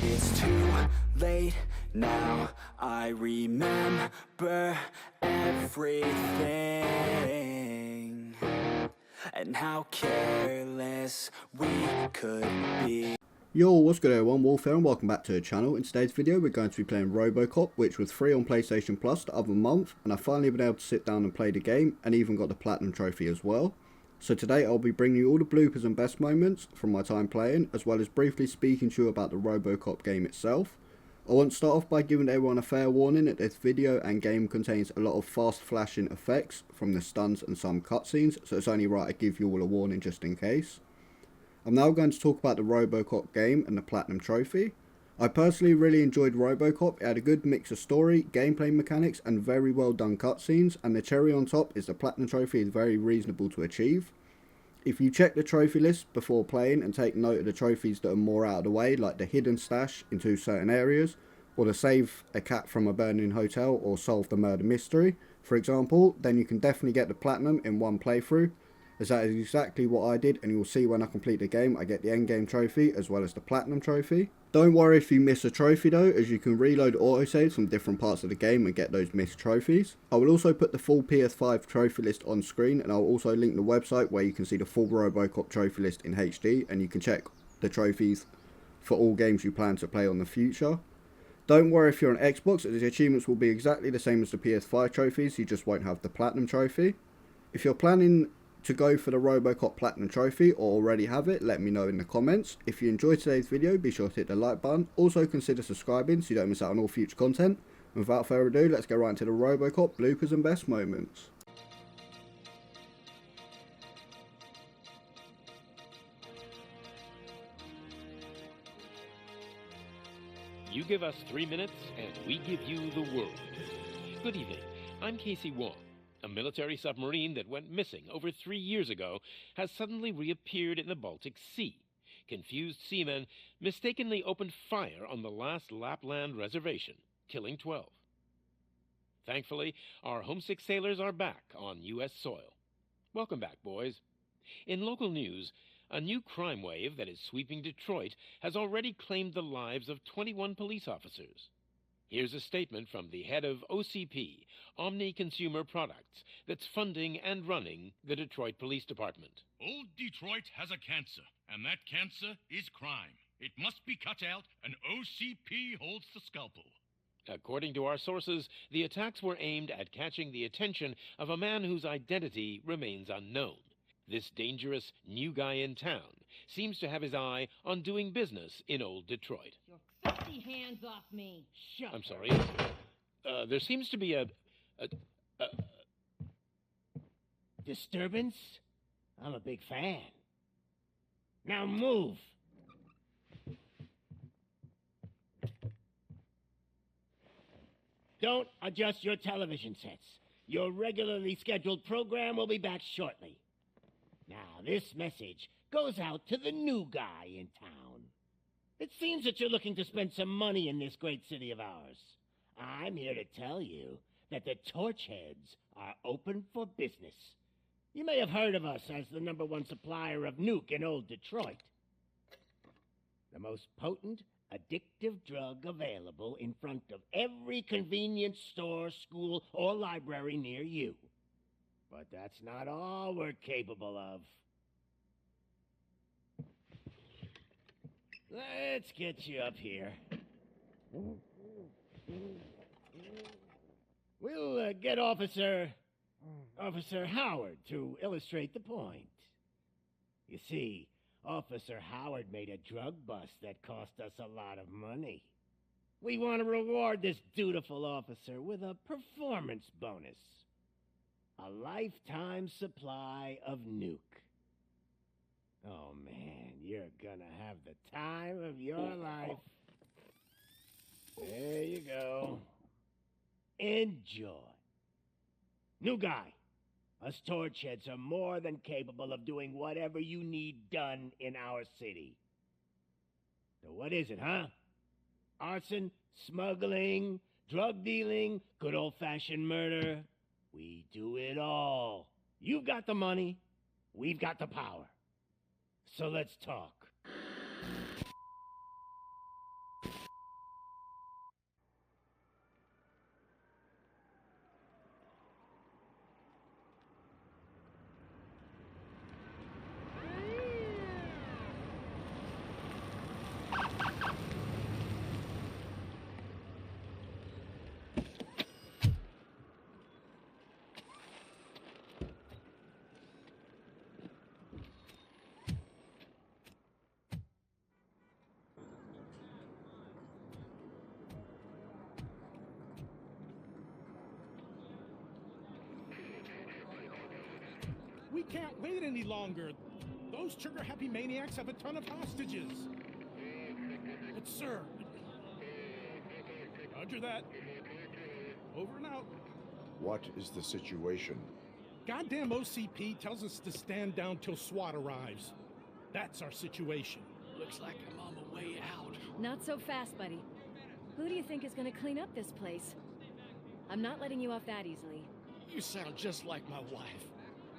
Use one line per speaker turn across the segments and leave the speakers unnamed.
It's too late now, I remember everything and how careless we could be.
Yo, what's good everyone, Wolf here and welcome back to the channel. In today's video we're going to be playing Robocop, which was free on PlayStation Plus the other month, and I've finally been able to sit down and play the game and even got the Platinum Trophy as well. So today I'll be bringing you all the bloopers and best moments from my time playing, as well as briefly speaking to you about the Robocop game itself. I want to start off by giving everyone a fair warning that this video and game contains a lot of fast flashing effects from the stunts and some cutscenes, so it's only right I give you all a warning just in case. I'm now going to talk about the Robocop game and the Platinum Trophy. I personally really enjoyed Robocop. It had a good mix of story, gameplay mechanics and very well done cutscenes, and the cherry on top is the Platinum Trophy is very reasonable to achieve. If you check the trophy list before playing and take note of the trophies that are more out of the way, like the hidden stash into certain areas, or to save a cat from a burning hotel or solve the murder mystery, for example, then you can definitely get the Platinum in one playthrough, as that is exactly what I did, and you'll see when I complete the game I get the endgame trophy as well as the Platinum Trophy. Don't worry if you miss a trophy though, as you can reload autosaves from different parts of the game and get those missed trophies. I will also put the full PS5 trophy list on screen, and I'll also link the website where you can see the full Robocop trophy list in HD, and you can check the trophies for all games you plan to play on the future. Don't worry if you're on Xbox, as the achievements will be exactly the same as the PS5 trophies, you just won't have the Platinum Trophy. If you're planning to go for the Robocop Platinum Trophy or already have it, let me know in the comments. If you enjoyed today's video, be sure to hit the like button. Also consider subscribing so you don't miss out on all future content. And without further ado, let's get right into the Robocop bloopers and best moments.
You give us 3 minutes, and we give you the world. Good evening. I'm Casey Wong. A military submarine that went missing over 3 years ago has suddenly reappeared in the Baltic Sea. Confused seamen mistakenly opened fire on the last Lapland reservation, killing 12. Thankfully, our homesick sailors are back on U.S. soil. Welcome back, boys. In local news, a new crime wave that is sweeping Detroit has already claimed the lives of 21 police officers. Here's a statement from the head of OCP, Omni Consumer Products, that's funding and running the Detroit Police Department.
Old Detroit has a cancer, and that cancer is crime. It must be cut out, and OCP holds the scalpel.
According to our sources, the attacks were aimed at catching the attention of a man whose identity remains unknown. This dangerous new guy in town seems to have his eye on doing business in old Detroit.
Your filthy hands off me! Shut
I'm sorry. There seems to be a
disturbance? I'm a big fan. Now move! Don't adjust your television sets. Your regularly scheduled program will be back shortly. Now, this message goes out to the new guy in town. It seems that you're looking to spend some money in this great city of ours. I'm here to tell you that the Torchheads are open for business. You may have heard of us as the #1 supplier of nuke in old Detroit. The most potent, addictive drug available in front of every convenience store, school, or library near you. But that's not all we're capable of. Let's get you up here. We'll get Officer Howard to illustrate the point. You see, Officer Howard made a drug bust that cost us a lot of money. We want to reward this dutiful officer with a performance bonus. A lifetime supply of nuke. Oh man, you're gonna have the time of your life. There you go. Enjoy. New guy, us Torchheads are more than capable of doing whatever you need done in our city. So what is it, huh? Arson, smuggling, drug dealing, good old-fashioned murder. We do it all. You've got the money, we've got the power. So let's talk.
can't wait any longer. Those trigger-happy maniacs have a ton of hostages. But, sir... Roger that. Over and out.
What is the situation?
Goddamn OCP tells us to stand down till SWAT arrives. That's our situation.
Looks like I'm on the way out.
Not so fast, buddy. Who do you think is gonna clean up this place? I'm not letting you off that easily.
You sound just like my wife.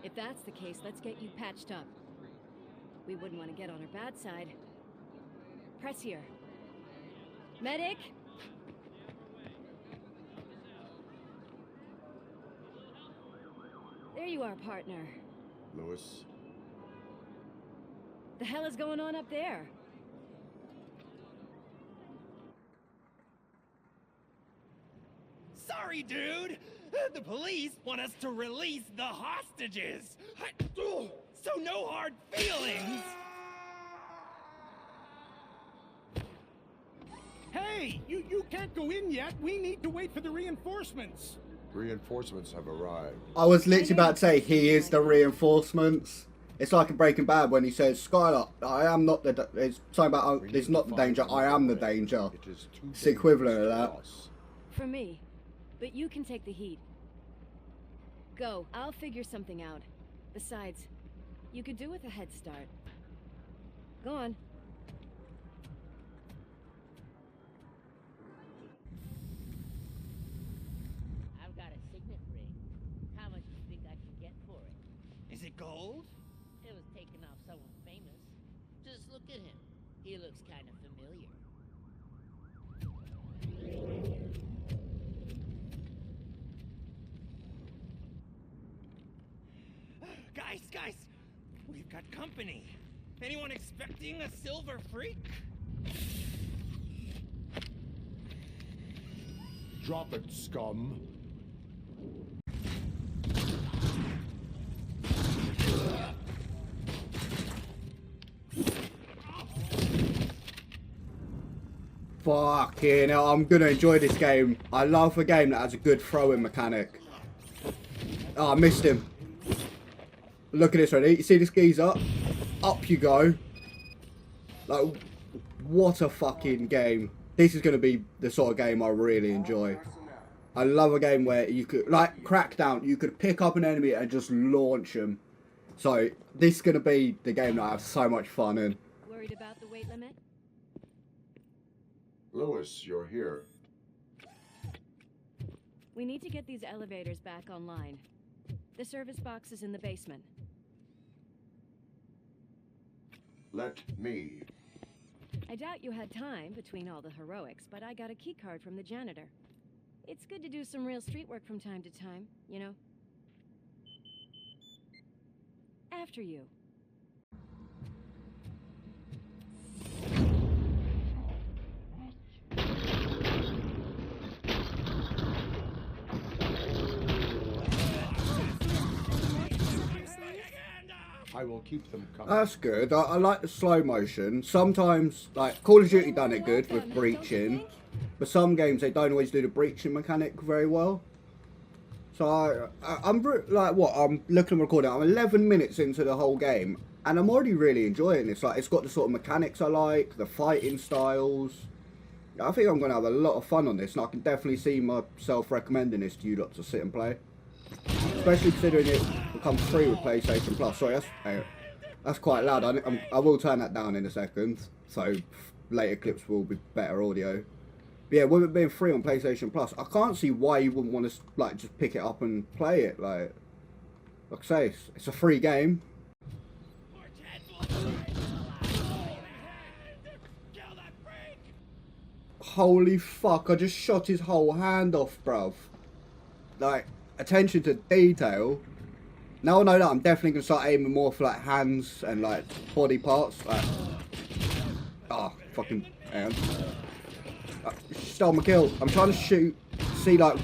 If that's the case, let's get you patched up. We wouldn't want to get on her bad side. Press here. Medic! There you are, partner.
Lewis?
The hell is going on up there?
Sorry, dude. The police want us to release the hostages. So no hard feelings.
Hey, you can't go in yet. We need to wait for the reinforcements.
Reinforcements have arrived.
I was literally about to say, he is the reinforcements. It's like in Breaking Bad when he says, Skylar, I am not the... It's something about, it's not the danger, I am the danger. It's the equivalent of that.
For me. But you can take the heat. Go, I'll figure something out. Besides, you could do with a head start. Go on.
I've got a signet ring. How much do you think I can get for it?
Is it gold?
It was taken off someone famous. Just look at him. He looks kind of familiar.
Guys, we've got company. Anyone expecting a silver freak?
Drop it, scum.
Fucking hell, I'm gonna enjoy this game. I love a game that has a good throwing mechanic. Oh, I missed him. Look at this, ready? You see this geezer? Up you go. Like, what a fucking game. This is gonna be the sort of game I really enjoy. I love a game where you could, like Crackdown, you could pick up an enemy and just launch them. So, this is gonna be the game that I have so much fun in.
Worried about the weight limit?
Lewis, you're here.
We need to get these elevators back online. The service box is in the basement.
Let me.
I doubt you had time between all the heroics, but I got a key card from the janitor. It's good to do some real street work from time to time, you know? After you.
I will keep them coming.
That's good. I like the slow motion. Sometimes, like, Call of Duty done it good with breaching. But some games, they don't always do the breaching mechanic very well. So, I'm like, what? I'm looking at recording. I'm 11 minutes into the whole game. And I'm already really enjoying this. Like, it's got the sort of mechanics I like. The fighting styles. I think I'm going to have a lot of fun on this. And I can definitely see myself recommending this to you lot to sit and play. Especially considering it becomes free with PlayStation Plus. Sorry, that's quite loud. I will turn that down in a second. So later clips will be better audio. But yeah, with it being free on PlayStation Plus, I can't see why you wouldn't want to like just pick it up and play it. Like I say, it's a free game. Holy fuck! I just shot his whole hand off, bruv. Like, attention to detail. Now I know that, I'm definitely going to start aiming more for like hands and like body parts. Like, oh, fucking man. Stole my kill. I'm trying to shoot, see like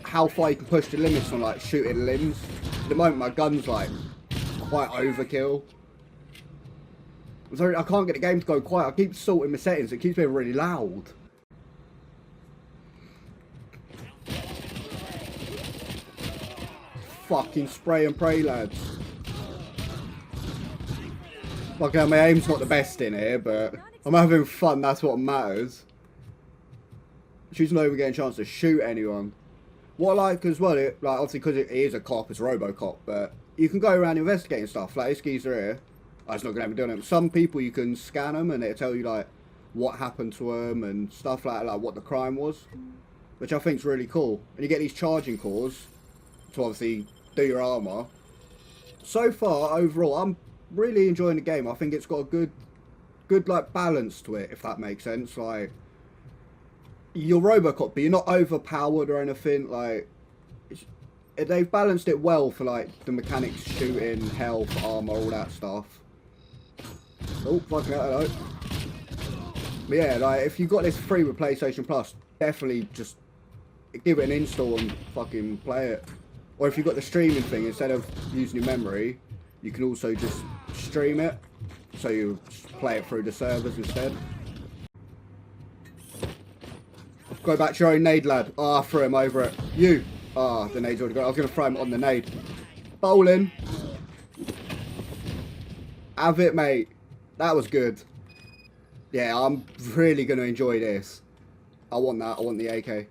how far you can push the limits on like shooting limbs. At the moment my gun's like quite overkill. Sorry, I can't get the game to go quiet. I keep sorting my settings. It keeps being really loud. Fucking spray and pray, lads. Fucking hell, my aim's not the best in here, but I'm having fun, that's what matters. She's not even getting a chance to shoot anyone. What I like as well, like obviously because it is a cop, it's a Robocop, but you can go around investigating stuff. Like this geezer here, I was not going to be doing it. Some people you can scan them and it'll tell you like what happened to them and stuff like what the crime was, which I think is really cool. And you get these charging cores to obviously do your armor. So far, overall, I'm really enjoying the game. I think it's got a good like balance to it, if that makes sense. Like you're Robocop, but you're not overpowered or anything. Like they've balanced it well for like the mechanics, shooting, health, armor, all that stuff. Oh, fucking hell, hello. But yeah, like if you got this free with PlayStation Plus, definitely just give it an install and fucking play it. Or if you've got the streaming thing, instead of using your memory, you can also just stream it. So you just play it through the servers instead. Go back to your own nade, lad. Ah, I threw him over it. You. Ah, the nade's already gone. I was going to throw him on the nade. Bowling. Have it, mate. That was good. Yeah, I'm really going to enjoy this. I want that. I want the AK.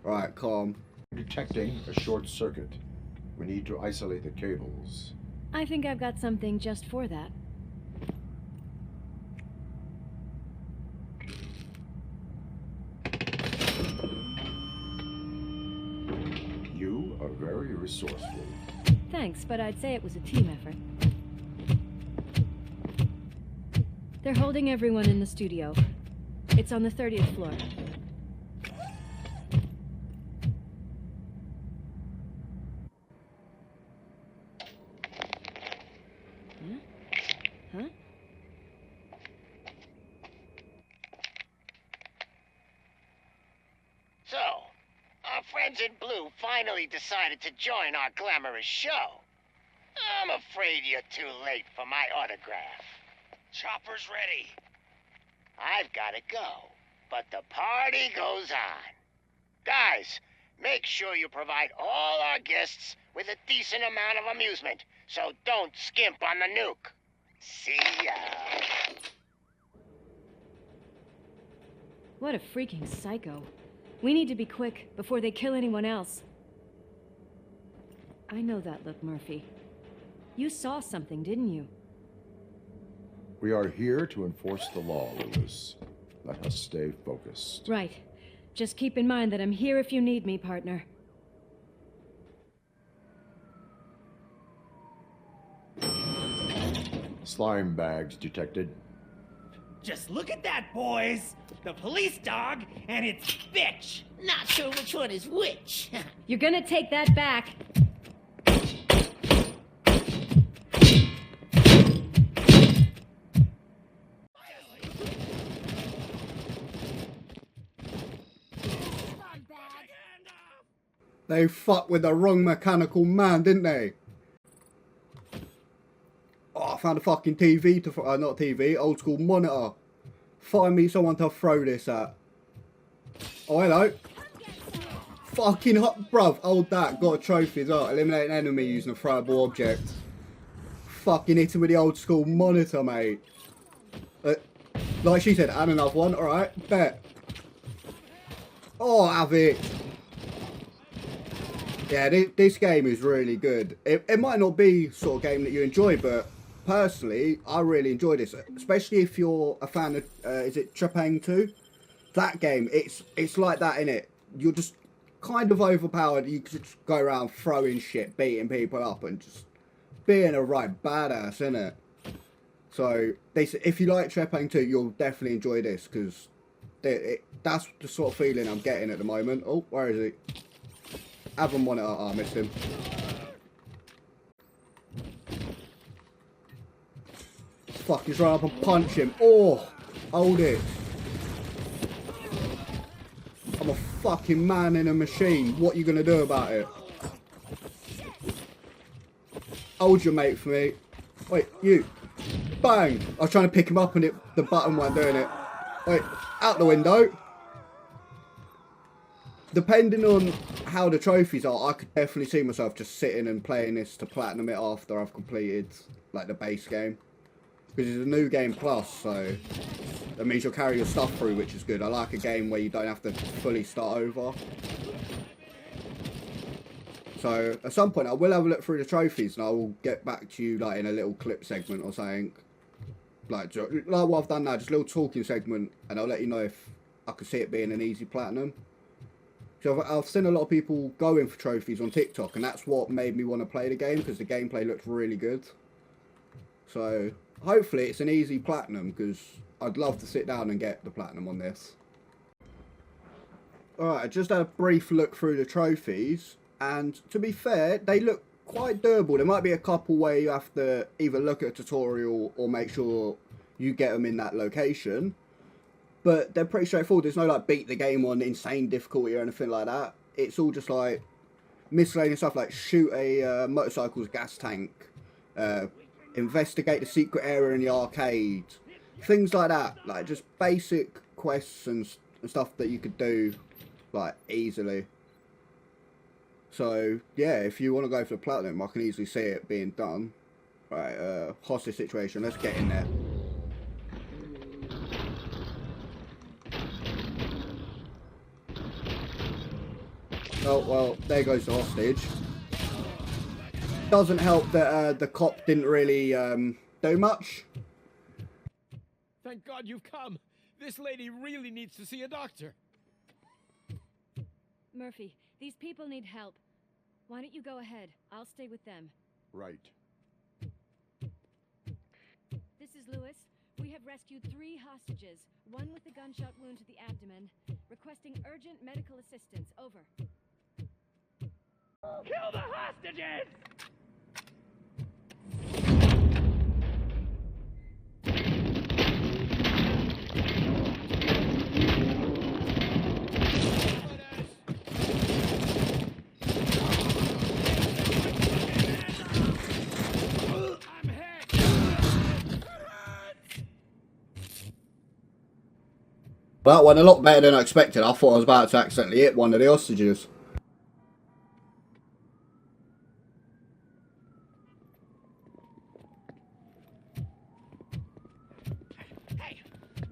Right, calm.
Detecting a short circuit. We need to isolate the cables.
I think I've got something just for that.
You are very resourceful.
Thanks, but I'd say it was a team effort. They're holding everyone in the studio. It's on the 30th floor. Huh?
So, our friends in blue finally decided to join our glamorous show. I'm afraid you're too late for my autograph.
Chopper's ready.
I've got to go, but the party goes on. Guys, make sure you provide all our guests with a decent amount of amusement, so don't skimp on the nuke. See ya.
What a freaking psycho. We need to be quick before they kill anyone else. I know that look, Murphy. You saw something, didn't you?
We are here to enforce the law, Lewis. Let us stay focused.
Right. Just keep in mind that I'm here if you need me, partner.
Slime bags detected.
Just look at that, boys! The police dog and its bitch!
Not sure which one is which.
You're gonna take that back.
They fucked with the wrong mechanical man, didn't they? Oh, I found a fucking TV to... not TV, old school monitor. Find me someone to throw this at. Oh, hello. Fucking hot, bruv. Hold that. Got a trophy as well. Eliminate an enemy using a throwable object. Fucking hit him with the old school monitor, mate. Like she said, and another one. Alright, bet. Oh, have it. Yeah, this game is really good. It might not be sort of game that you enjoy, but personally, I really enjoy this. Especially if you're a fan of, is it Trepang 2? That game, it's like that, innit? You're just kind of overpowered. You can just go around throwing shit, beating people up, and just being a right badass, innit? So, if you like Trepang 2, you'll definitely enjoy this, because that's the sort of feeling I'm getting at the moment. Oh, where is he? Have him one. Oh, I missed him. Fuck, he's right up and punch him. Oh, hold it. I'm a fucking man in a machine. What are you going to do about it? Hold your mate for me. Wait, you. Bang. I was trying to pick him up and the button wasn't doing it. Wait, out the window. Depending on how the trophies are, I could definitely see myself just sitting and playing this to platinum it after I've completed like the base game. Because it's a new game plus, so that means you'll carry your stuff through, which is good. I like a game where you don't have to fully start over. So at some point I will have a look through the trophies and I will get back to you like in a little clip segment or something. Like what I've done now, just a little talking segment, and I'll let you know if I could see it being an easy platinum. So I've seen a lot of people going for trophies on TikTok, and that's what made me want to play the game, because the gameplay looks really good. So hopefully it's an easy platinum, because I'd love to sit down and get the platinum on this. Alright, I just had a brief look through the trophies, and to be fair, they look quite doable. There might be a couple where you have to either look at a tutorial or make sure you get them in that location. But they're pretty straightforward. There's no like beat the game on insane difficulty or anything like that. It's all just like miscellaneous stuff like shoot a motorcycle's gas tank, investigate the secret area in the arcade, things like that. Like just basic quests and stuff that you could do like easily. So yeah, if you want to go for the platinum, I can easily see it being done. Right, hostage situation. Let's get in there. Oh, well, there goes the hostage. Doesn't help that the cop didn't really do much.
Thank God you've come. This lady really needs to see a doctor.
Murphy, these people need help. Why don't you go ahead? I'll stay with them.
Right.
This is Lewis. We have rescued 3 hostages, one with a gunshot wound to the abdomen, requesting urgent medical assistance. Over.
Kill the hostages!
That went a lot better than I expected. I thought I was about to accidentally hit one of the hostages.
Hey,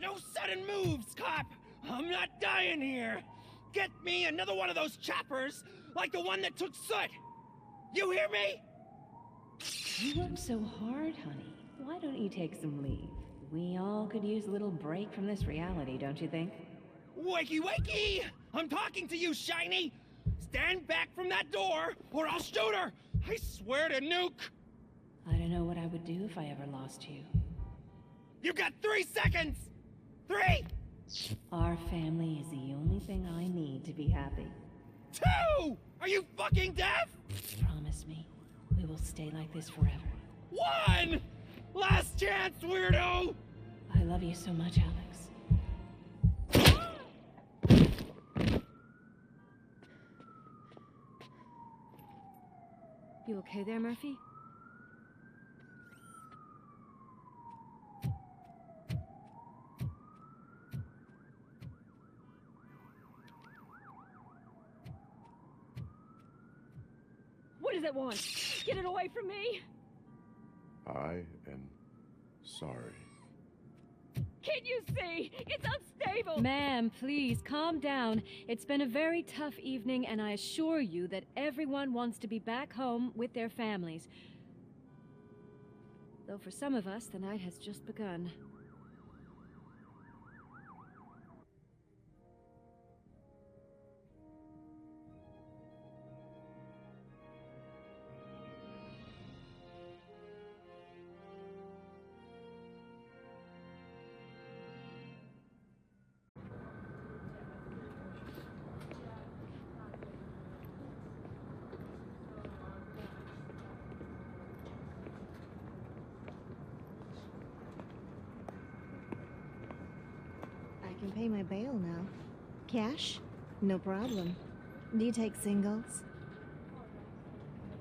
no sudden moves, cop! I'm not dying here! Get me another one of those choppers, like the one that took Soot! You hear me?
You work so hard, honey. Why don't you take some leave? We all could use a little break from this reality, don't you think?
Wakey, wakey! I'm talking to you, Shiny! Stand back from that door, or I'll shoot her! I swear to nuke!
I don't know what I would do if I ever lost you.
You got 3 seconds! 3!
Our family is the only thing I need to be happy.
2! Are you fucking deaf?
Promise me, we will stay like this forever.
1! Last chance, weirdo!
I love you so much, Alex.
You okay there, Murphy? What does it want? Get it away from me!
I am sorry.
Can't you see? It's unstable! Ma'am, please, calm down. It's been a very tough evening, and I assure you that everyone wants to be back home with their families. Though for some of us, the night has just begun.
I can pay my bail now. Cash? No problem. Do you take singles?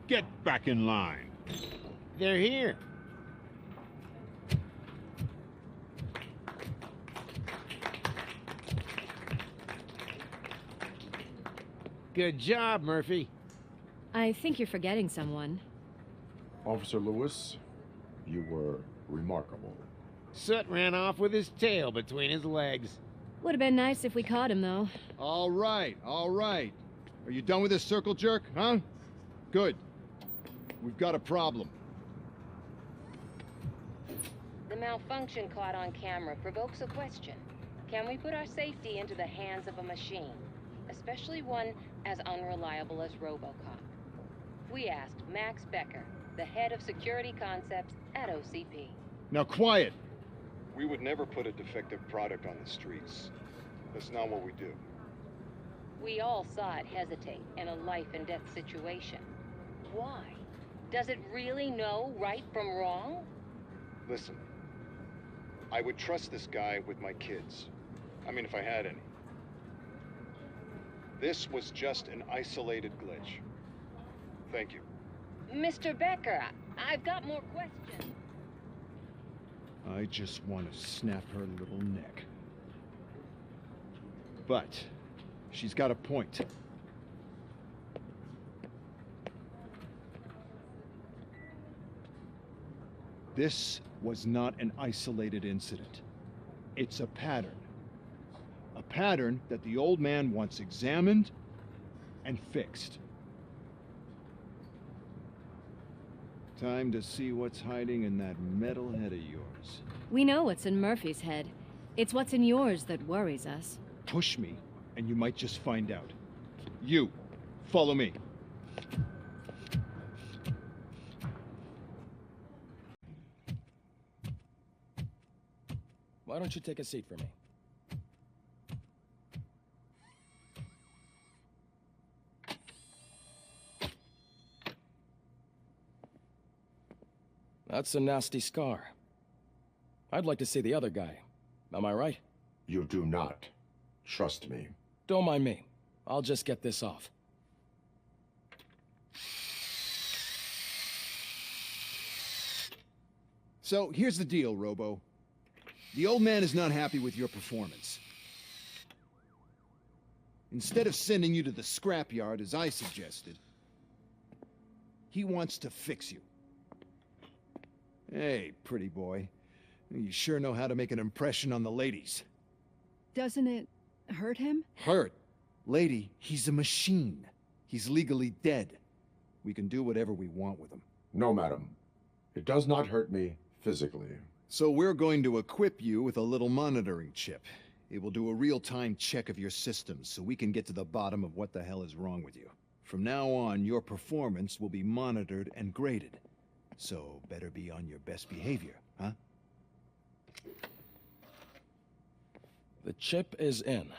Get back in line.
They're here. Good job, Murphy.
I think you're forgetting someone.
Officer Lewis, you were remarkable.
Soot ran off with his tail between his legs.
Would have been nice if we caught him, though.
All right, all right. Are you done with this circle jerk, huh? Good. We've got a problem.
The malfunction caught on camera provokes a question. Can we put our safety into the hands of a machine, especially one as unreliable as RoboCop? We asked Max Becker, the head of security concepts at OCP.
Now quiet!
We would never put a defective product on the streets. That's not what we do.
We all saw it hesitate in a life and death situation. Why? Does it really know right from wrong?
Listen, I would trust this guy with my kids. I mean, if I had any. This was just an isolated glitch. Thank you.
Mr. Becker, I've got more questions.
I just want to snap her little neck. But she's got a point. This was not an isolated incident. It's a pattern. A pattern that the old man wants examined and fixed. Time to see what's hiding in that metal head of yours.
We know what's in Murphy's head. It's what's in yours that worries us.
Push me, and you might just find out. You, follow me.
Why don't you take a seat for me? That's a nasty scar. I'd like to see the other guy. Am I right?
You do not. Trust me.
Don't mind me. I'll just get this off.
So, here's the deal, Robo. The old man is not happy with your performance. Instead of sending you to the scrapyard, as I suggested, he wants to fix you. Hey, pretty boy. You sure know how to make an impression on the ladies.
Doesn't it hurt him?
Hurt? Lady, he's a machine. He's legally dead. We can do whatever we want with him.
No, madam. It does not hurt me physically.
So we're going to equip you with a little monitoring chip. It will do a real-time check of your systems so we can get to the bottom of what the hell is wrong with you. From now on, your performance will be monitored and graded. So better be on your best behavior, huh?
The chip is in.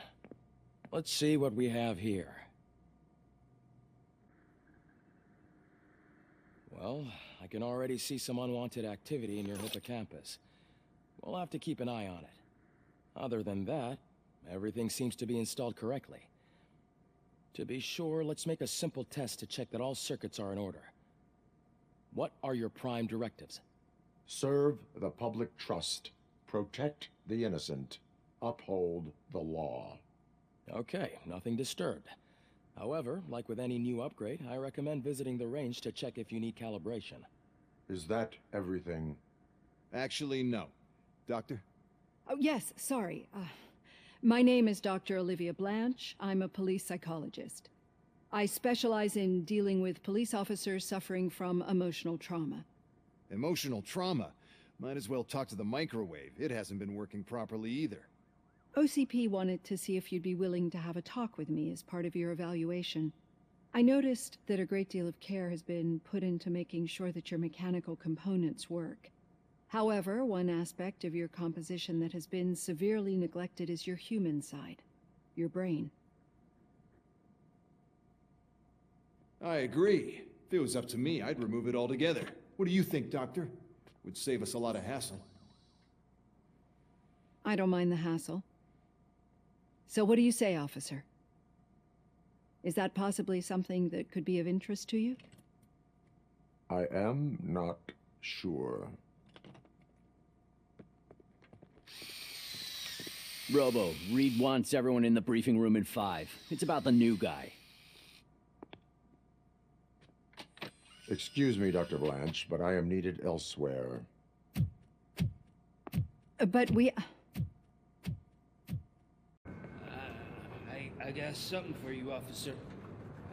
Let's see what we have here. Well, I can already see some unwanted activity in your hippocampus. We'll have to keep an eye on it. Other than that, everything seems to be installed correctly. To be sure, let's make a simple test to check that all circuits are in order. What are your prime directives?
Serve the public trust. Protect the innocent. Uphold the law.
Okay, nothing disturbed. However, like with any new upgrade, I recommend visiting the range to check if you need calibration.
Is that everything?
Actually, no. Doctor?
Oh, yes, sorry. My name is Dr. Olivia Blanche. I'm a police psychologist. I specialize in dealing with police officers suffering from emotional trauma.
Emotional trauma? Might as well talk to the microwave. It hasn't been working properly either.
OCP wanted to see if you'd be willing to have a talk with me as part of your evaluation. I noticed that a great deal of care has been put into making sure that your mechanical components work. However, one aspect of your composition that has been severely neglected is your human side, your brain.
I agree. If it was up to me, I'd remove it altogether. What do you think, Doctor? Would save us a lot of hassle.
I don't mind the hassle. So what do you say, officer? Is that possibly something that could be of interest to you?
I am not sure.
Robo, Reed wants everyone in the briefing room in 5. It's about the new guy.
Excuse me, Dr. Blanche, but I am needed elsewhere.
But we...
I got something for you, officer.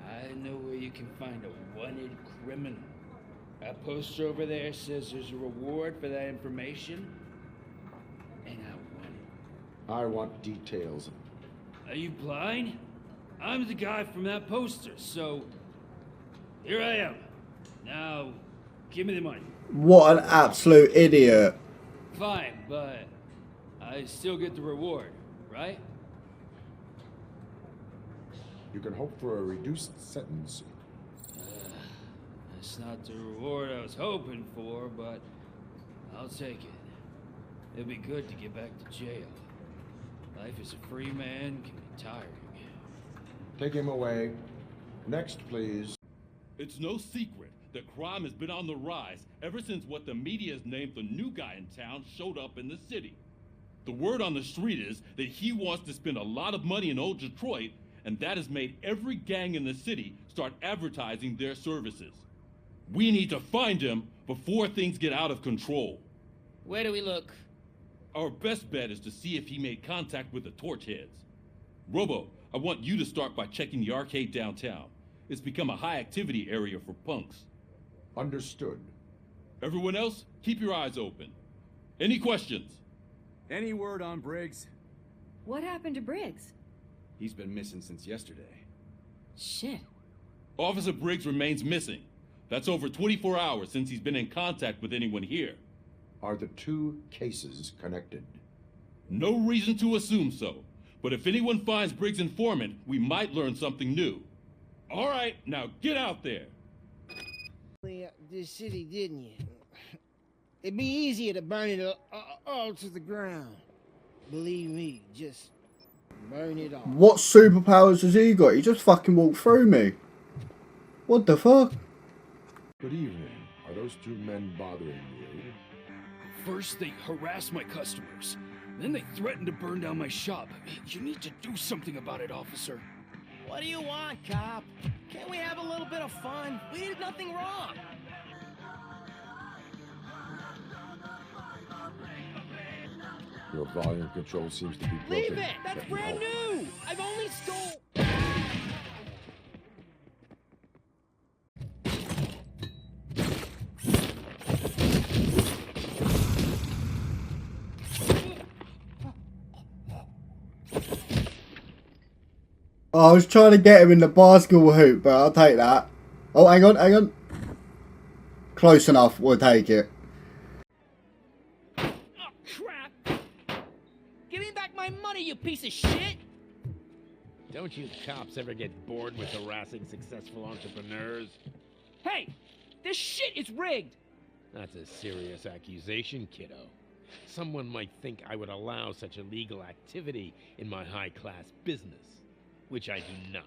I know where you can find a wanted criminal. That poster over there says there's a reward for that information, and I want it.
I want details.
Are you blind? I'm the guy from that poster, so here I am. Now, give me the money.
What an absolute idiot.
Fine, but I still get the reward, right?
You can hope for a reduced sentence.
That's not the reward I was hoping for, but I'll take it. It'll be good to get back to jail. Life as a free man can be tiring.
Take him away. Next, please.
It's no secret that crime has been on the rise ever since what the media has named the new guy in town showed up in the city. The word on the street is that he wants to spend a lot of money in old Detroit, and that has made every gang in the city start advertising their services. We need to find him before things get out of control.
Where do we look?
Our best bet is to see if he made contact with the torch heads. Robo, I want you to start by checking the arcade downtown. It's become a high-activity area for punks.
Understood.
Everyone else, keep your eyes open. Any questions?
Any word on Briggs?
What happened to Briggs?
He's been missing since yesterday.
Shit.
Officer Briggs remains missing. That's over 24 hours since he's been in contact with anyone here.
Are the two cases connected?
No reason to assume so. But if anyone finds Briggs' informant, we might learn something new. All right, now get out there.
This city, didn't you? It'd be easier to burn it all to the ground. Believe me, just burn it all.
What superpowers has he got? He just fucking walked through me. What the fuck?
Good evening. Are those two men bothering you?
First, they harass my customers. Then they threaten to burn down my shop. You need to do something about it, officer.
What do you want, cop? Can't we have a little bit of fun? We did nothing wrong.
Your volume control seems to be broken.
Leave it! That's brand new! I've only stole...
Oh, I was trying to get him in the basketball hoop, but I'll take that. Oh, hang on, hang on. Close enough, we'll take it.
Oh, crap! Give me back my money, you piece of shit!
Don't you cops ever get bored with harassing successful entrepreneurs?
Hey! This shit is rigged!
That's a serious accusation, kiddo. Someone might think I would allow such illegal activity in my high-class business, which I do not.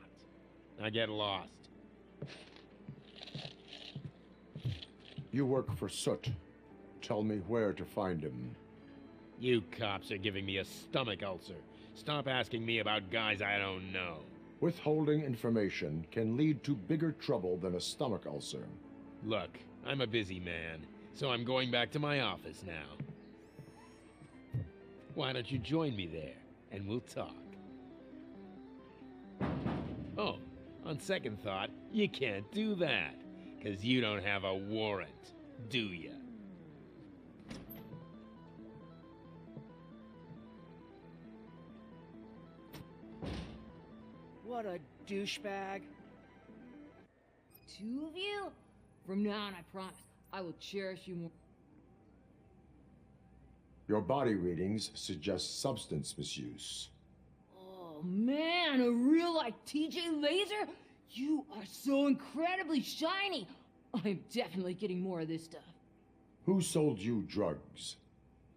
I get lost.
You work for Soot. Tell me where to find him.
You cops are giving me a stomach ulcer. Stop asking me about guys I don't know.
Withholding information can lead to bigger trouble than a stomach ulcer.
Look, I'm a busy man, so I'm going back to my office now. Why don't you join me there, and we'll talk. Oh, on second thought, you can't do that, because you don't have a warrant, do ya?
What a douchebag.
Two of you? From now on, I promise, I will cherish you more.
Your body readings suggest substance misuse.
Oh man, a real like TJ Laser? You are so incredibly shiny. I'm definitely getting more of this stuff.
Who sold you drugs?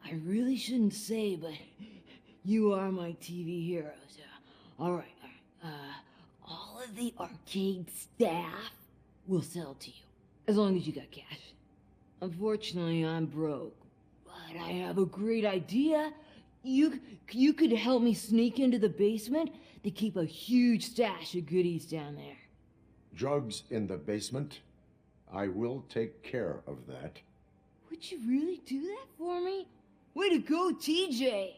I really shouldn't say, but you are my TV heroes. All right. All of the arcade staff will sell to you, as long as you got cash. Unfortunately, I'm broke, but I have a great idea. You could help me sneak into the basement. They keep a huge stash of goodies down there.
Drugs in the basement? I will take care of that.
Would you really do that for me? Way to go, TJ!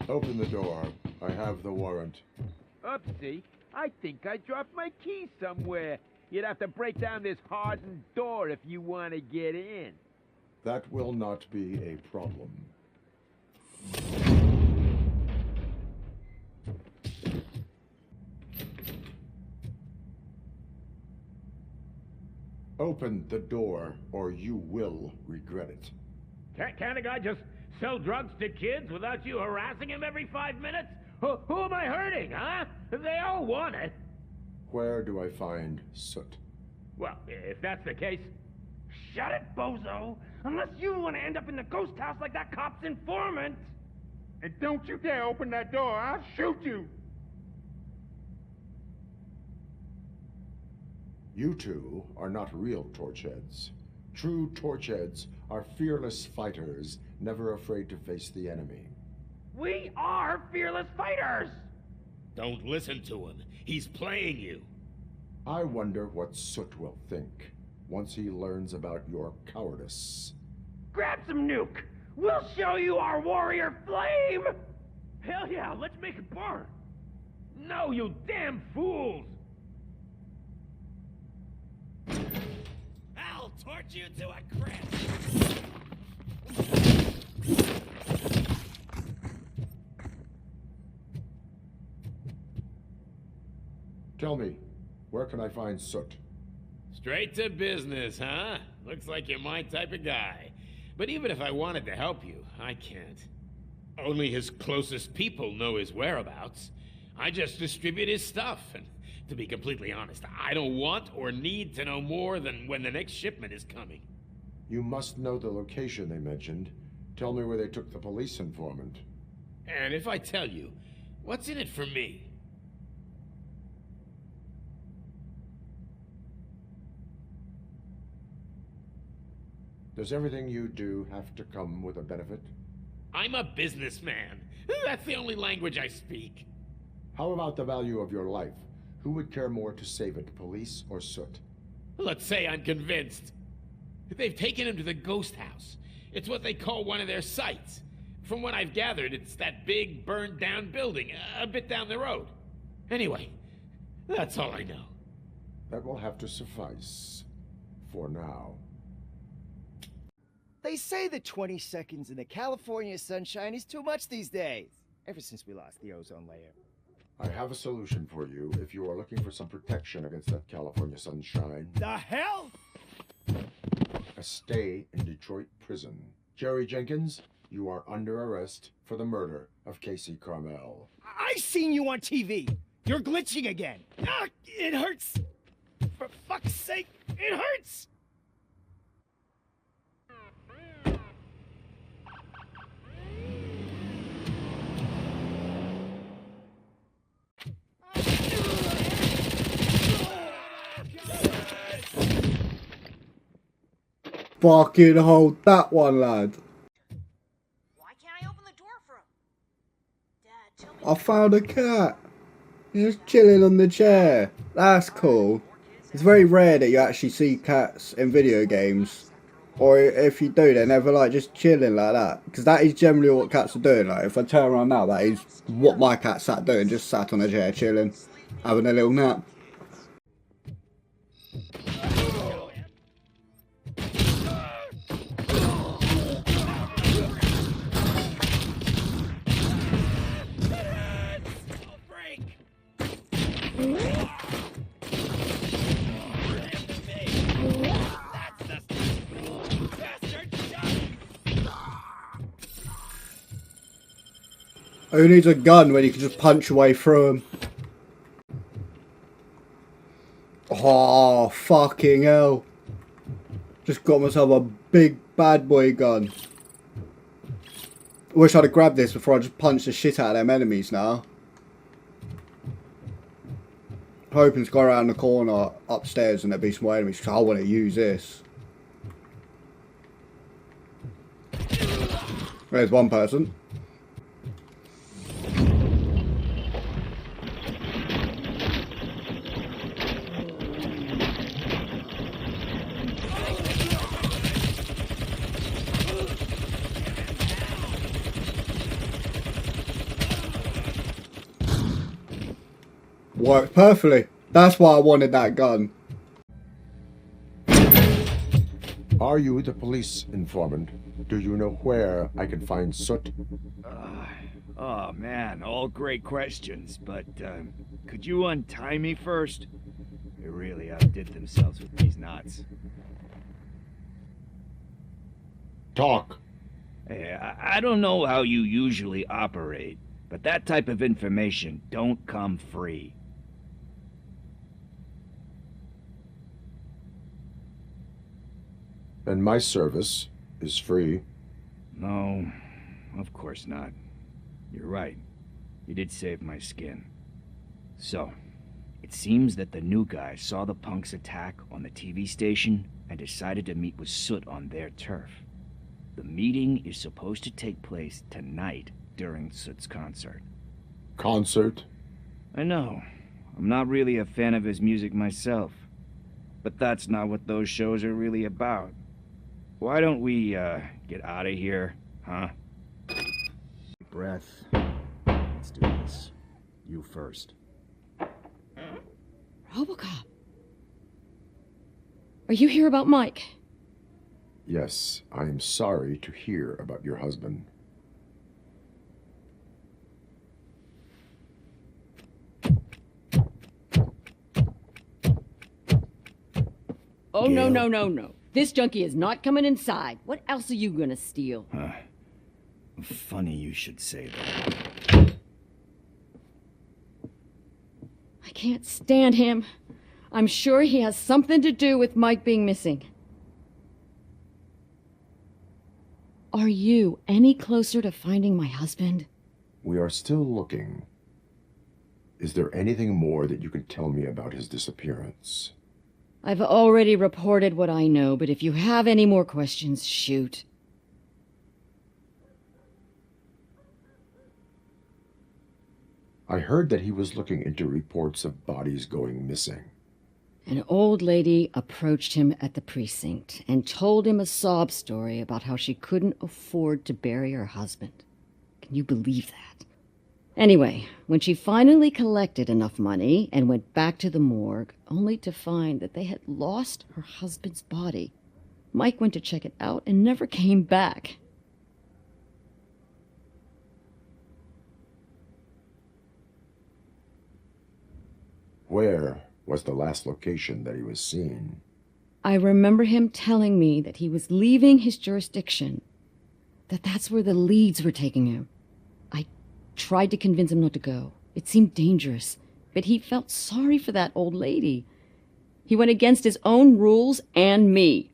Open the door. I have the warrant.
Oopsie. I think I dropped my key somewhere. You'd have to break down this hardened door if you want to get in.
That will not be a problem. Open the door, or you will regret it.
Can't a guy just sell drugs to kids without you harassing him every 5 minutes? Who am I hurting, huh? They all want it.
Where do I find Soot?
Well, if that's the case...
Shut it, bozo! Unless you want to end up in the ghost house like that cop's informant!
And don't you dare open that door, I'll shoot you!
You two are not real torchheads. True torchheads are fearless fighters, never afraid to face the enemy.
We are fearless fighters!
Don't listen to him. He's playing you.
I wonder what Soot will think once he learns about your cowardice.
Grab some nuke! We'll show you our warrior flame! Hell yeah, let's make it burn!
No, you damn fools!
I'll torch you to a crisp!
Tell me, where can I find Soot?
Straight to business, huh? Looks like you're my type of guy. But even if I wanted to help you, I can't. Only his closest people know his whereabouts. I just distribute his stuff, and to be completely honest, I don't want or need to know more than when the next shipment is coming.
You must know the location they mentioned. Tell me where they took the police informant.
And if I tell you, what's in it for me?
Does everything you do have to come with a benefit?
I'm a businessman. That's the only language I speak.
How about the value of your life? Who would care more to save it, police or Soot?
Let's say I'm convinced. They've taken him to the ghost house. It's what they call one of their sites. From what I've gathered, it's that big burned down building a bit down the road. Anyway, that's all I know.
That will have to suffice. For now.
They say that 20 seconds in the California sunshine is too much these days. Ever since we lost the ozone layer.
I have a solution for you if you are looking for some protection against that California sunshine.
The hell?
A stay in Detroit prison. Jerry Jenkins, you are under arrest for the murder of Casey Carmel.
I seen you on TV. You're glitching again. Ah, it hurts. For fuck's sake, it hurts.
Fucking hold that one, lad.
Why can't I open the door for him? Dad, tell me.
I found a cat. He's just chilling on the chair. That's cool. It's very rare that you actually see cats in video games. Or if you do, they're never like just chilling like that. Because that is generally what cats are doing. Like if I turn around now, that is what my cat sat doing. Just sat on a chair chilling. Having a little nap. Who needs a gun when you can just punch your way through them? Oh, fucking hell. Just got myself a big bad boy gun. Wish I'd have grabbed this before I just punched the shit out of them enemies now. Hoping to go around the corner upstairs and there'll be some more enemies because I want to use this. There's one person. Worked perfectly. That's why I wanted that gun.
Are you the police informant? Do you know where I can find Soot?
Oh man, all great questions, but could you untie me first? They really outdid themselves with these knots.
Talk.
Hey, I don't know how you usually operate, but that type of information don't come free.
And my service is free.
No, of course not. You're right. You did save my skin. So, it seems that the new guy saw the punks attack on the TV station and decided to meet with Soot on their turf. The meeting is supposed to take place tonight during Soot's concert.
Concert?
I know. I'm not really a fan of his music myself. But that's not what those shows are really about. Why don't we, get out of here, huh?
Breath. Let's do this. You first.
Robocop. Are you here about Mike?
Yes, I am sorry to hear about your husband.
Oh, no, no, no, no. This junkie is not coming inside. What else are you gonna steal?
Funny you should say that.
I can't stand him. I'm sure he has something to do with Mike being missing. Are you any closer to finding my husband?
We are still looking. Is there anything more that you can tell me about his disappearance?
I've already reported what I know, but if you have any more questions, shoot.
I heard that he was looking into reports of bodies going missing.
An old lady approached him at the precinct and told him a sob story about how she couldn't afford to bury her husband. Can you believe that? Anyway, when she finally collected enough money and went back to the morgue, only to find that they had lost her husband's body, Mike went to check it out and never came back.
Where was the last location that he was seen?
I remember him telling me that he was leaving his jurisdiction, that that's where the leads were taking him. I tried to convince him not to go. It seemed dangerous, but he felt sorry for that old lady. He went against his own rules and me.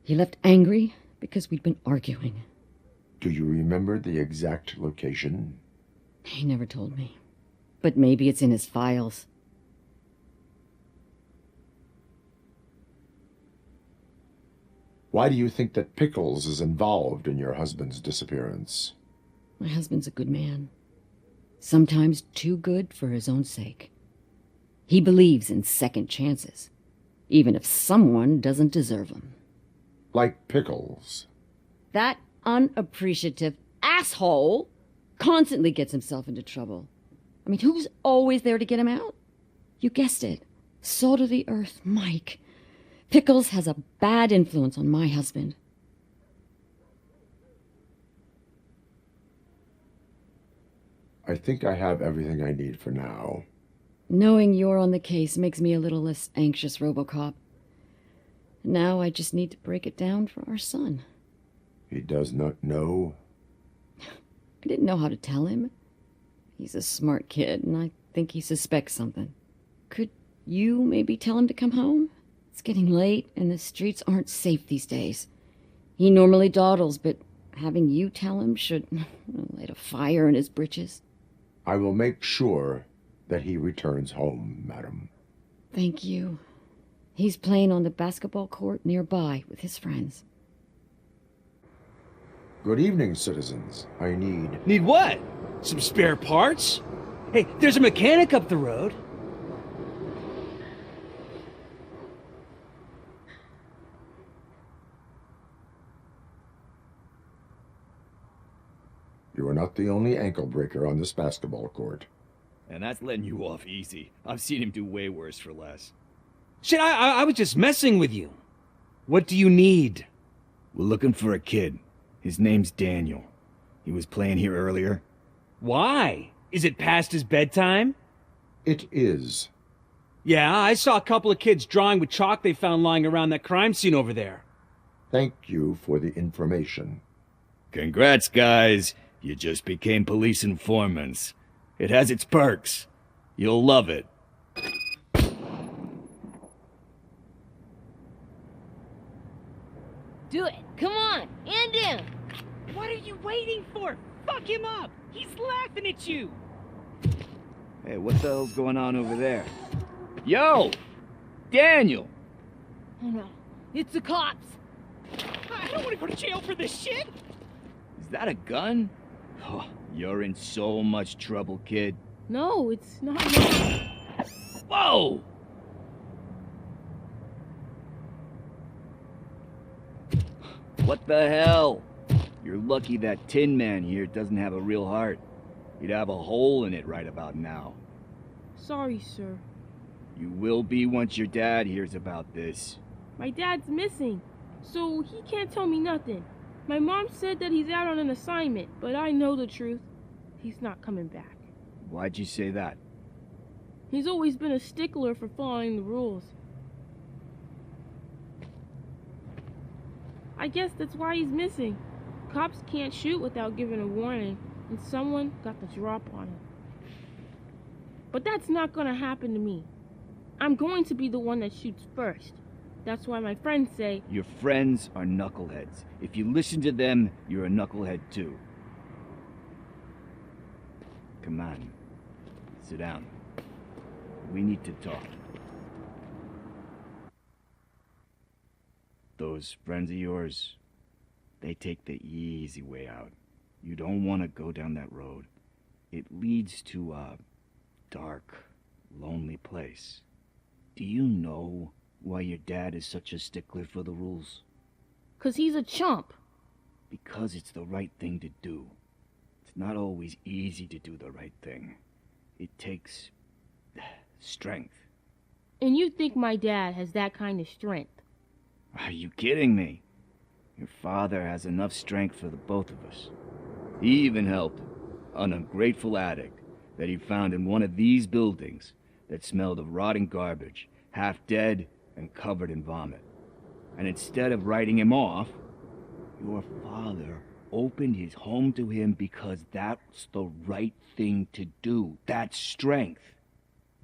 He left angry because we'd been arguing.
Do you remember the exact location?
He never told me, but maybe it's in his files.
Why do you think that Pickles is involved in your husband's disappearance?
My husband's a good man. Sometimes too good for his own sake. He believes in second chances, even if someone doesn't deserve them.
Like Pickles.
That unappreciative asshole constantly gets himself into trouble. I mean, who's always there to get him out? You guessed it. Salt of the earth, Mike. Pickles has a bad influence on my husband.
I think I have everything I need for now.
Knowing you're on the case makes me a little less anxious, Robocop. Now I just need to break it down for our son.
He does not know?
I didn't know how to tell him. He's a smart kid, and I think he suspects something. Could you maybe tell him to come home? It's getting late, and the streets aren't safe these days. He normally dawdles, but having you tell him should light a fire in his britches.
I will make sure that he returns home, madam.
Thank you. He's playing on the basketball court nearby with his friends.
Good evening, citizens. I need...
Need what? Some spare parts? Hey, there's a mechanic up the road.
You are not the only ankle breaker on this basketball court.
And that's letting you off easy. I've seen him do way worse for less.
Shit, I was just messing with you. What do you need?
We're looking for a kid. His name's Daniel. He was playing here earlier.
Why? Is it past his bedtime?
It is.
Yeah, I saw a couple of kids drawing with chalk they found lying around that crime scene over there.
Thank you for the information.
Congrats, guys. You just became police informants. It has its perks. You'll love it.
Do it. Come on. And in.
What are you waiting for? Fuck him up! He's laughing at you!
Hey, what the hell's going on over there? Yo! Daniel!
Oh no. It's the cops.
I don't want to go to jail for this shit!
Is that a gun? Oh, you're in so much trouble, kid.
No, it's not.
Whoa! What the hell? You're lucky that Tin Man here doesn't have a real heart. He'd have a hole in it right about now.
Sorry, sir.
You will be once your dad hears about this.
My dad's missing, so he can't tell me nothing. My mom said that he's out on an assignment, but I know the truth. He's not coming back.
Why'd you say that?
He's always been a stickler for following the rules. I guess that's why he's missing. Cops can't shoot without giving a warning, and someone got the drop on him. But that's not gonna happen to me. I'm going to be the one that shoots first. That's why my friends say...
Your friends are knuckleheads. If you listen to them, you're a knucklehead too. Come on. Sit down. We need to talk. Those friends of yours, they take the easy way out. You don't want to go down that road. It leads to a dark, lonely place. Do you know why your dad is such a stickler for the rules?
'Cause he's a chump.
Because it's the right thing to do. It's not always easy to do the right thing. It takes strength.
And you think my dad has that kind of strength?
Are you kidding me? Your father has enough strength for the both of us. He even helped an ungrateful addict that he found in one of these buildings that smelled of rotting garbage, half dead and covered in vomit. And instead of writing him off, your father opened his home to him because that's the right thing to do. That's strength.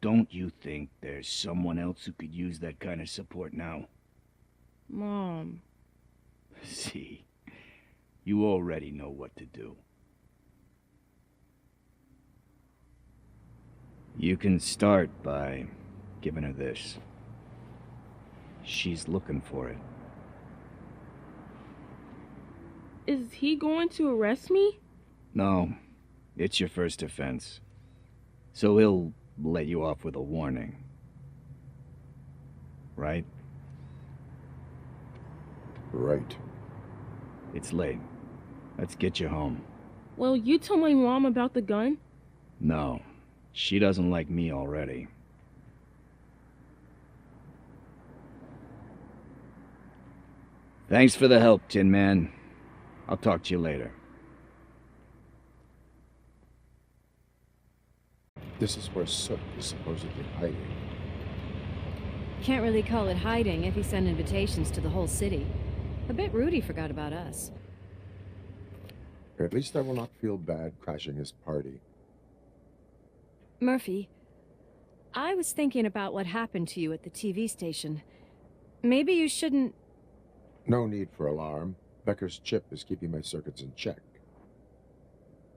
Don't you think there's someone else who could use that kind of support now?
Mom.
See, you already know what to do. You can start by giving her this. She's looking for it.
Is he going to arrest me?
No, it's your first offense. So he'll let you off with a warning. Right?
Right.
It's late. Let's get you home.
Well, you tell my mom about the gun?
No, she doesn't like me already. Thanks for the help, Tin Man. I'll talk to you later.
This is where Soot is supposedly hiding.
Can't really call it hiding if he sent invitations to the whole city. A bit rude he forgot about us.
At least I will not feel bad crashing his party.
Murphy, I was thinking about what happened to you at the TV station. Maybe you shouldn't...
No need for alarm. Becker's chip is keeping my circuits in check.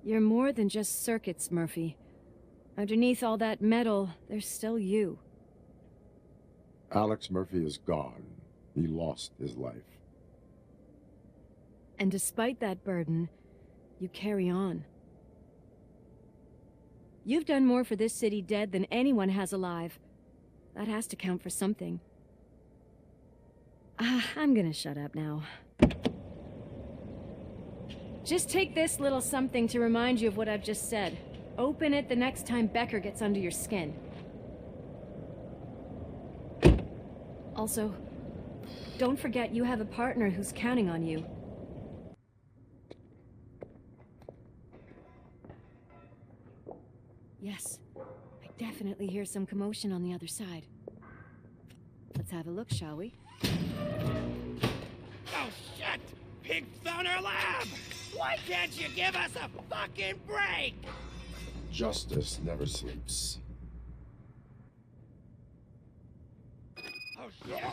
You're more than just circuits, Murphy. Underneath all that metal, there's still you.
Alex Murphy is gone. He lost his life.
And despite that burden, you carry on. You've done more for this city dead than anyone has alive. That has to count for something. I'm gonna shut up now. Just take this little something to remind you of what I've just said. Open it the next time Becker gets under your skin. Also, don't forget you have a partner who's counting on you. Yes, I definitely hear some commotion on the other side. Let's have a look, shall we?
Oh shit! Pig found our lab! Why can't you give us a fucking break?
Justice never sleeps.
Oh shit!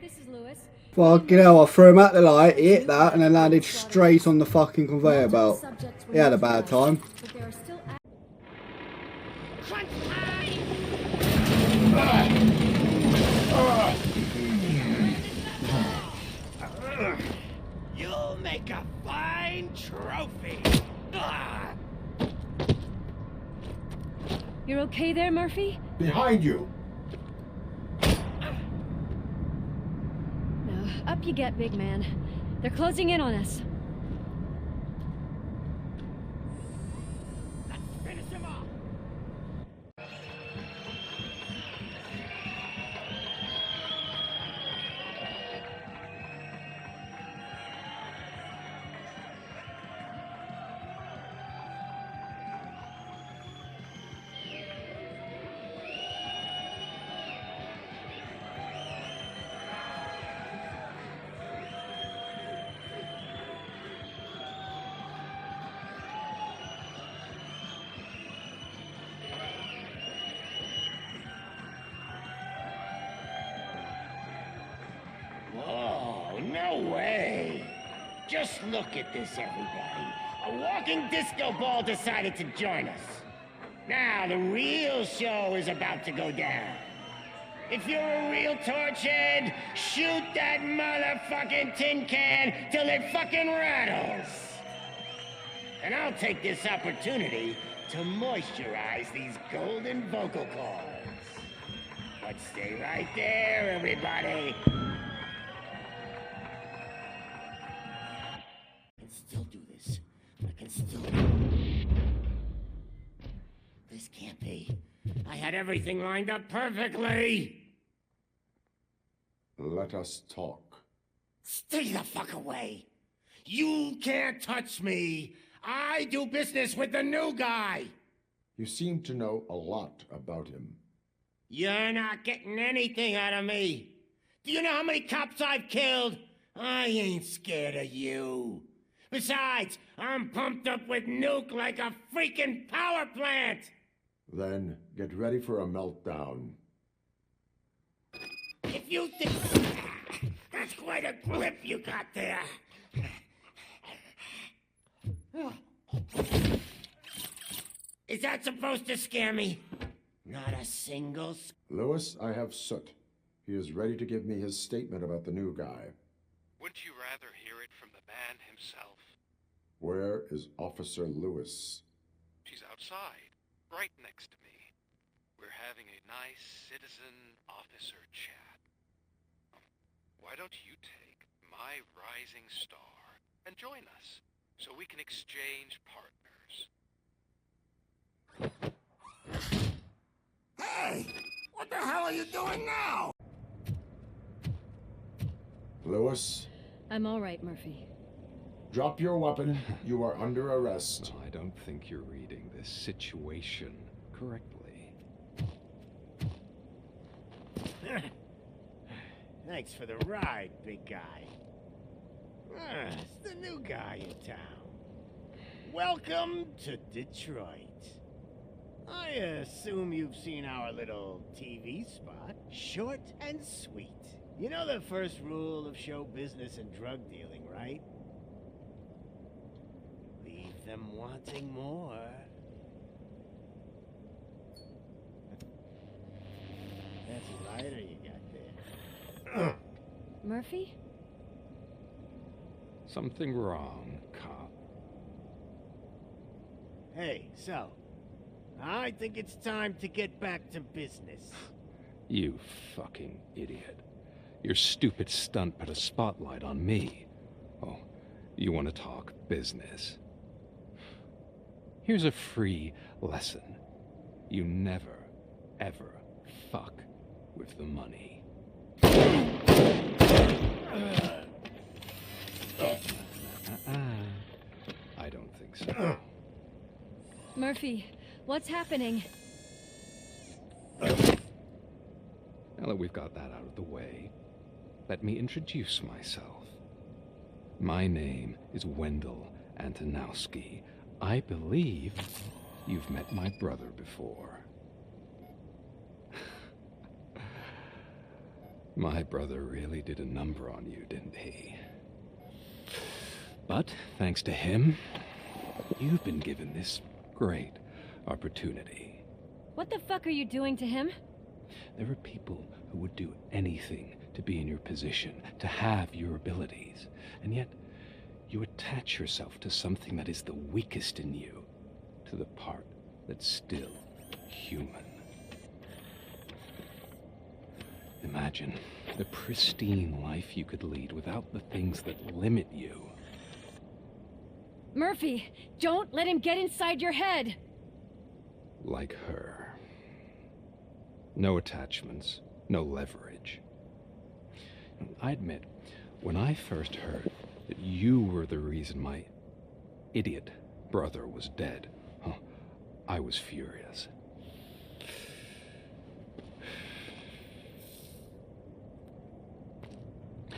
This is Lewis.
Fucking hell, I threw him at the light, he hit that, and then landed straight on the fucking conveyor belt. He had a bad time.
You'll make a fine trophy.
You're okay there, Murphy?
Behind you!
Up you get, big man. They're closing in on us.
Let's finish him off.
Whoa, no way. Just look at this, everybody. A walking disco ball decided to join us. Now, the real show is about to go down. If you're a real torchhead, shoot that motherfucking tin can till it fucking rattles. And I'll take this opportunity to moisturize these golden vocal cords. But stay right there, everybody. I can still do this. I can still... This can't be. I had everything lined up perfectly.
Let us talk.
Stay the fuck away. You can't touch me. I do business with the new guy.
You seem to know a lot about him.
You're not getting anything out of me. Do you know how many cops I've killed? I ain't scared of you. Besides, I'm pumped up with nuke like a freaking power plant.
Then get ready for a meltdown.
If you think... That's quite a grip you got there. Is that supposed to scare me? Not a single...
Lewis, I have Soot. He is ready to give me his statement about the new guy.
Wouldn't you rather hear it from the man himself?
Where is Officer Lewis?
She's outside, right next to me. We're having a nice citizen-officer chat. Why don't you take my rising star and join us, so we can exchange partners?
Hey! What the hell are you doing now?
Lewis?
I'm all right, Murphy.
Drop your weapon. You are under arrest.
I don't think you're reading this situation correctly.
Thanks for the ride, big guy. It's the new guy in town. Welcome to Detroit. I assume you've seen our little TV spot. Short and sweet. You know the first rule of show business and drug dealing, right? Leave them wanting more. That's a lighter you got there.
Murphy?
Something wrong, cop.
Hey, so, I think it's time to get back to business.
You fucking idiot. Your stupid stunt put a spotlight on me. Oh, you want to talk business? Here's a free lesson. You never, ever fuck with the money. I don't think so.
Murphy, what's happening?
Now that we've got that out of the way, let me introduce myself. My name is Wendell Antonowski. I believe you've met my brother before. My brother really did a number on you, didn't he? But thanks to him, you've been given this great opportunity.
What the fuck are you doing to him?
There are people who would do anything to be in your position, to have your abilities, and yet you attach yourself to something that is the weakest in you, to the part that's still human. Imagine the pristine life you could lead without the things that limit you.
Murphy, don't let him get inside your head!
Like her. No attachments, no leverage. I admit, when I first heard that you were the reason my idiot brother was dead, I was furious.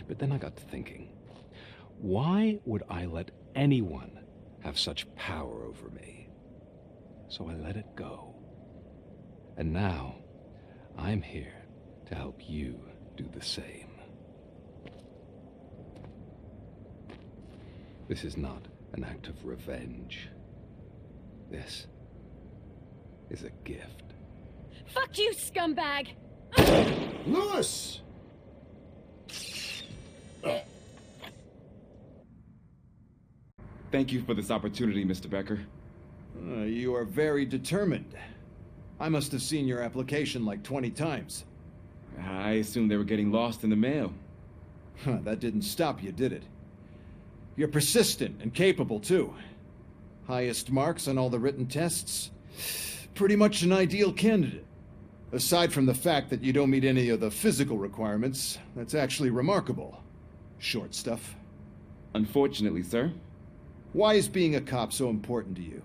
But then I got to thinking, why would I let anyone have such power over me? So I let it go. And now, I'm here to help you do the same. This is not an act of revenge. This is a gift.
Fuck you, scumbag!
Lewis!
Thank you for this opportunity, Mr. Becker.
You are very determined. I must have seen your application like 20 times.
I assumed they were getting lost in the mail.
That didn't stop you, did it? You're persistent and capable, too. Highest marks on all the written tests. Pretty much an ideal candidate. Aside from the fact that you don't meet any of the physical requirements, that's actually remarkable. Short stuff.
Unfortunately, sir.
Why is being a cop so important to you?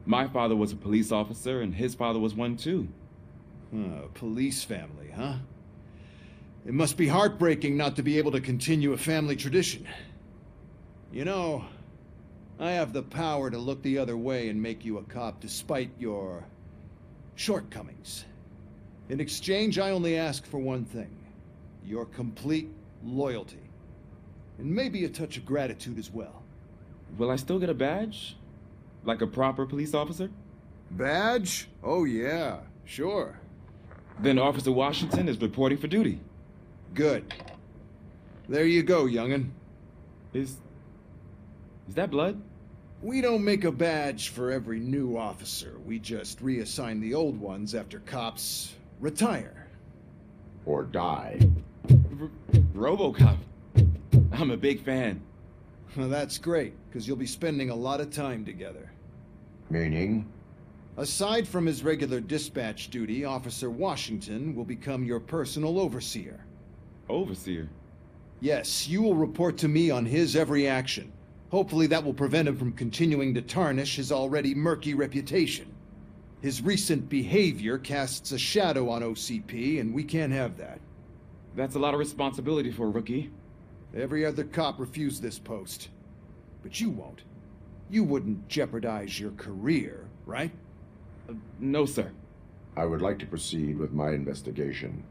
My father was a police officer, and his father was one, too.
Police family, huh? It must be heartbreaking not to be able to continue a family tradition. You know, I have the power to look the other way and make you a cop despite your shortcomings. In exchange, I only ask for one thing. Your complete loyalty. And maybe a touch of gratitude as well.
Will I still get a badge? Like a proper police officer?
Badge? Oh yeah, sure.
Then Officer Washington is reporting for duty.
Good. There you go, young'un.
Is that blood?
We don't make a badge for every new officer. We just reassign the old ones after cops retire.
Or die.
RoboCop. I'm a big fan.
Well, that's great, because you'll be spending a lot of time together.
Meaning?
Aside from his regular dispatch duty, Officer Washington will become your personal overseer.
Overseer?
Yes, you will report to me on his every action. Hopefully that will prevent him from continuing to tarnish his already murky reputation. His recent behavior casts a shadow on OCP, and we can't have that.
That's a lot of responsibility for a rookie.
Every other cop refused this post. But you won't. You wouldn't jeopardize your career, right?
No, sir.
I would like to proceed with my investigation,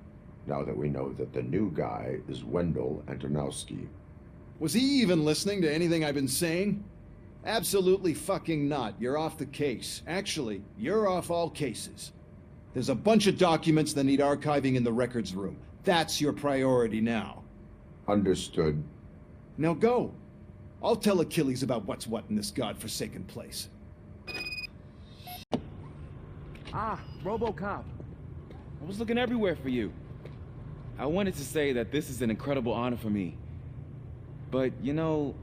now that we know that the new guy is Wendell Antonowski.
Was he even listening to anything I've been saying? Absolutely fucking not. You're off the case. Actually, you're off all cases. There's a bunch of documents that need archiving in the records room. That's your priority now.
Understood.
Now go. I'll tell Achilles about what's what in this godforsaken place.
Ah, RoboCop. I was looking everywhere for you. I wanted to say that this is an incredible honor for me. But, you know,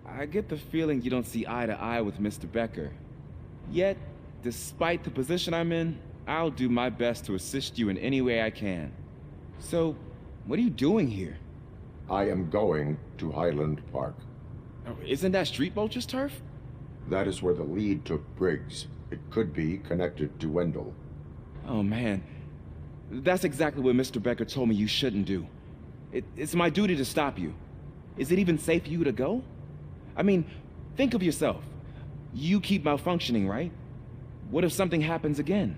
I get the feeling you don't see eye to eye with Mr. Becker. Yet, despite the position I'm in, I'll do my best to assist you in any way I can. So, what are you doing here?
I am going to Highland Park.
Isn't that Street Vulture's turf?
That is where the lead took Briggs. It could be connected to Wendell.
Oh, man. That's exactly what Mr. Becker told me you shouldn't do. It's my duty to stop you. Is it even safe for you to go? I mean, think of yourself. You keep malfunctioning, right? What if something happens again?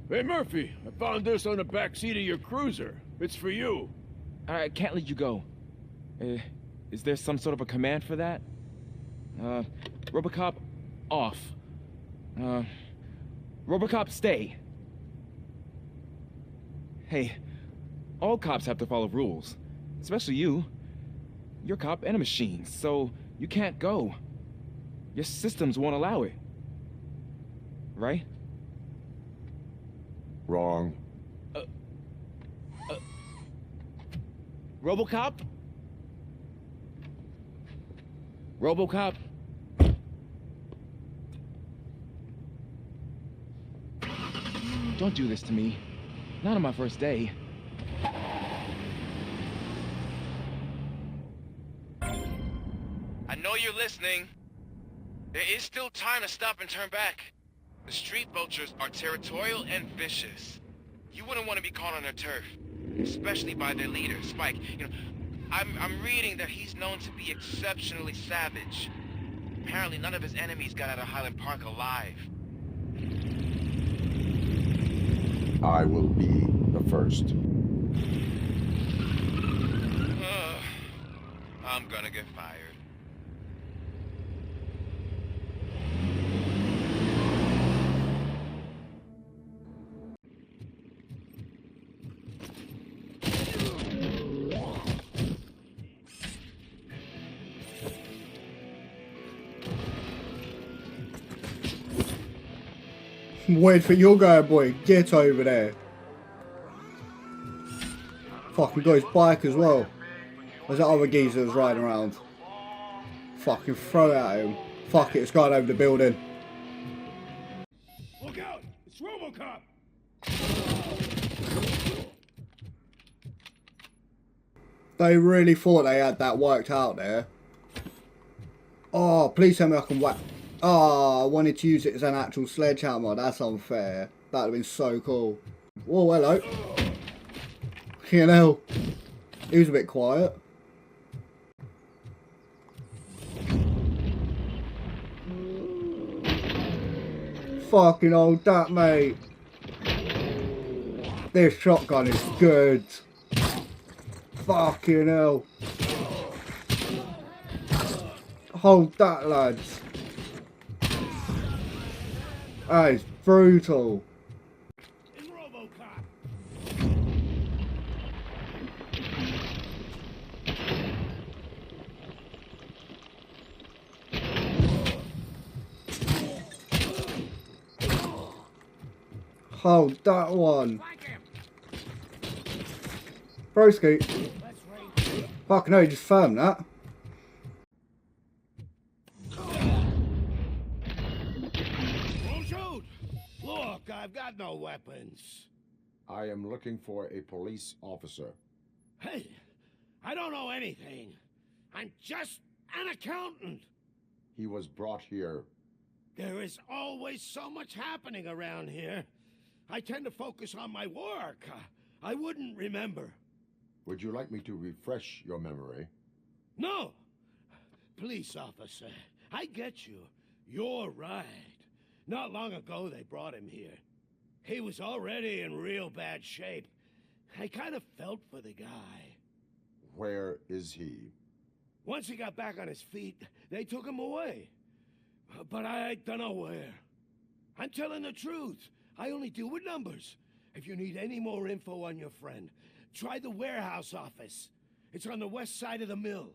Hey, Murphy, I found this on the back seat of your cruiser. It's for you.
I can't let you go. Is there some sort of a command for that? RoboCop, off. RoboCop, stay. Hey, all cops have to follow rules. Especially you. You're a cop and a machine, so you can't go. Your systems won't allow it. Right?
Wrong.
RoboCop? RoboCop? Don't do this to me. Not on my first day.
I know you're listening. There is still time to stop and turn back. The street vultures are territorial and vicious. You wouldn't want to be caught on their turf, especially by their leader, Spike. You know, I'm reading that he's known to be exceptionally savage. Apparently none of his enemies got out of Highland Park alive.
I will be the first.
I'm gonna get fired.
Wait for your guy, boy. Get over there. Fuck, we got his bike as well. There's that other geezer that's riding around. Fucking throw it at him. Fuck it, it's going over the building.
Look out! It's RoboCop!
They really thought they had that worked out there. Oh, please tell me I can whack. Oh, I wanted to use it as an actual sledgehammer. That's unfair. That would have been so cool. Whoa, hello. You know, he was a bit quiet. Fucking old that, mate. This shotgun is good. Fucking hell. Hold that, lads. That is brutal. Hold that one. Broski. Fuck no, you just firmed that.
Don't shoot! Look, I've got no weapons.
I am looking for a police officer.
Hey, I don't know anything. I'm just an accountant.
He was brought here.
There is always so much happening around here. I tend to focus on my work. I wouldn't remember.
Would you like me to refresh your memory?
No! Police officer, I get you. You're right. Not long ago they brought him here. He was already in real bad shape. I kind of felt for the guy.
Where is he?
Once he got back on his feet, they took him away. But I don't know where. I'm telling the truth. I only deal with numbers. If you need any more info on your friend, try the warehouse office. It's on the west side of the mill.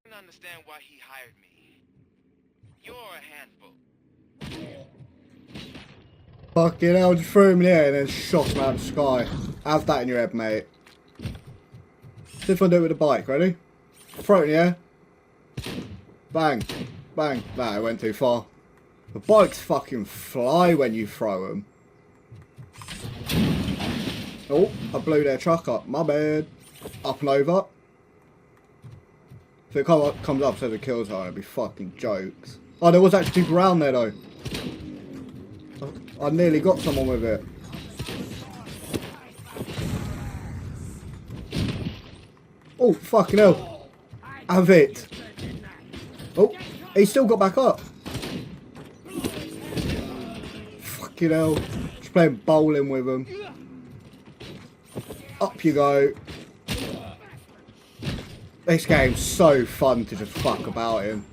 I don't understand why he hired me. You're a handful.
Fucking hell, just threw him in the air and then shot him out of the sky. Have that in your head, mate. See if I do it with a bike, ready? Throw it in the air. Bang. Bang. Nah, it went too far. The bikes fucking fly when you throw them. Oh, I blew their truck up. My bad. Up and over. If it comes up says a kill zone, it'd be fucking jokes. Oh, there was actually people around there though. I nearly got someone with it. Oh, fucking hell. Have it. Oh, he still got back up. Fucking hell. Just playing bowling with him. Up you go. This game's so fun to just fuck about in.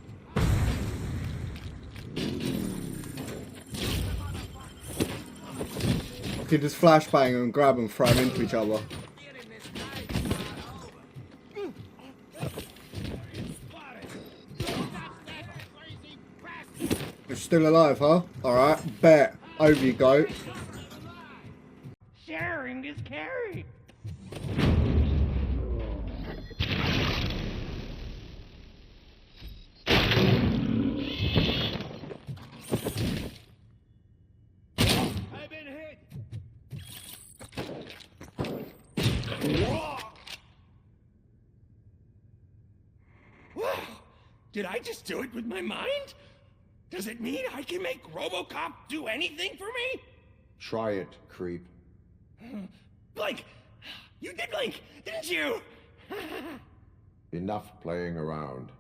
You can just flashbang and grab and throw them into each other. You're still alive, huh? Alright, bet. Over you go.
Sharing is caring.
I've been hit.
Wow! Did I just do it with my mind? Does it mean I can make RoboCop do anything for me?
Try it, creep.
Blink! You did blink, didn't you?
Enough playing around.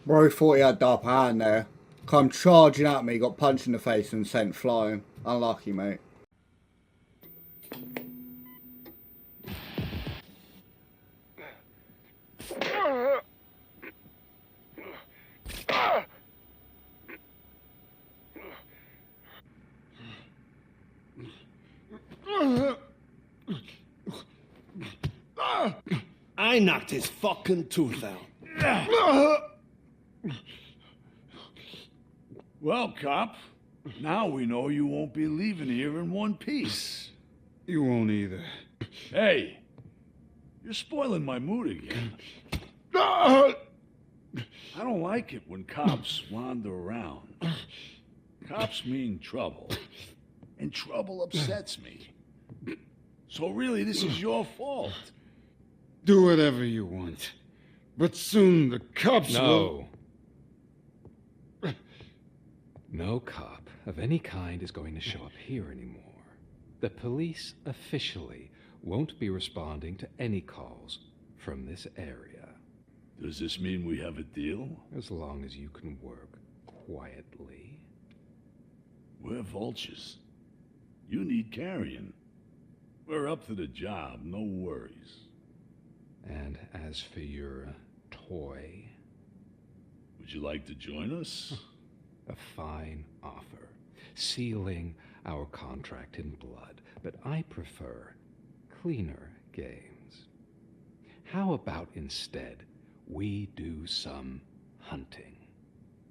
Bro thought he had the upper hand there. Come charging at me, got punched in the face and sent flying. Unlucky, mate.
I knocked his fucking tooth out.
Well, cop, now we know you won't be leaving here in one piece.
You won't either.
Hey, you're spoiling my mood again. I don't like it when cops wander around. Cops mean trouble, and trouble upsets me. So really, this is your fault.
Do whatever you want. But soon the cops will...
No cop of any kind is going to show up here anymore. The police officially won't be responding to any calls from this area.
Does this mean we have a deal?
As long as you can work quietly.
We're vultures. You need carrion. We're up to the job, no worries.
And as for your toy...
Would you like to join us?
A fine offer, sealing our contract in blood, but I prefer cleaner games. How about instead we do some hunting?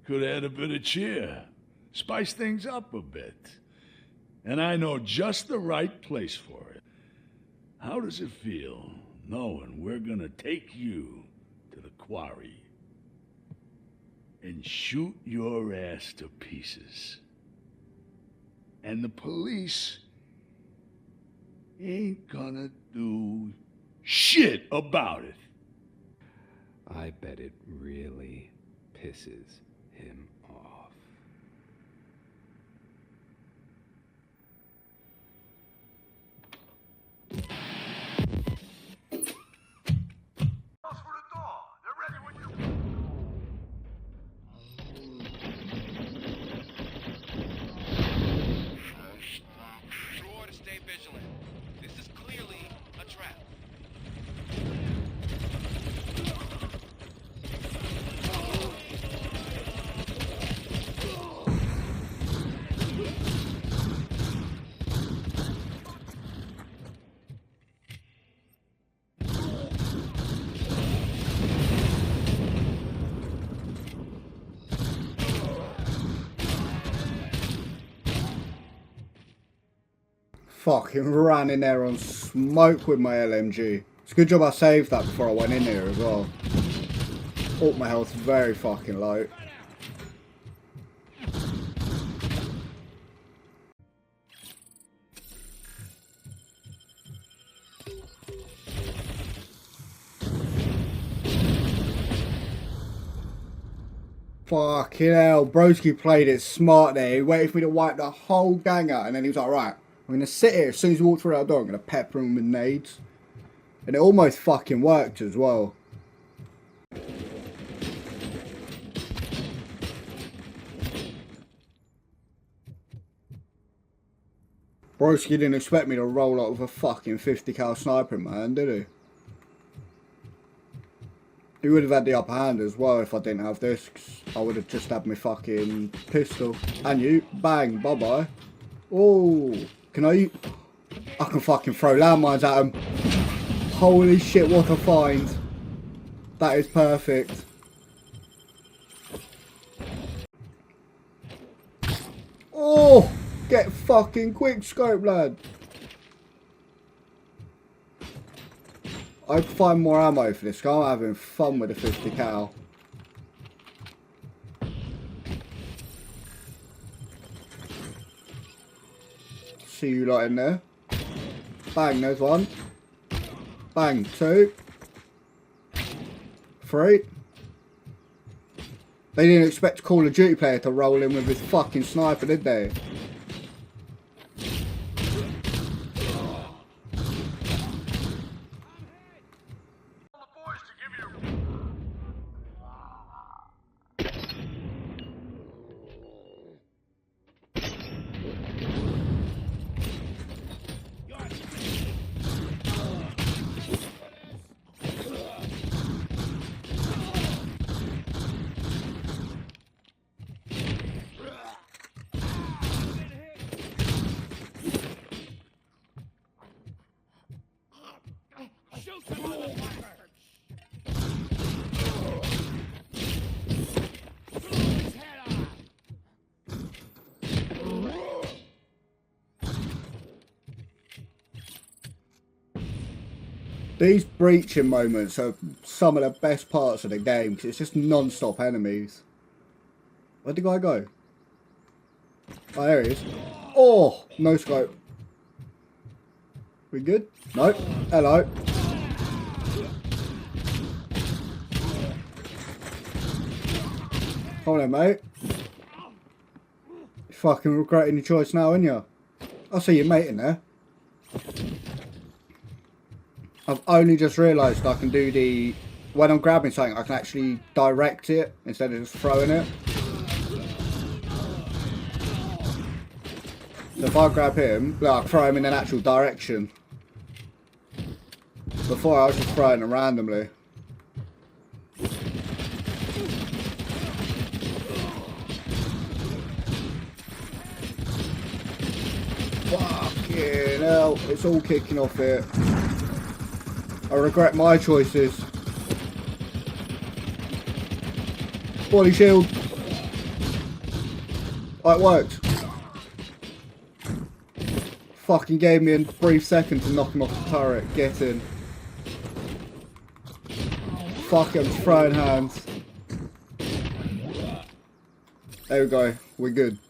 Could add a bit of cheer, spice things up a bit. And I know just the right place for it. How does it feel knowing we're gonna take you to the quarry and shoot your ass to pieces? And the police ain't gonna do shit about it.
I bet it really pisses him off.
Sure to stay vigilant. This is clearly a trap.
Fucking ran in there on smoke with my LMG. It's a good job I saved that before I went in here as well. Oh, my health's very fucking low. Fucking hell, Broski played it smart there. He waited for me to wipe the whole gang out, and then he was like, right, I'm going to sit here. As soon as he walked through that door, I'm going to pepper him with nades. And it almost fucking worked as well. Broski didn't expect me to roll up with a fucking 50 cal sniper in my hand, did he? He would have had the upper hand as well if I didn't have this, 'cause I would have just had my fucking pistol. And you, bang, bye-bye. Oh, can I can fucking throw landmines at him. Holy shit, what a find. That is perfect. Oh, get fucking quick scope, lad. I'd find more ammo for this guy. I'm having fun with the 50 cal. See you lot in there. Bang, there's one. Bang, 2. 3. They didn't expect a Call of Duty player to roll in with his fucking sniper, did they? These breaching moments are some of the best parts of the game because it's just non-stop enemies. Where'd the guy go? Oh, there he is. Oh, no scope. We good? Nope. Hello. Hold on, mate. You're fucking regretting your choice now, aren't you? I see your mate in there. I've only just realised I can do the... When I'm grabbing something, I can actually direct it instead of just throwing it. So if I grab him, look, I throw him in an actual direction. Before I was just throwing him randomly. Fucking hell, it's all kicking off here. I regret my choices. Body shield. Oh, it worked. Fucking gave me a brief second to knock him off the turret. Get in. Fuck it, I'm just throwing hands. There we go. We're good.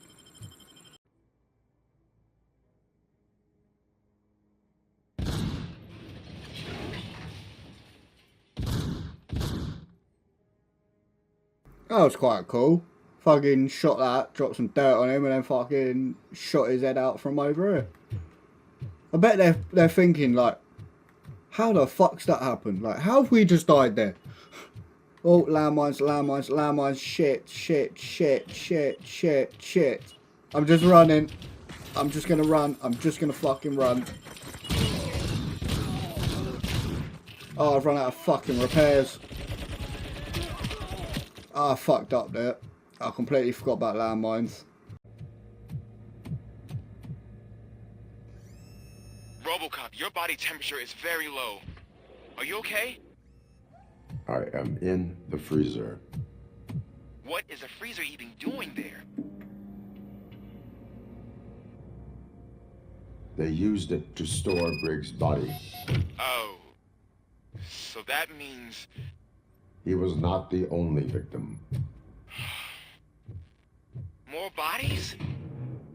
That was quite cool. Fucking shot that, dropped some dirt on him, and then fucking shot his head out from over it. I bet they're thinking, like, how the fuck's that happened? Like, how have we just died there? Oh, landmines, landmines, landmines, shit, shit, shit, shit, shit, shit. I'm just running. I'm just gonna run. I'm just gonna fucking run. Oh, I've run out of fucking repairs. Oh, I fucked up there. I completely forgot about landmines.
RoboCop, your body temperature is very low. Are you okay?
I am in the freezer.
What is the freezer even doing there?
They used it to store Briggs' body.
Oh. So that means...
He was not the only victim.
More bodies?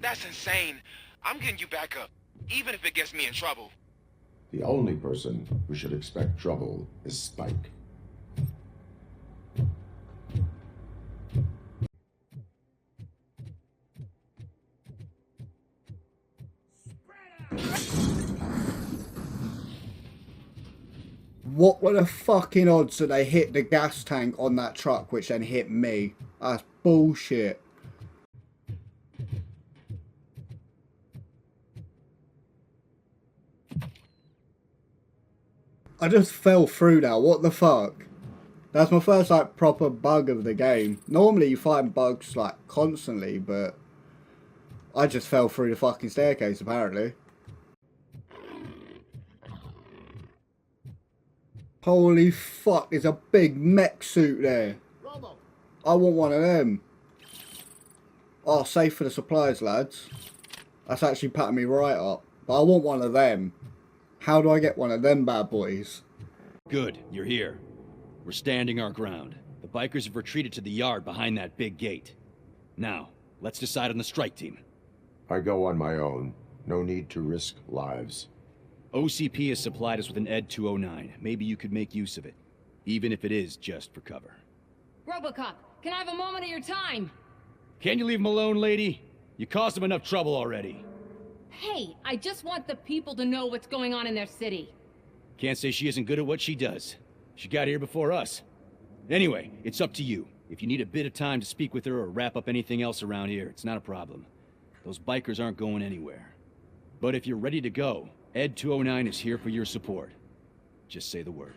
That's insane. I'm getting you back up, even if it gets me in trouble.
The only person who should expect trouble is Spike.
What were the fucking odds that they hit the gas tank on that truck, which then hit me? That's bullshit. I just fell through now. What the fuck? That's my first, like, proper bug of the game. Normally you find bugs, like, constantly, but I just fell through the fucking staircase, apparently. Holy fuck, there's a big mech suit there.
Robo.
I want one of them. Oh, save for the supplies, lads. That's actually patting me right up. But I want one of them. How do I get one of them bad boys?
Good, you're here. We're standing our ground. The bikers have retreated to the yard behind that big gate. Now, let's decide on the strike team.
I go on my own. No need to risk lives.
OCP has supplied us with an ED 209. Maybe you could make use of it, even if it is just for cover.
Robocop, can I have a moment of your time?
Can you leave him alone, lady? You caused him enough trouble already.
Hey, I just want the people to know what's going on in their city.
Can't say she isn't good at what she does. She got here before us. Anyway, it's up to you. If you need a bit of time to speak with her or wrap up anything else around here, it's not a problem. Those bikers aren't going anywhere. But if you're ready to go, ED 209 is here for your support. Just say the word.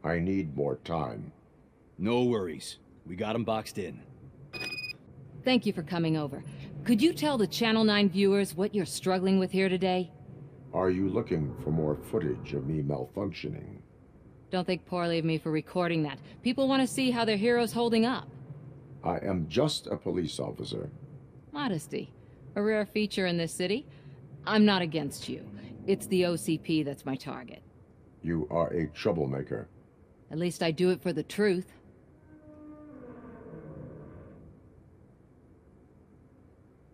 I need more time.
No worries. We got him boxed in.
Thank you for coming over. Could you tell the Channel 9 viewers what you're struggling with here today?
Are you looking for more footage of me malfunctioning?
Don't think poorly of me for recording that. People want to see how their hero's holding up.
I am just a police officer.
Modesty. A rare feature in this city. I'm not against you. It's the OCP that's my target.
You are a troublemaker.
At least I do it for the truth.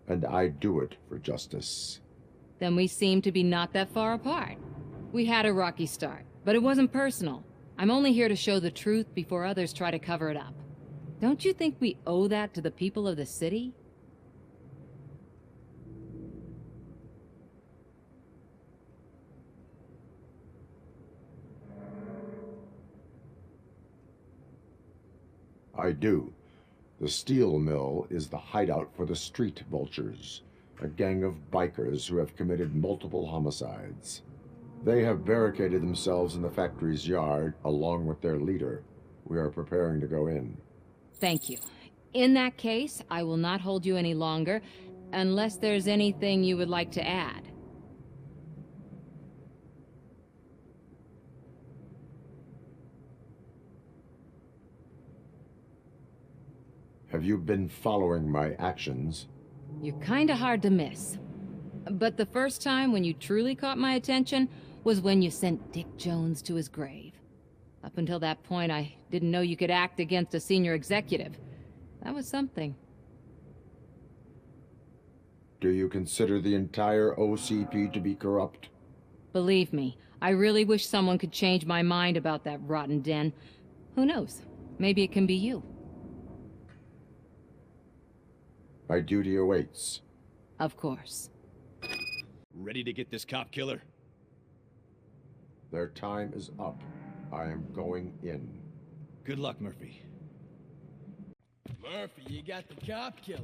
And I do it for justice.
Then we seem to be not that far apart. We had a rocky start, but it wasn't personal. I'm only here to show the truth before others try to cover it up. Don't you think we owe that to the people of the city?
I do. The steel mill is the hideout for the street vultures, a gang of bikers who have committed multiple homicides. They have barricaded themselves in the factory's yard along with their leader. We are preparing to go in.
Thank you. In that case, I will not hold you any longer, unless there's anything you would like to add.
Have you been following my actions?
You're kinda hard to miss. But the first time when you truly caught my attention was when you sent Dick Jones to his grave. Up until that point, I didn't know you could act against a senior executive. That was something.
Do you consider the entire OCP to be corrupt?
Believe me, I really wish someone could change my mind about that rotten den. Who knows? Maybe it can be you.
My duty awaits.
Of course.
Ready to get this cop killer?
Their time is up. I am going in.
Good luck, Murphy.
Murphy, you got the cop killer.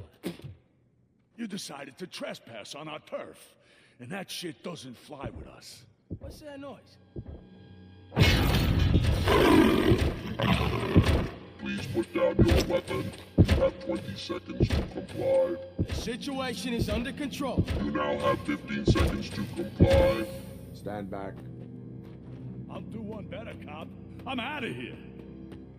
You decided to trespass on our turf, and that shit doesn't fly with us.
What's that noise?
Please put down your weapon. You have 20 seconds to comply.
The situation is under control.
You now have 15 seconds to comply.
Stand back.
I'll do one better, cop. I'm out of here.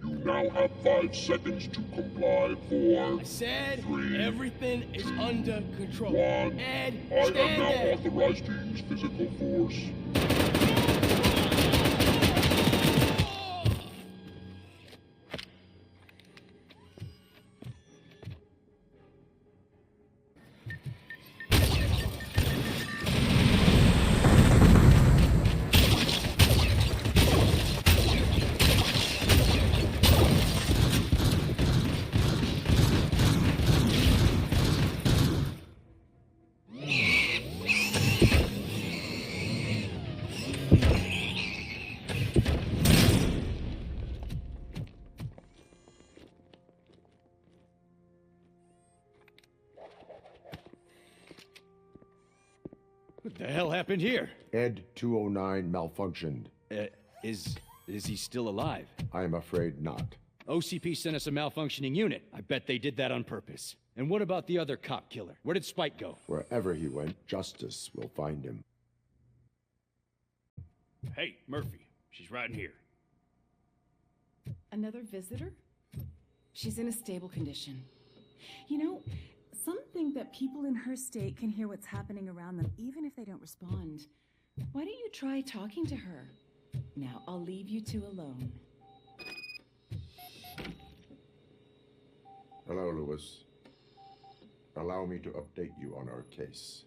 You now have 5 seconds to comply. 4,
I said
3,
everything is under control.
1.
Ed,
I am
stand
now
there.
authorized to use physical force.
What the hell happened here?
Ed 209 malfunctioned.
Is he still alive?
I am afraid not.
OCP sent us a malfunctioning unit. I bet they did that on purpose. And what about the other cop killer? Where did Spike go?
Wherever he went, justice will find him.
Hey, Murphy. She's right in here.
Another visitor? She's in a stable condition. You know, some think that people in her state can hear what's happening around them, even if they don't respond. Why don't you try talking to her? Now, I'll leave you two alone.
Hello, Lewis. Allow me to update you on our case.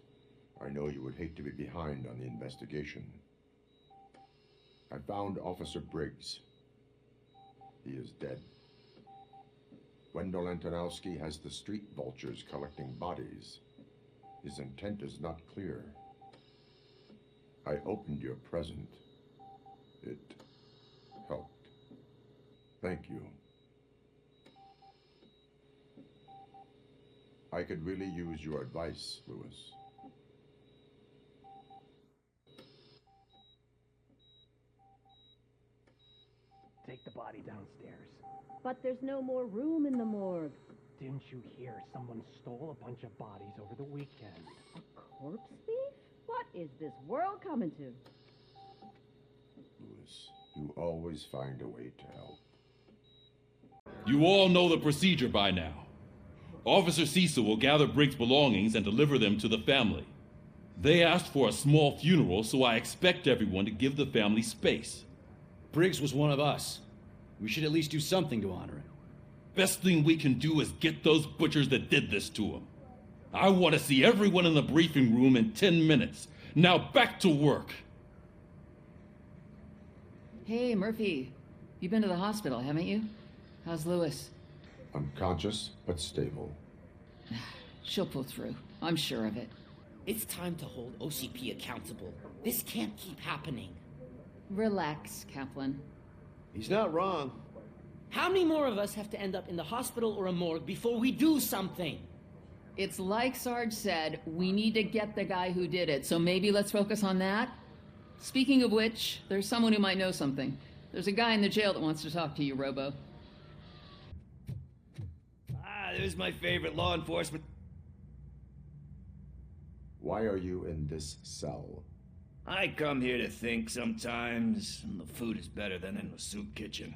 I know you would hate to be behind on the investigation. I found Officer Briggs. He is dead. Wendell Antonowski has the street vultures collecting bodies. His intent is not clear. I opened your present. It helped. Thank you. I could really use your advice, Lewis.
Take the body downstairs.
But there's no more room in the morgue.
Didn't you hear someone stole a bunch of bodies over the weekend?
A corpse thief? What is this world coming to?
Lewis, you always find a way to help.
You all know the procedure by now. Officer Cecil will gather Briggs' belongings and deliver them to the family. They asked for a small funeral, so I expect everyone to give the family space.
Briggs was one of us. We should at least do something to honor him.
Best thing we can do is get those butchers that did this to him. I want to see everyone in the briefing room in 10 minutes. Now back to work.
Hey, Murphy. You've been to the hospital, haven't you? How's Lewis?
Unconscious, but stable.
She'll pull through. I'm sure of it.
It's time to hold OCP accountable. This can't keep happening.
Relax, Kaplan.
He's not wrong.
How many more of us have to end up in the hospital or a morgue before we do something?
It's like Sarge said, we need to get the guy who did it, so maybe let's focus on that. Speaking of which, there's someone who might know something. There's a guy in the jail that wants to talk to you, Robo.
There's my favorite law enforcement.
Why are you in this cell?
I come here to think sometimes, and the food is better than in the soup kitchen.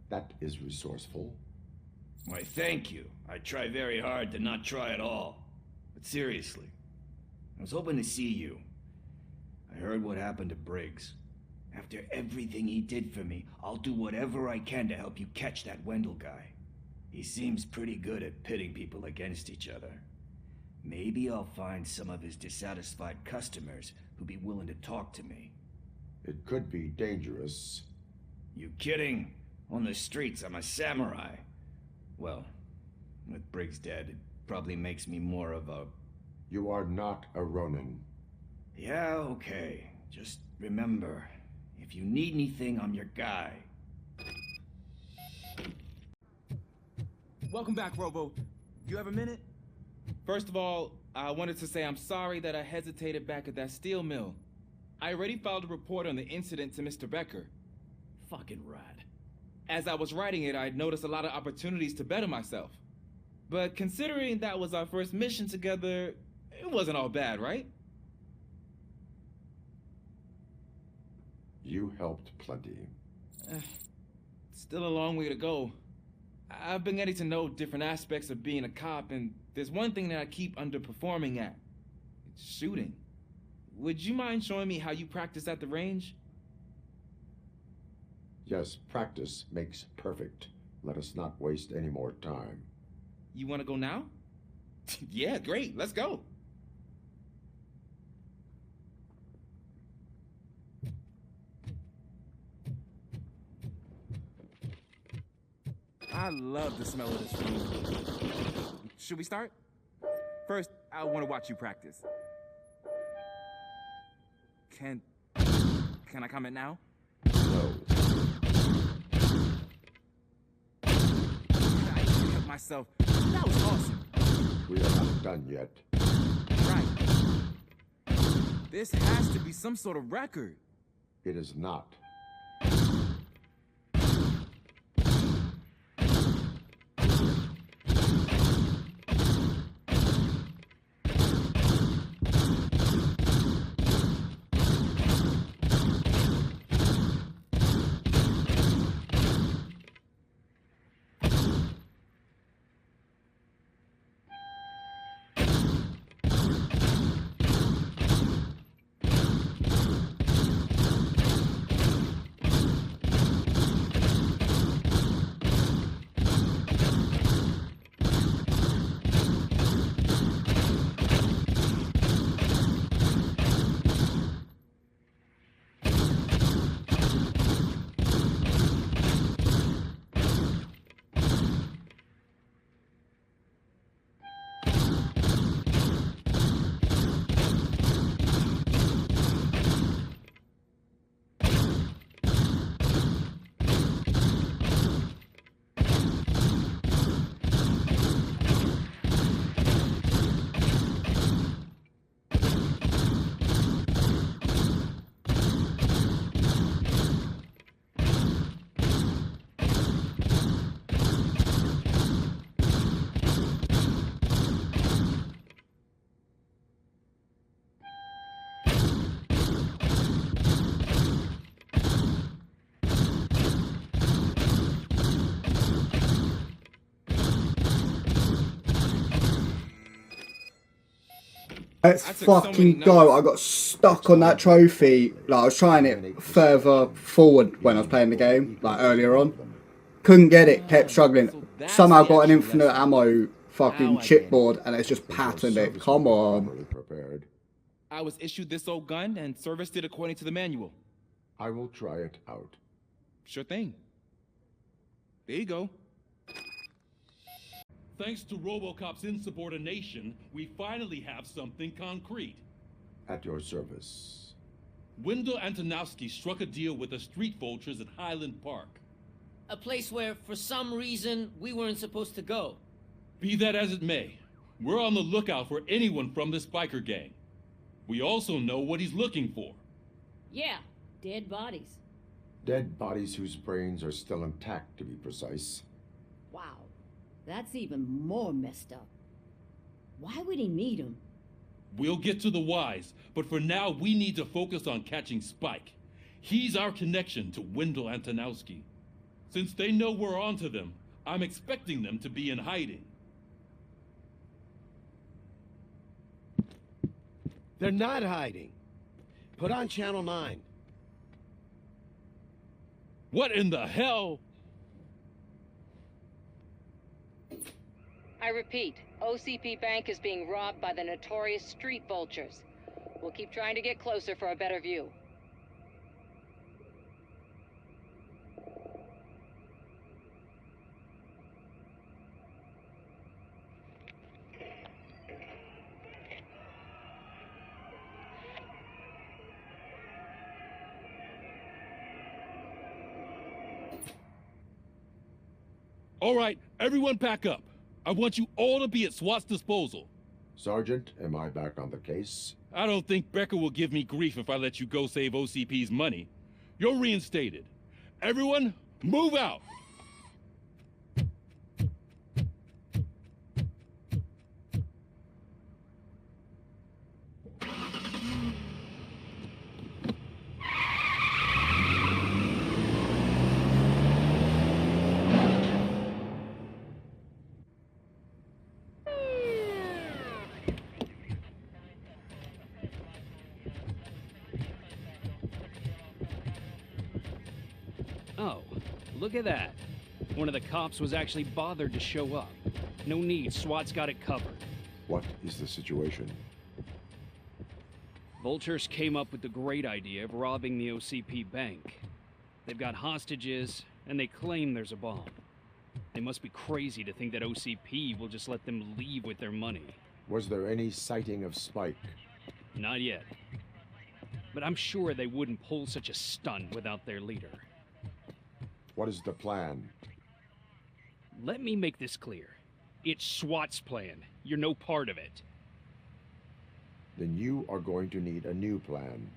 That is resourceful.
Why, thank you. I try very hard to not try at all. But seriously, I was hoping to see you. I heard what happened to Briggs. After everything he did for me, I'll do whatever I can to help you catch that Wendell guy. He seems pretty good at pitting people against each other. Maybe I'll find some of his dissatisfied customers who'd be willing to talk to me.
It could be dangerous.
You kidding? On the streets, I'm a samurai. Well, with Briggs dead, it probably makes me more of a...
You are not a Ronin.
Yeah, okay. Just remember, if you need anything, I'm your guy.
Welcome back, Robo. You have a minute? First of all, I wanted to say I'm sorry that I hesitated back at that steel mill. I already filed a report on the incident to Mr. Becker.
Fucking rad.
As I was writing it, I'd noticed a lot of opportunities to better myself. But considering that was our first mission together, it wasn't all bad, right?
You helped plenty.
Still a long way to go. I've been getting to know different aspects of being a cop, and there's one thing that I keep underperforming at. It's shooting. Would you mind showing me how you practice at the range?
Yes, practice makes perfect. Let us not waste any more time.
You want to go now? Yeah, great. Let's go. I love the smell of this room. Should we start? First, I want to watch you practice. Can I comment now?
No.
I can't help myself. That was awesome.
We are not done yet.
Right. This has to be some sort of record.
It is not.
Let's fucking go. I got stuck on that trophy. Like, I was trying it further forward when I was playing the game, like earlier on. Couldn't get it, kept struggling. Somehow got an infinite ammo fucking chipboard and it's just patterned it. Come on.
I was issued this old gun and serviced it according to the manual.
I will try it out.
Sure thing. There you go.
Thanks to RoboCop's insubordination, we finally have something concrete.
At your service.
Wendell Antonowski struck a deal with the street vultures at Highland Park.
A place where, for some reason, we weren't supposed to go.
Be that as it may, we're on the lookout for anyone from this biker gang. We also know what he's looking for.
Yeah, dead bodies.
Dead bodies whose brains are still intact, to be precise.
Wow, that's even more messed up. Why would he need them?
We'll get to the whys, but for now we need to focus on catching Spike. He's our connection to Wendell Antonowski. Since they know we're onto them, I'm expecting them to be in hiding.
They're not hiding. Put on Channel 9.
What in the hell?
I repeat, OCP Bank is being robbed by the notorious street vultures. We'll keep trying to get closer for a better view.
All right, everyone pack up. I want you all to be at SWAT's disposal.
Sergeant, am I back on the case?
I don't think Becker will give me grief if I let you go save OCP's money. You're reinstated. Everyone, move out!
Oh, look at that. One of the cops was actually bothered to show up. No need, SWAT's got it covered.
What is the situation?
Vultures came up with the great idea of robbing the OCP bank. They've got hostages, and they claim there's a bomb. They must be crazy to think that OCP will just let them leave with their money.
Was there any sighting of Spike?
Not yet. But I'm sure they wouldn't pull such a stunt without their leader.
What is the plan?
Let me make this clear. It's SWAT's plan. You're no part of it.
Then you are going to need a new plan.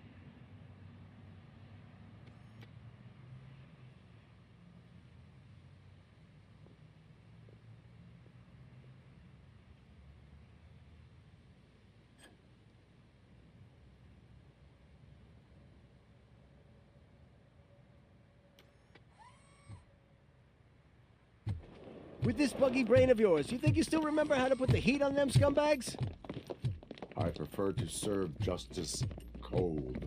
With this buggy brain of yours, you think you still remember how to put the heat on them scumbags?
I prefer to serve justice cold.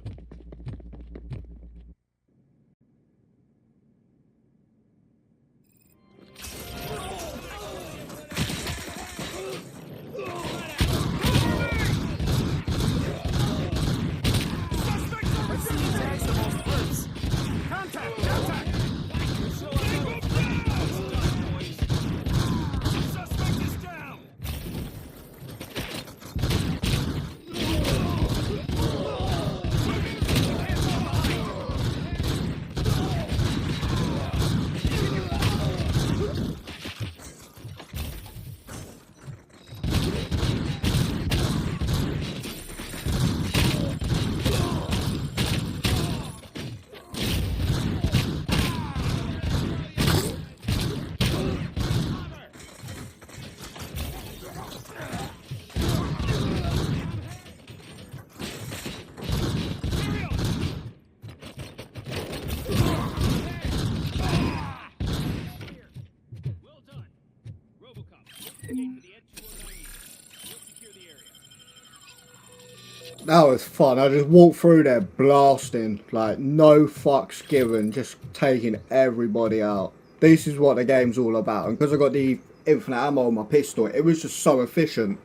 That was fun. I just walked through there blasting, like no fucks given, just taking everybody out. This is what the game's all about, and because I got the infinite ammo on my pistol, it was just so efficient.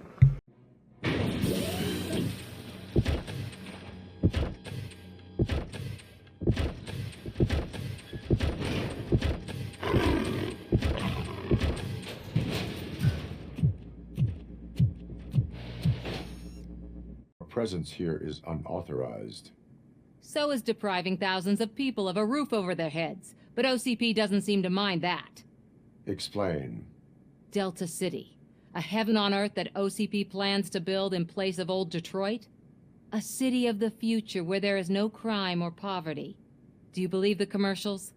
Presence here is unauthorized.
So is depriving thousands of people of a roof over their heads. But OCP doesn't seem to mind that.
Explain.
Delta City. A heaven on earth that OCP plans to build in place of old Detroit? A city of the future where there is no crime or poverty. Do you believe the commercials?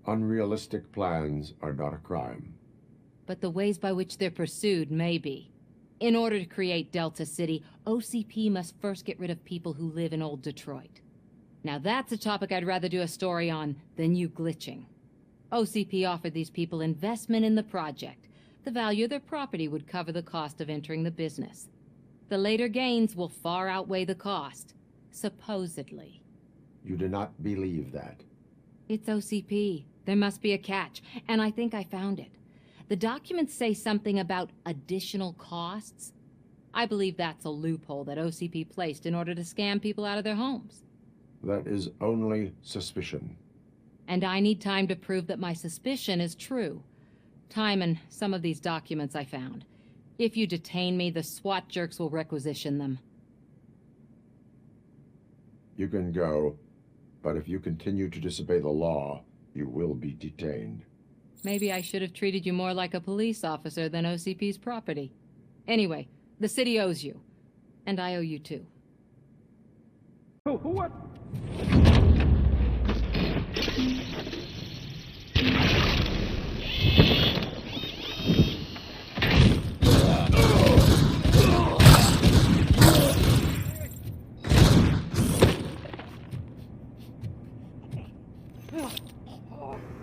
Unrealistic plans are not a crime.
But the ways by which they're pursued may be. In order to create Delta City, OCP must first get rid of people who live in old Detroit. Now that's a topic I'd rather do a story on than you glitching. OCP offered these people investment in the project. The value of their property would cover the cost of entering the business. The later gains will far outweigh the cost, supposedly.
You do not believe that.
It's OCP. There must be a catch, and I think I found it. The documents say something about additional costs. I believe that's a loophole that OCP placed in order to scam people out of their homes.
That is only suspicion.
And I need time to prove that my suspicion is true. Time and some of these documents I found. If you detain me, the SWAT jerks will requisition them.
You can go. But if you continue to disobey the law, you will be detained.
Maybe I should have treated you more like a police officer than OCP's property. Anyway, the city owes you. And I owe you too.
What?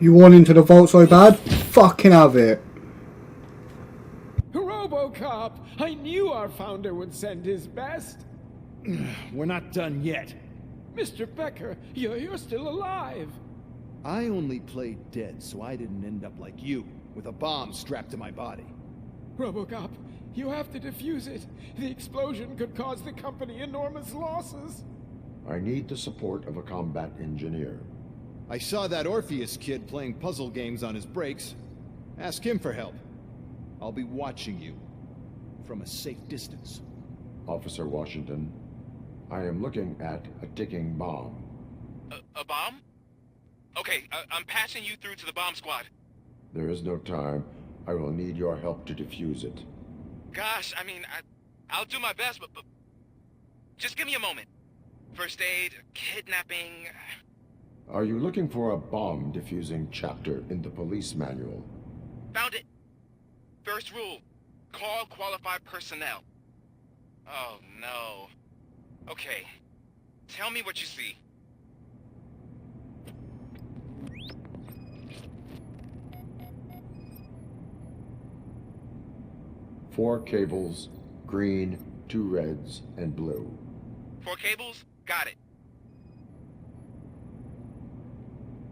You want into the vault so bad? Fucking have it.
RoboCop! I knew our founder would send his best.
We're not done yet.
Mr. Becker, you're still alive.
I only played dead so I didn't end up like you, with a bomb strapped to my body.
RoboCop, you have to defuse it. The explosion could cause the company enormous losses.
I need the support of a combat engineer.
I saw that Orpheus kid playing puzzle games on his breaks. Ask him for help. I'll be watching you from a safe distance.
Officer Washington, I am looking at a ticking bomb.
A bomb? Okay, I'm passing you through to the bomb squad.
There is no time. I will need your help to defuse it.
Gosh, I mean, I'll do my best, but just give me a moment. First aid, kidnapping...
Are you looking for a bomb defusing chapter in the police manual?
Found it. First rule, call qualified personnel. Oh, no. Okay, tell me what you see.
Four cables, green, 2 reds, and blue.
4 cables? Got it.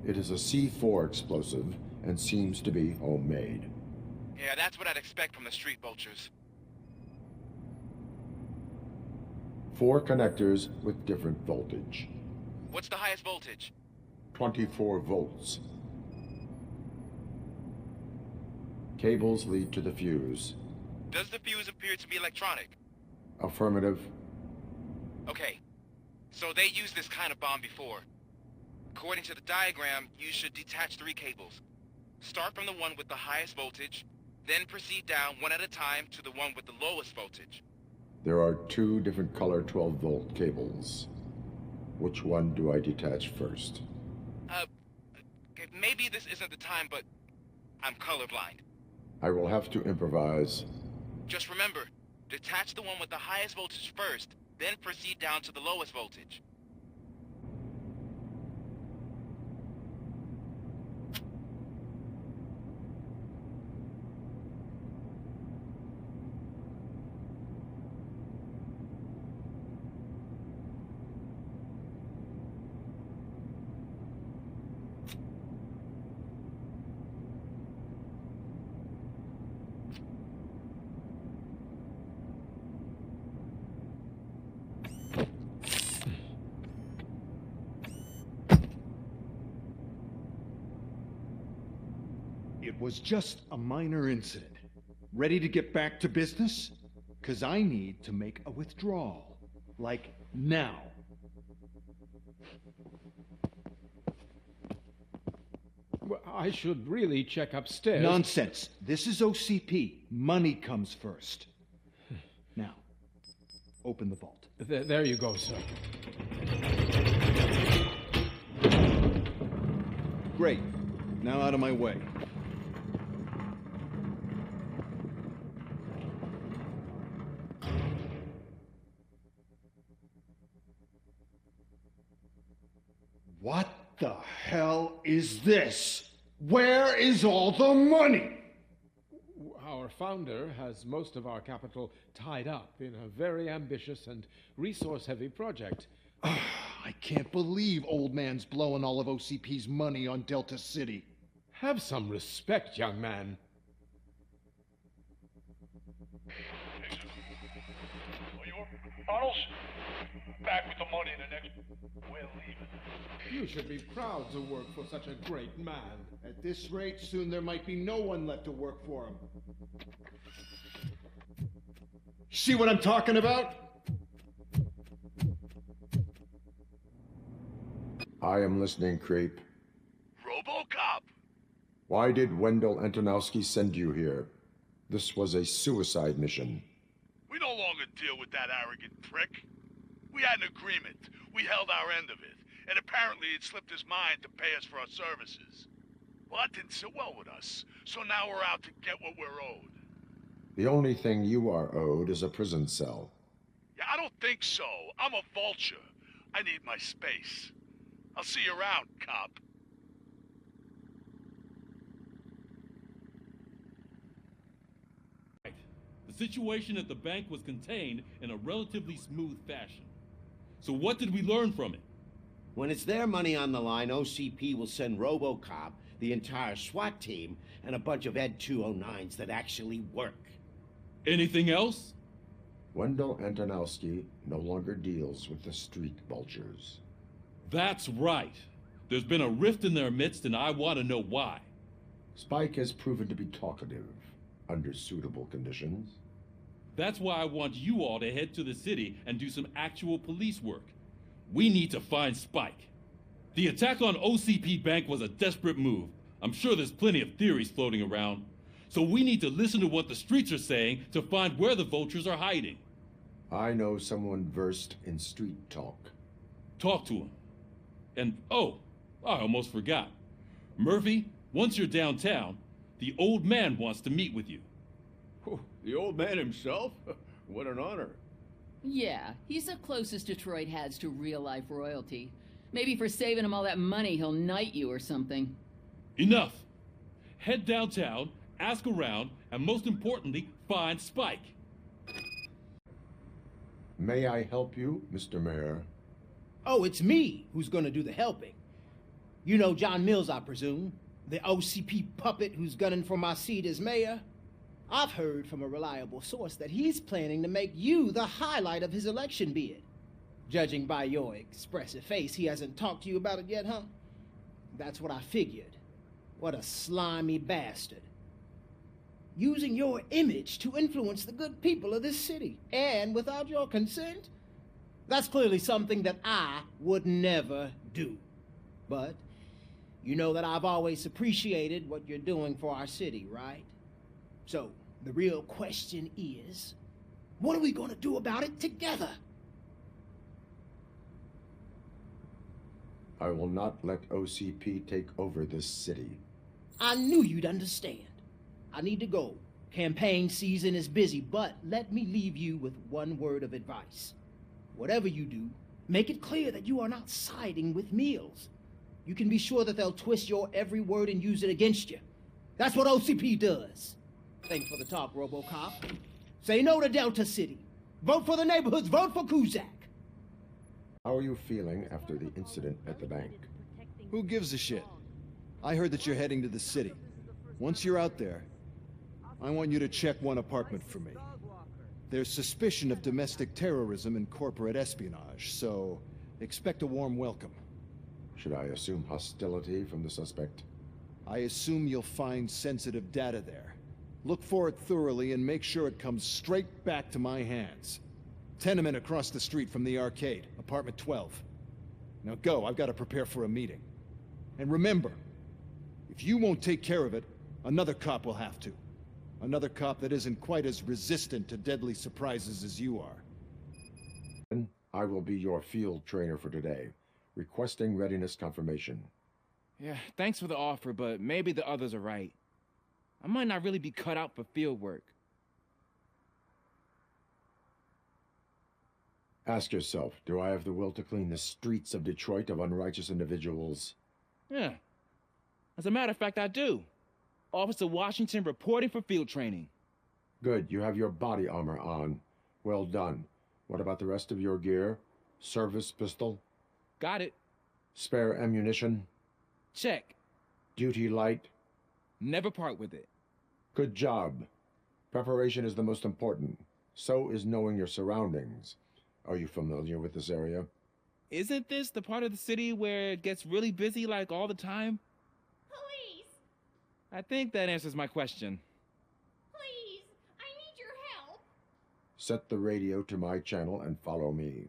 It is a C4 explosive and seems to be homemade.
Yeah, that's what I'd expect from the street vultures.
4 connectors with different voltage.
What's the highest voltage?
24 volts. Cables lead to the fuse.
Does the fuse appear to be electronic?
Affirmative.
Okay, so they used this kind of bomb before. According to the diagram, you should detach 3 cables. Start from the one with the highest voltage, then proceed down one at a time to the one with the lowest voltage.
There are 2 different color 12-volt cables. Which one do I detach first?
Maybe this isn't the time, but I'm colorblind.
I will have to improvise.
Just remember, detach the one with the highest voltage first, then proceed down to the lowest voltage.
It was just a minor incident. Ready to get back to business? 'Cause I need to make a withdrawal. Like now.
Well, I should really check upstairs.
Nonsense. This is OCP. Money comes first. Now, open the vault.
There you go, sir.
Great. Now out of my way.
What the hell is this? Where is all the money?
Our founder has most of our capital tied up in a very ambitious and resource-heavy project.
I can't believe old man's blowing all of OCP's money on Delta City.
Have some respect, young man.
Arnold, back with the money in the next... We're leaving.
You should be proud to work for such a great man.
At this rate, soon there might be no one left to work for him. See what I'm talking about?
I am listening, creep.
RoboCop!
Why did Wendell Antonowski send you here? This was a suicide mission.
We no longer deal with that arrogant prick. We had an agreement. We held our end of it. And apparently it slipped his mind to pay us for our services. Well, that didn't sit well with us. So now we're out to get what we're owed.
The only thing you are owed is a prison cell.
Yeah, I don't think so. I'm a vulture. I need my space. I'll see you around, cop.
The situation at the bank was contained in a relatively smooth fashion. So what did we learn from it?
When it's their money on the line, OCP will send RoboCop, the entire SWAT team, and a bunch of Ed 209s that actually work.
Anything else?
Wendell Antonowski no longer deals with the street vultures.
That's right. There's been a rift in their midst, and I want to know why.
Spike has proven to be talkative, under suitable conditions.
That's why I want you all to head to the city and do some actual police work. We need to find Spike. The attack on OCP Bank was a desperate move. I'm sure there's plenty of theories floating around. So we need to listen to what the streets are saying to find where the vultures are hiding.
I know someone versed in street talk.
Talk to him. And, oh, I almost forgot. Murphy, once you're downtown, the old man wants to meet with you.
Oh, the old man himself? What an honor.
Yeah, he's the closest Detroit has to real-life royalty. Maybe for saving him all that money, he'll knight you or something.
Enough. Head downtown, ask around, and most importantly, find Spike.
May I help you, Mr. Mayor?
Oh, it's me who's gonna do the helping. You know John Mills, I presume? The OCP puppet who's gunning for my seat as mayor? I've heard from a reliable source that he's planning to make you the highlight of his election bid. Judging by your expressive face, he hasn't talked to you about it yet, huh? That's what I figured. What a slimy bastard. Using your image to influence the good people of this city, and without your consent? That's clearly something that I would never do. But you know that I've always appreciated what you're doing for our city, right? So, the real question is, what are we going to do about it together?
I will not let OCP take over this city.
I knew you'd understand. I need to go. Campaign season is busy, but let me leave you with one word of advice. Whatever you do, make it clear that you are not siding with Mills. You can be sure that they'll twist your every word and use it against you. That's what OCP does. Thanks for the talk, RoboCop. Say no to Delta City. Vote for the neighborhoods. Vote for Kuzak.
How are you feeling after the incident at the bank?
Who gives a shit? I heard that you're heading to the city. Once you're out there, I want you to check one apartment for me. There's suspicion of domestic terrorism and corporate espionage, so expect a warm welcome.
Should I assume hostility from the suspect?
I assume you'll find sensitive data there. Look for it thoroughly and make sure it comes straight back to my hands. Tenement across the street from the arcade, apartment 12. Now go, I've got to prepare for a meeting. And remember, if you won't take care of it, another cop will have to. Another cop that isn't quite as resistant to deadly surprises as you are.
I will be your field trainer for today. Requesting readiness confirmation.
Yeah, thanks for the offer, but maybe the others are right. I might not really be cut out for field work.
Ask yourself, do I have the will to clean the streets of Detroit of unrighteous individuals?
Yeah. As a matter of fact, I do. Officer Washington reporting for field training.
Good, you have your body armor on. Well done. What about the rest of your gear? Service pistol?
Got it.
Spare ammunition?
Check.
Duty light?
Never part with it.
Good job. Preparation is the most important. So is knowing your surroundings. Are you familiar with this area?
Isn't this the part of the city where it gets really busy like all the time?
Police!
I think that answers my question.
Please, I need your help.
Set the radio to my channel and follow me.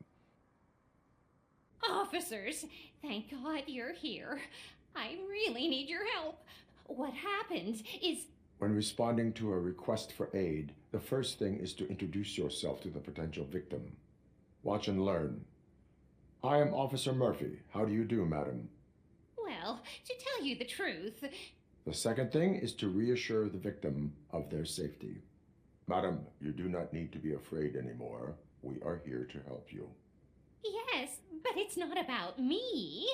Officer! officers. Thank God you're here. I really need your help. What happened is...
When responding to a request for aid, the first thing is to introduce yourself to the potential victim. Watch and learn. I am Officer Murphy. How do you do, madam?
Well, to tell you the truth...
The second thing is to reassure the victim of their safety. Madam, you do not need to be afraid anymore. We are here to help you.
Yes, but it's not about me.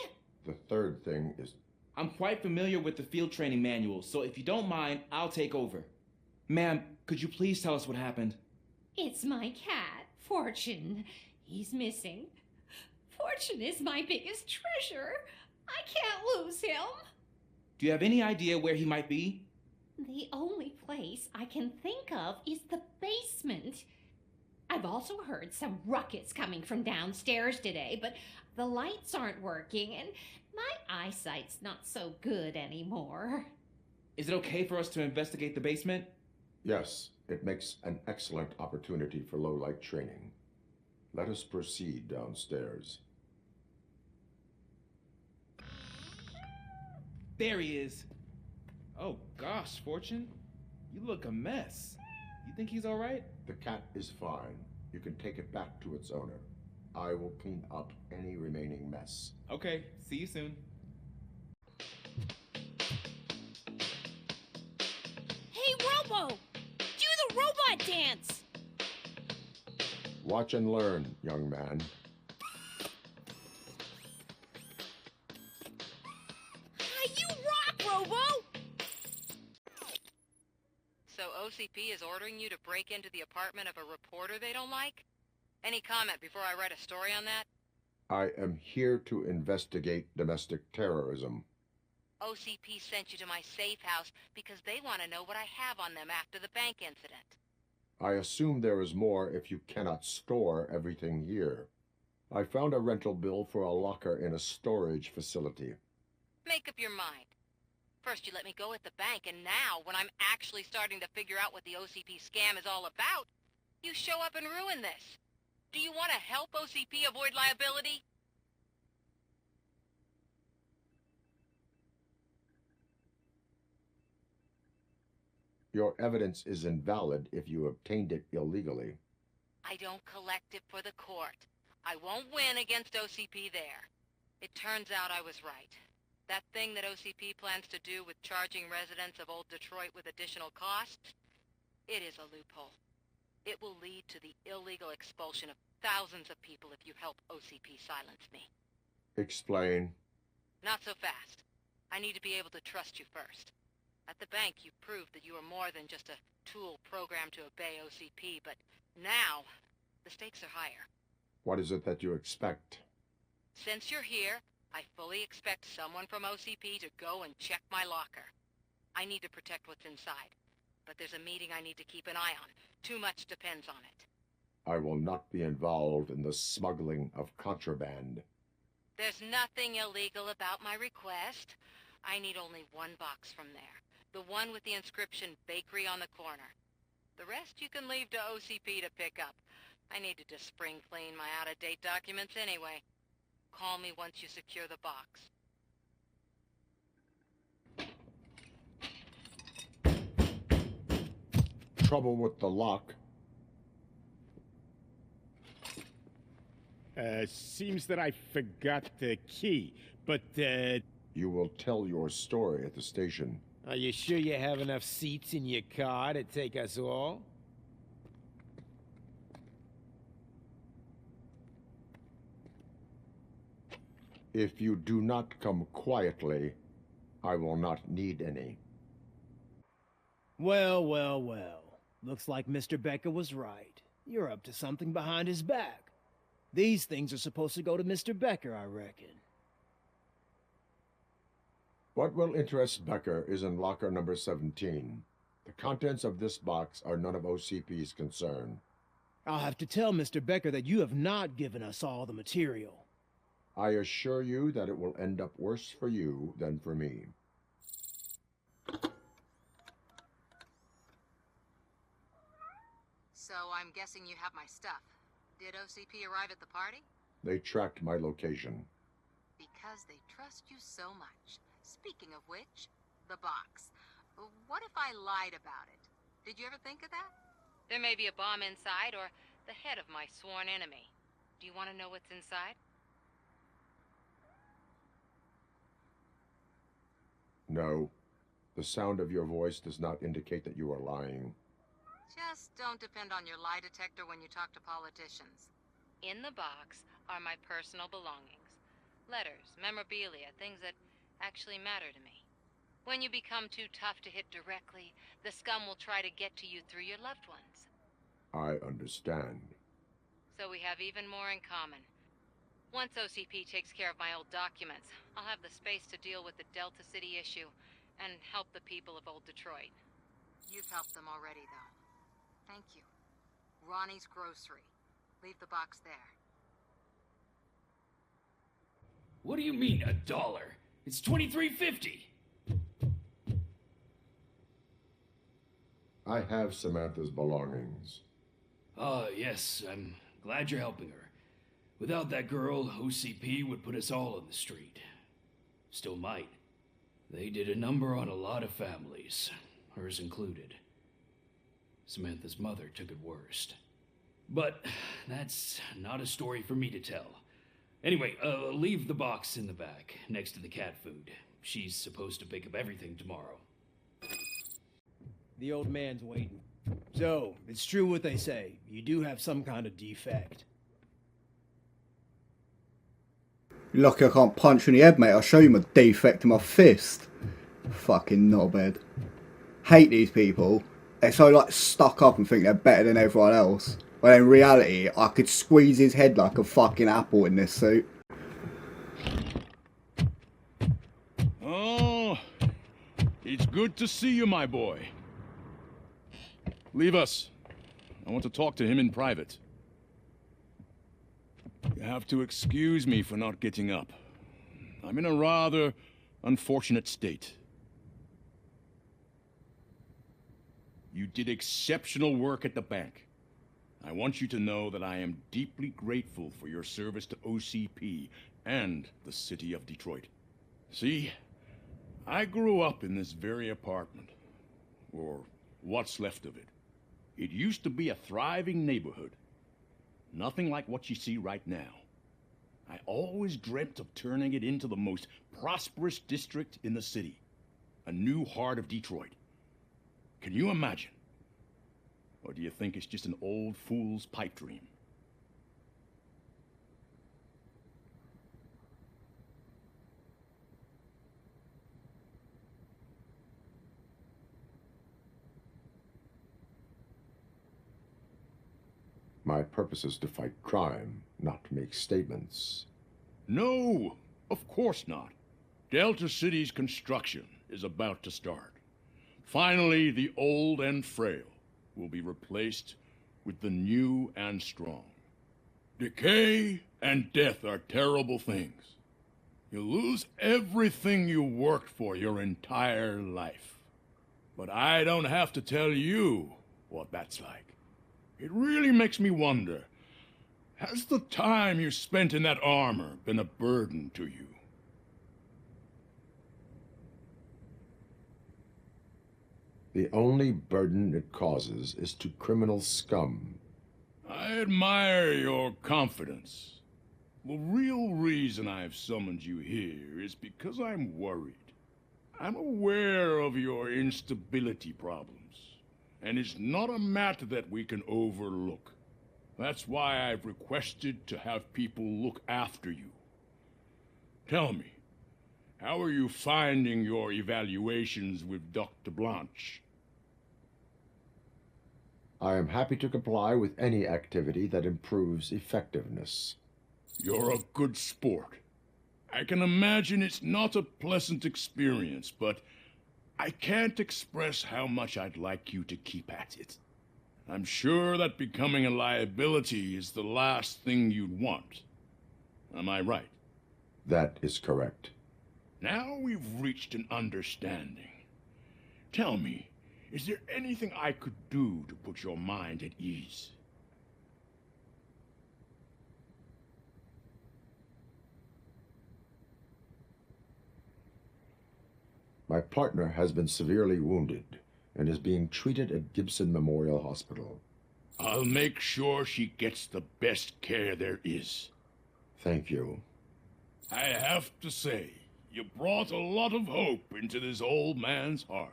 The third thing is...
I'm quite familiar with the field training manual, so if you don't mind, I'll take over. Ma'am, could you please tell us what happened?
It's my cat, Fortune. He's missing. Fortune is my biggest treasure. I can't lose him.
Do you have any idea where he might be?
The only place I can think of is the basement. I've also heard some ruckus coming from downstairs today, but the lights aren't working and my eyesight's not so good anymore.
Is it okay for us to investigate the basement?
Yes, it makes an excellent opportunity for low-light training. Let us proceed downstairs.
There he is. Oh gosh, Fortune. You look a mess. You think he's all right?
The cat is fine. You can take it back to its owner. I will clean up any remaining mess.
Okay, see you soon.
Hey, Robo! Do the robot dance!
Watch and learn, young man.
You rock, Robo!
So OCP is ordering you to break into the apartment of a reporter they don't like? Any comment before I write a story on that?
I am here to investigate domestic terrorism.
OCP sent you to my safe house because they want to know what I have on them after the bank incident.
I assume there is more if you cannot store everything here. I found a rental bill for a locker in a storage facility.
Make up your mind. First you let me go at the bank, and now, when I'm actually starting to figure out what the OCP scam is all about, you show up and ruin this. Do you want to help OCP avoid liability?
Your evidence is invalid if you obtained it illegally.
I don't collect it for the court. I won't win against OCP there. It turns out I was right. That thing that OCP plans to do with charging residents of Old Detroit with additional costs, it is a loophole. It will lead to the illegal expulsion of thousands of people if you help OCP silence me.
Explain.
Not so fast. I need to be able to trust you first. At the bank, you proved that you are more than just a tool programmed to obey OCP, but now, the stakes are higher.
What is it that you expect?
Since you're here, I fully expect someone from OCP to go and check my locker. I need to protect what's inside, but there's a meeting I need to keep an eye on. Too much depends on it.
I will not be involved in the smuggling of contraband.
There's nothing illegal about my request. I need only one box from there. The one with the inscription Bakery on the corner. The rest you can leave to OCP to pick up. I needed to spring clean my out-of-date documents anyway. Call me once you secure the box.
Trouble with the lock.
Seems that I forgot the key, but,
You will tell your story at the station.
Are you sure you have enough seats in your car to take us all?
If you do not come quietly, I will not need any.
Well, well, well. Looks like Mr. Becker was right. You're up to something behind his back. These things are supposed to go to Mr. Becker, I reckon.
What will interest Becker is in locker number 17. The contents of this box are none of OCP's concern.
I'll have to tell Mr. Becker that you have not given us all the material.
I assure you that it will end up worse for you than for me.
So I'm guessing you have my stuff. Did OCP arrive at the party?
They tracked my location.
Because they trust you so much. Speaking of which, the box. What if I lied about it? Did you ever think of that? There may be a bomb inside, or the head of my sworn enemy. Do you want to know what's inside?
No. The sound of your voice does not indicate that you are lying.
Just don't depend on your lie detector when you talk to politicians. In the box are my personal belongings. Letters, memorabilia, things that actually matter to me. When you become too tough to hit directly, the scum will try to get to you through your loved ones.
I understand.
So we have even more in common. Once OCP takes care of my old documents, I'll have the space to deal with the Delta City issue and help the people of Old Detroit. You've helped them already, though. Thank you. Ronnie's Grocery. Leave the box there.
What do you mean, $1? It's $23.50.
I have Samantha's belongings.
Yes, I'm glad you're helping her. Without that girl, OCP would put us all on the street. Still might. They did a number on a lot of families, hers included. Samantha's mother took it worst. But that's not a story for me to tell. Anyway, leave the box in the back, next to the cat food. She's supposed to pick up everything tomorrow.
The old man's waiting. So, it's true what they say. You do have some kind of defect.
You're lucky I can't punch you in the head, mate. I'll show you my defect in my fist. Fucking knobhead. Hate these people. They're so, like, stuck up and think they're better than everyone else. When in reality, I could squeeze his head like a fucking apple in this suit.
Oh, it's good to see you, my boy. Leave us. I want to talk to him in private. You have to excuse me for not getting up. I'm in a rather unfortunate state. You did exceptional work at the bank. I want you to know that I am deeply grateful for your service to OCP and the city of Detroit. See, I grew up in this very apartment, or what's left of it. It used to be a thriving neighborhood. Nothing like what you see right now. I always dreamt of turning it into the most prosperous district in the city. A new heart of Detroit. Can you imagine? Or do you think it's just an old fool's pipe dream?
My purpose is to fight crime, not to make statements.
No, of course not. Delta City's construction is about to start. Finally, the old and frail will be replaced with the new and strong. Decay and death are terrible things. You lose everything you worked for your entire life. But I don't have to tell you what that's like. It really makes me wonder, has the time you spent in that armor been a burden to you?
The only burden it causes is to criminal scum.
I admire your confidence. The real reason I've summoned you here is because I'm worried. I'm aware of your instability problems, and it's not a matter that we can overlook. That's why I've requested to have people look after you. Tell me, how are you finding your evaluations with Dr. Blanche?
I am happy to comply with any activity that improves effectiveness.
You're a good sport. I can imagine it's not a pleasant experience, but I can't express how much I'd like you to keep at it. I'm sure that becoming a liability is the last thing you'd want. Am I right?
That is correct.
Now we've reached an understanding. Tell me, is there anything I could do to put your mind at ease?
My partner has been severely wounded and is being treated at Gibson Memorial Hospital.
I'll make sure she gets the best care there is.
Thank you.
I have to say, you brought a lot of hope into this old man's heart.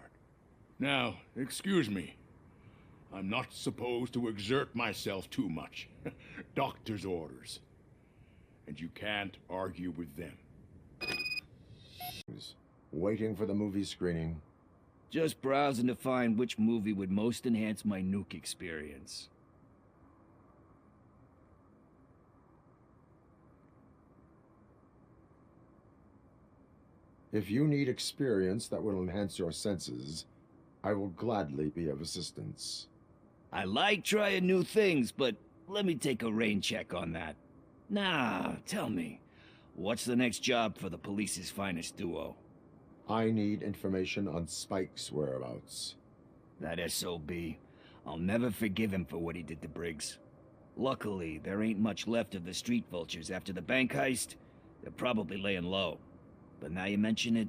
Now, excuse me. I'm not supposed to exert myself too much. Doctor's orders. And you can't argue with them.
Waiting for the movie screening.
Just browsing to find which movie would most enhance my nuke experience.
If you need experience that will enhance your senses, I will gladly be of assistance.
I like trying new things, but let me take a rain check on that. Nah, tell me, what's the next job for the police's finest duo?
I need information on Spike's whereabouts.
That SOB. I'll never forgive him for what he did to Briggs. Luckily, there ain't much left of the street vultures after the bank heist. They're probably laying low. But now you mention it,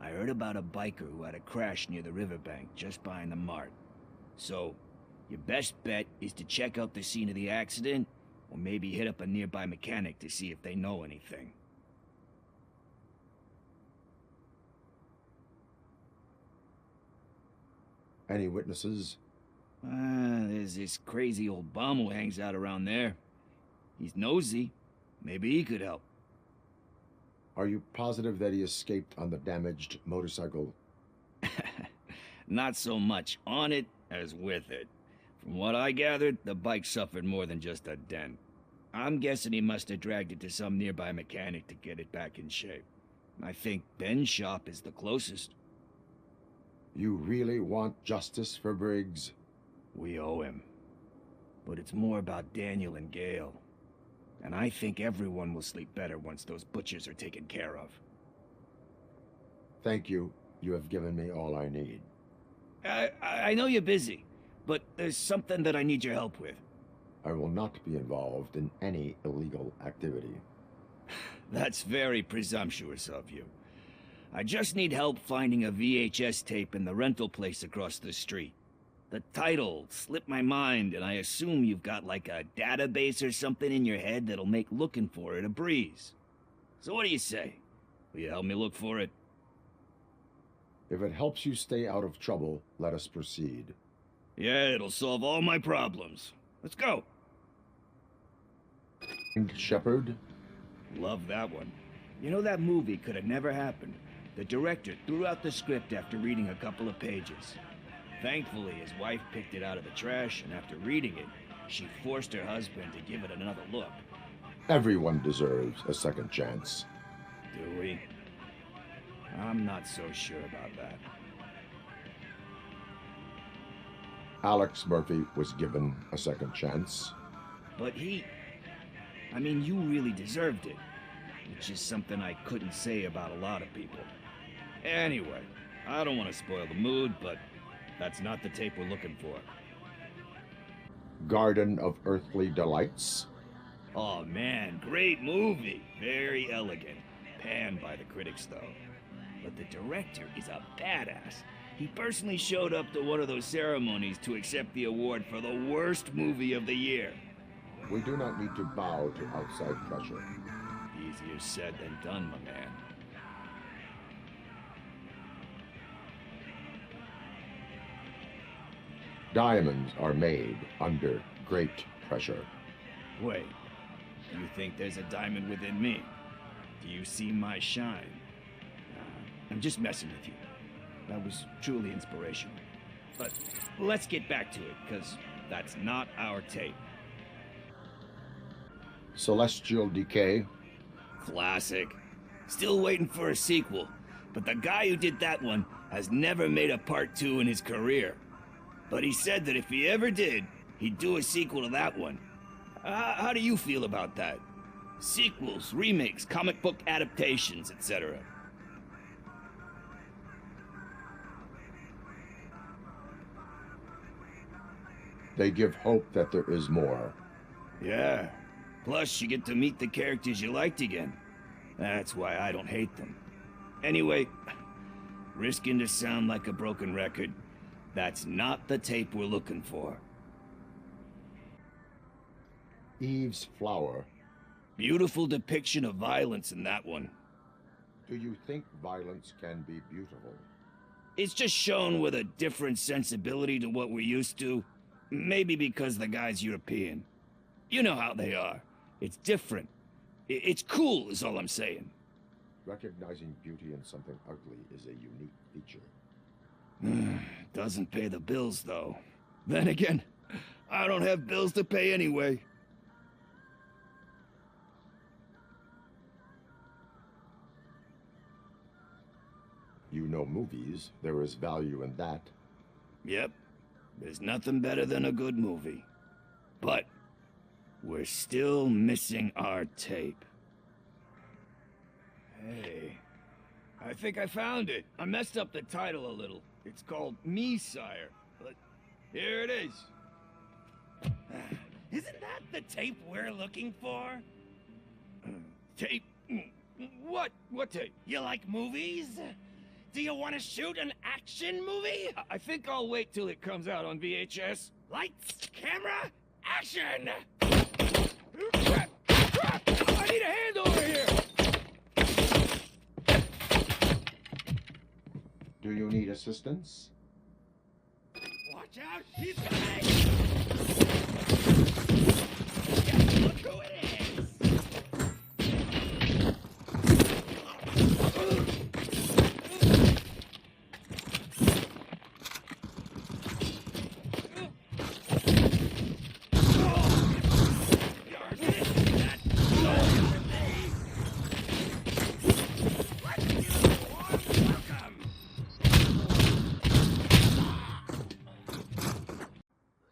I heard about a biker who had a crash near the riverbank just behind the mart. So, your best bet is to check out the scene of the accident, or maybe hit up a nearby mechanic to see if they know anything.
Any witnesses?
There's this crazy old bum who hangs out around there. He's nosy. Maybe he could help.
Are you positive that he escaped on the damaged motorcycle?
Not so much on it as with it. From what I gathered, the bike suffered more than just a dent. I'm guessing he must have dragged it to some nearby mechanic to get it back in shape. I think Ben's shop is the closest.
You really want justice for Briggs?
We owe him. But it's more about Daniel and Gale. And I think everyone will sleep better once those butchers are taken care of.
Thank you. You have given me all I need.
I know you're busy, but there's something that I need your help with.
I will not be involved in any illegal activity.
That's very presumptuous of you. I just need help finding a VHS tape in the rental place across the street. The title slipped my mind, and I assume you've got like a database or something in your head that'll make looking for it a breeze. So what do you say? Will you help me look for it?
If it helps you stay out of trouble, let us proceed.
Yeah, it'll solve all my problems. Let's go.
Shepard?
Love that one. You know, that movie could have never happened. The director threw out the script after reading a couple of pages. Thankfully, his wife picked it out of the trash, and after reading it, she forced her husband to give it another look.
Everyone deserves a second chance.
Do we? I'm not so sure about that.
Alex Murphy was given a second chance.
But I mean, you really deserved it. Which is something I couldn't say about a lot of people. Anyway, I don't want to spoil the mood, but that's not the tape we're looking for.
Garden of Earthly Delights?
Oh man, great movie. Very elegant. Panned by the critics, though. But the director is a badass. He personally showed up to one of those ceremonies to accept the award for the worst movie of the year.
We do not need to bow to outside pressure.
Easier said than done, my man.
Diamonds are made under great pressure.
Wait, do you think there's a diamond within me? Do you see my shine? I'm just messing with you. That was truly inspirational. But let's get back to it, because that's not our tape.
Celestial Decay?
Classic. Still waiting for a sequel, but the guy who did that one has never made a part 2 in his career. But he said that if he ever did, he'd do a sequel to that one. How do you feel about that? Sequels, remakes, comic book adaptations, etc.
They give hope that there is more.
Yeah. Plus, you get to meet the characters you liked again. That's why I don't hate them. Anyway,
Risking to sound like a broken record. That's not the tape we're looking for.
Eve's Flower.
Beautiful depiction of violence in that one.
Do you think violence can be beautiful?
It's just shown with a different sensibility to what we're used to. Maybe because the guy's European. You know how they are. It's different. It's cool, is all I'm saying.
Recognizing beauty in something ugly is a unique feature.
Doesn't pay the bills, though. Then again, I don't have bills to pay anyway.
You know movies. There is value in that.
Yep. There's nothing better than a good movie. But we're still missing our tape. Hey, I think I found it. I messed up the title a little. It's called Me, Sire. But here it is. Isn't that the tape we're looking for? Tape? What? What tape? You like movies? Do you want to shoot an action movie? I think I'll wait till it comes out on VHS. Lights, camera, action! Crap! Crap! I need a hand over here!
Do you need assistance?
Watch out! He's coming! Look who it is!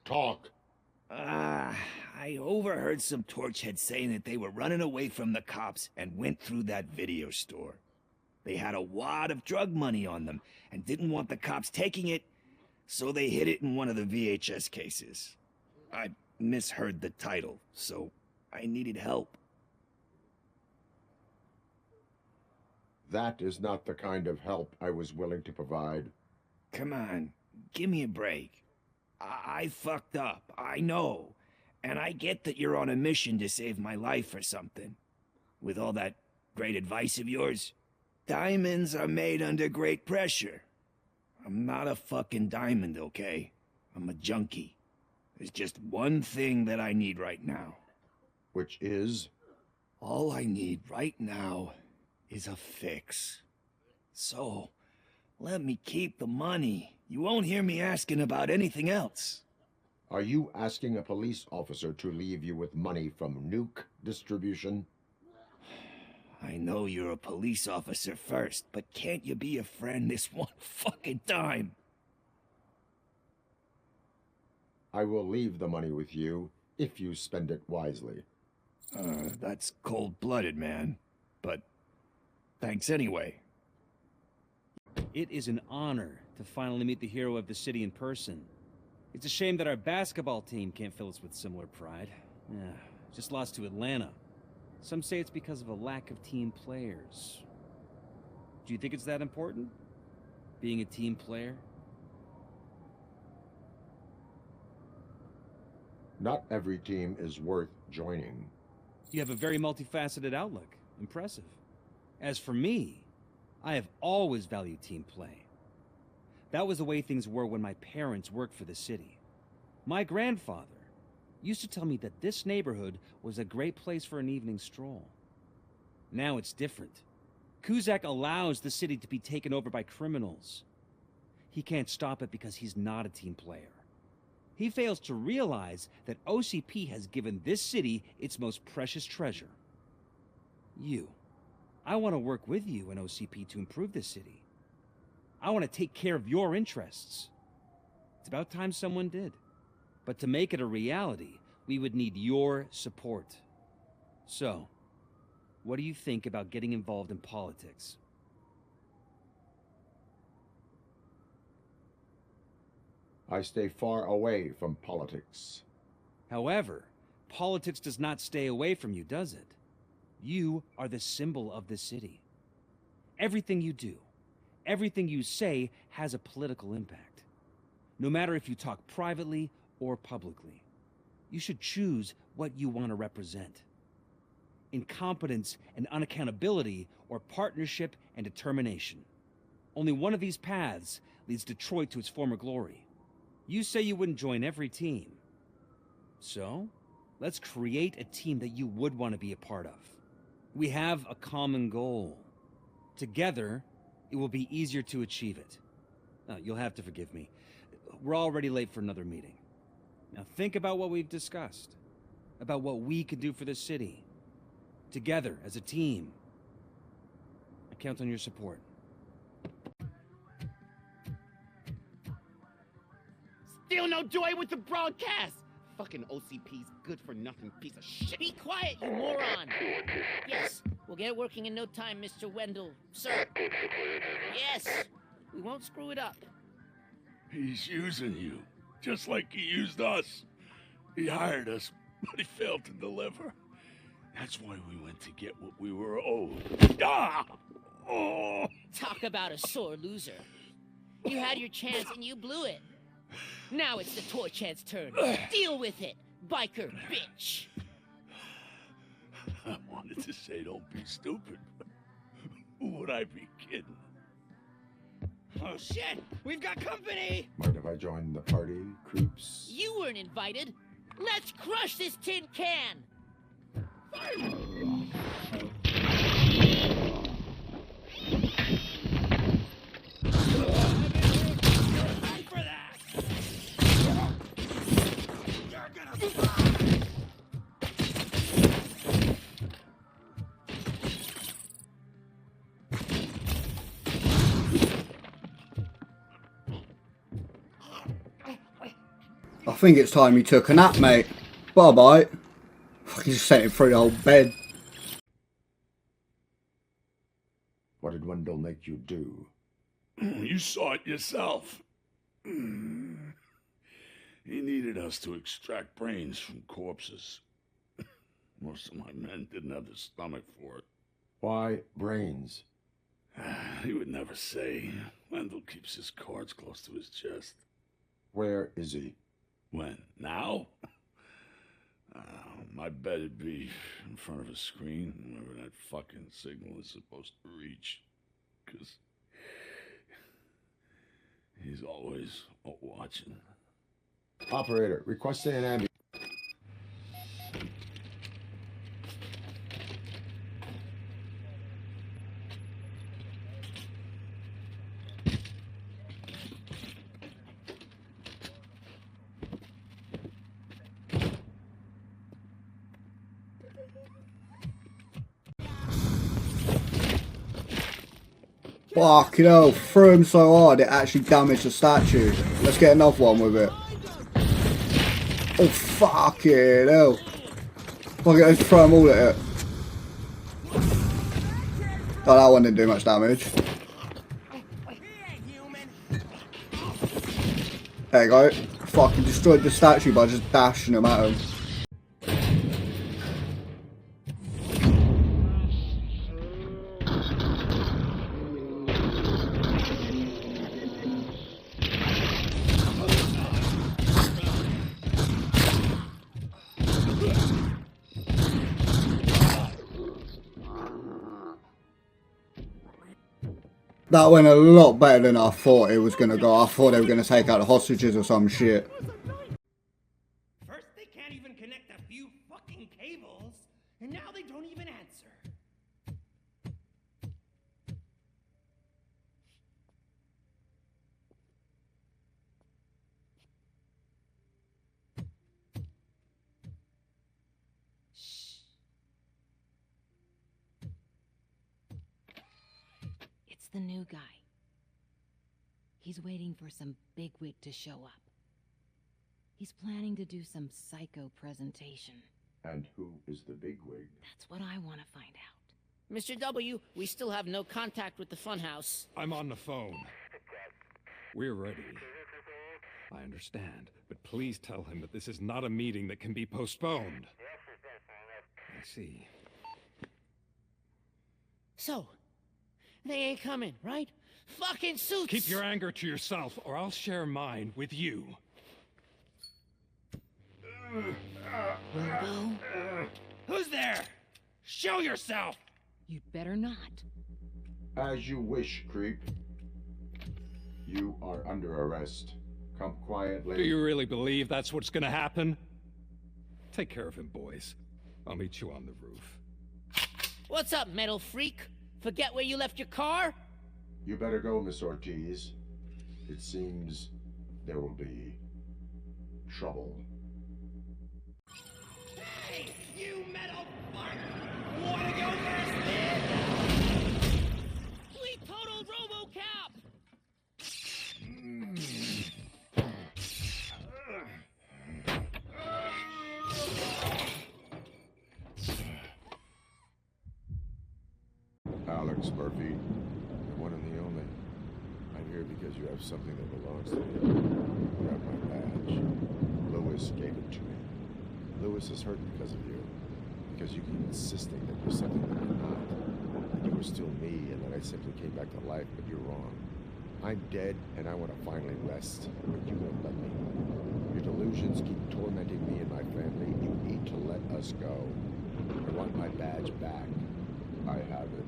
Talk.
I overheard some torchheads saying that they were running away from the cops and went through that video store. They had a wad of drug money on them and didn't want the cops taking it, so they hid it in one of the VHS cases. I misheard the title, so I needed help.
That is not the kind of help I was willing to provide.
Come on, give me a break. I fucked up, I know. And I get that you're on a mission to save my life or something. With all that great advice of yours, diamonds are made under great pressure. I'm not a fucking diamond, okay? I'm a junkie. There's just one thing that I need right now.
Which is?
All I need right now is a fix. So, let me keep the money. You won't hear me asking about anything else.
Are you asking a police officer to leave you with money from nuke distribution?
I know you're a police officer first, but can't you be a friend this one fucking time?
I will leave the money with you if you spend it wisely.
That's cold-blooded, man. But thanks anyway.
It is an honor to finally meet the hero of the city in person. It's a shame that our basketball team can't fill us with similar pride. Yeah, just lost to Atlanta. Some say it's because of a lack of team players. Do you think it's that important? Being a team player?
Not every team is worth joining.
You have a very multifaceted outlook. Impressive. As for me, I have always valued team play. That was the way things were when my parents worked for the city. My grandfather used to tell me that this neighborhood was a great place for an evening stroll. Now it's different. Cusack allows the city to be taken over by criminals. He can't stop it because he's not a team player. He fails to realize that OCP has given this city its most precious treasure. You. I want to work with you and OCP to improve this city. I want to take care of your interests. It's about time someone did. But to make it a reality, we would need your support. So, what do you think about getting involved in politics?
I stay far away from politics.
However, politics does not stay away from you, does it? You are the symbol of the city. Everything you do, everything you say has a political impact. No matter if you talk privately or publicly. You should choose what you want to represent. Incompetence and unaccountability, or partnership and determination. Only one of these paths leads Detroit to its former glory. You say you wouldn't join every team. So, let's create a team that you would want to be a part of. We have a common goal. Together, it will be easier to achieve it. Now, you'll have to forgive me. We're already late for another meeting. Now think about what we've discussed. About what we can do for the city. Together, as a team. I count on your support.
Still no joy with the broadcast! Fucking OCP's good-for-nothing piece of shit.
Be quiet, you moron! Yes, we'll get it working in no time, Mr. Wendell. Sir. Yes, we won't screw it up.
He's using you, just like he used us. He hired us, but he failed to deliver. That's why we went to get what we were owed. Ah! Oh!
Talk about a sore loser. You had your chance and you blew it. Now it's the toy chance turn. Deal with it, biker bitch.
I wanted to say don't be stupid, but who would I be kidding?
Oh shit, we've got company!
Mind if I join the party, creeps?
You weren't invited. Let's crush this tin can!
I think it's time you took a nap, mate. Bye-bye. Fucking just sent him through the whole bed.
What did Wendell make you do?
You saw it yourself. He needed us to extract brains from corpses. Most of my men didn't have the stomach for it.
Why brains?
He would never say. Wendell keeps his cards close to his chest.
Where is he?
When? Now? I bet it'd be in front of a screen, wherever that fucking signal is supposed to reach. 'Cause he's always watching.
Operator, requesting an ambulance.
Fucking hell, threw him so hard it actually damaged the statue. Let's get another one with it. Oh, fucking hell. Fuck it, let's throw them all at it. Oh, that one didn't do much damage. There you go. Fucking destroyed the statue by just dashing them at him. That went a lot better than I thought it was going to go. I thought they were going to take out the hostages or some shit.
First they can't even connect a few fucking cables, and now they don't even answer.
It's the new guy. He's waiting for some bigwig to show up. He's planning to do some psycho presentation.
And who is the bigwig?
That's what I want to find out.
Mr. W, we still have no contact with the funhouse.
I'm on the phone. We're ready. I understand, but please tell him that this is not a meeting that can be postponed. I see.
So, they ain't coming, right? fucking suits!
Keep your anger to yourself, or I'll share mine with you.
Robo?
Who's there? Show yourself!
You'd better not.
As you wish, creep. You are under arrest. Come quietly.
Do you really believe that's what's gonna happen? Take care of him, boys. I'll meet you on the roof.
What's up, metal freak? Forget where you left your car?
You better go, Miss Ortiz. It seems there will be trouble.
Hey, you metal fuck! Wanna go first, man?
We totaled RoboCop!
Alex Murphy, the one and the only. I'm here because you have something that belongs to me. You have my badge. Lewis gave it to me. Lewis is hurt because of you. Because you keep insisting that you're something that you're not. That you were still me and that I simply came back to life, but you're wrong. I'm dead and I want to finally rest, but you won't let me. Your delusions keep tormenting me and my family. You need to let us go. I want my badge back. I have it.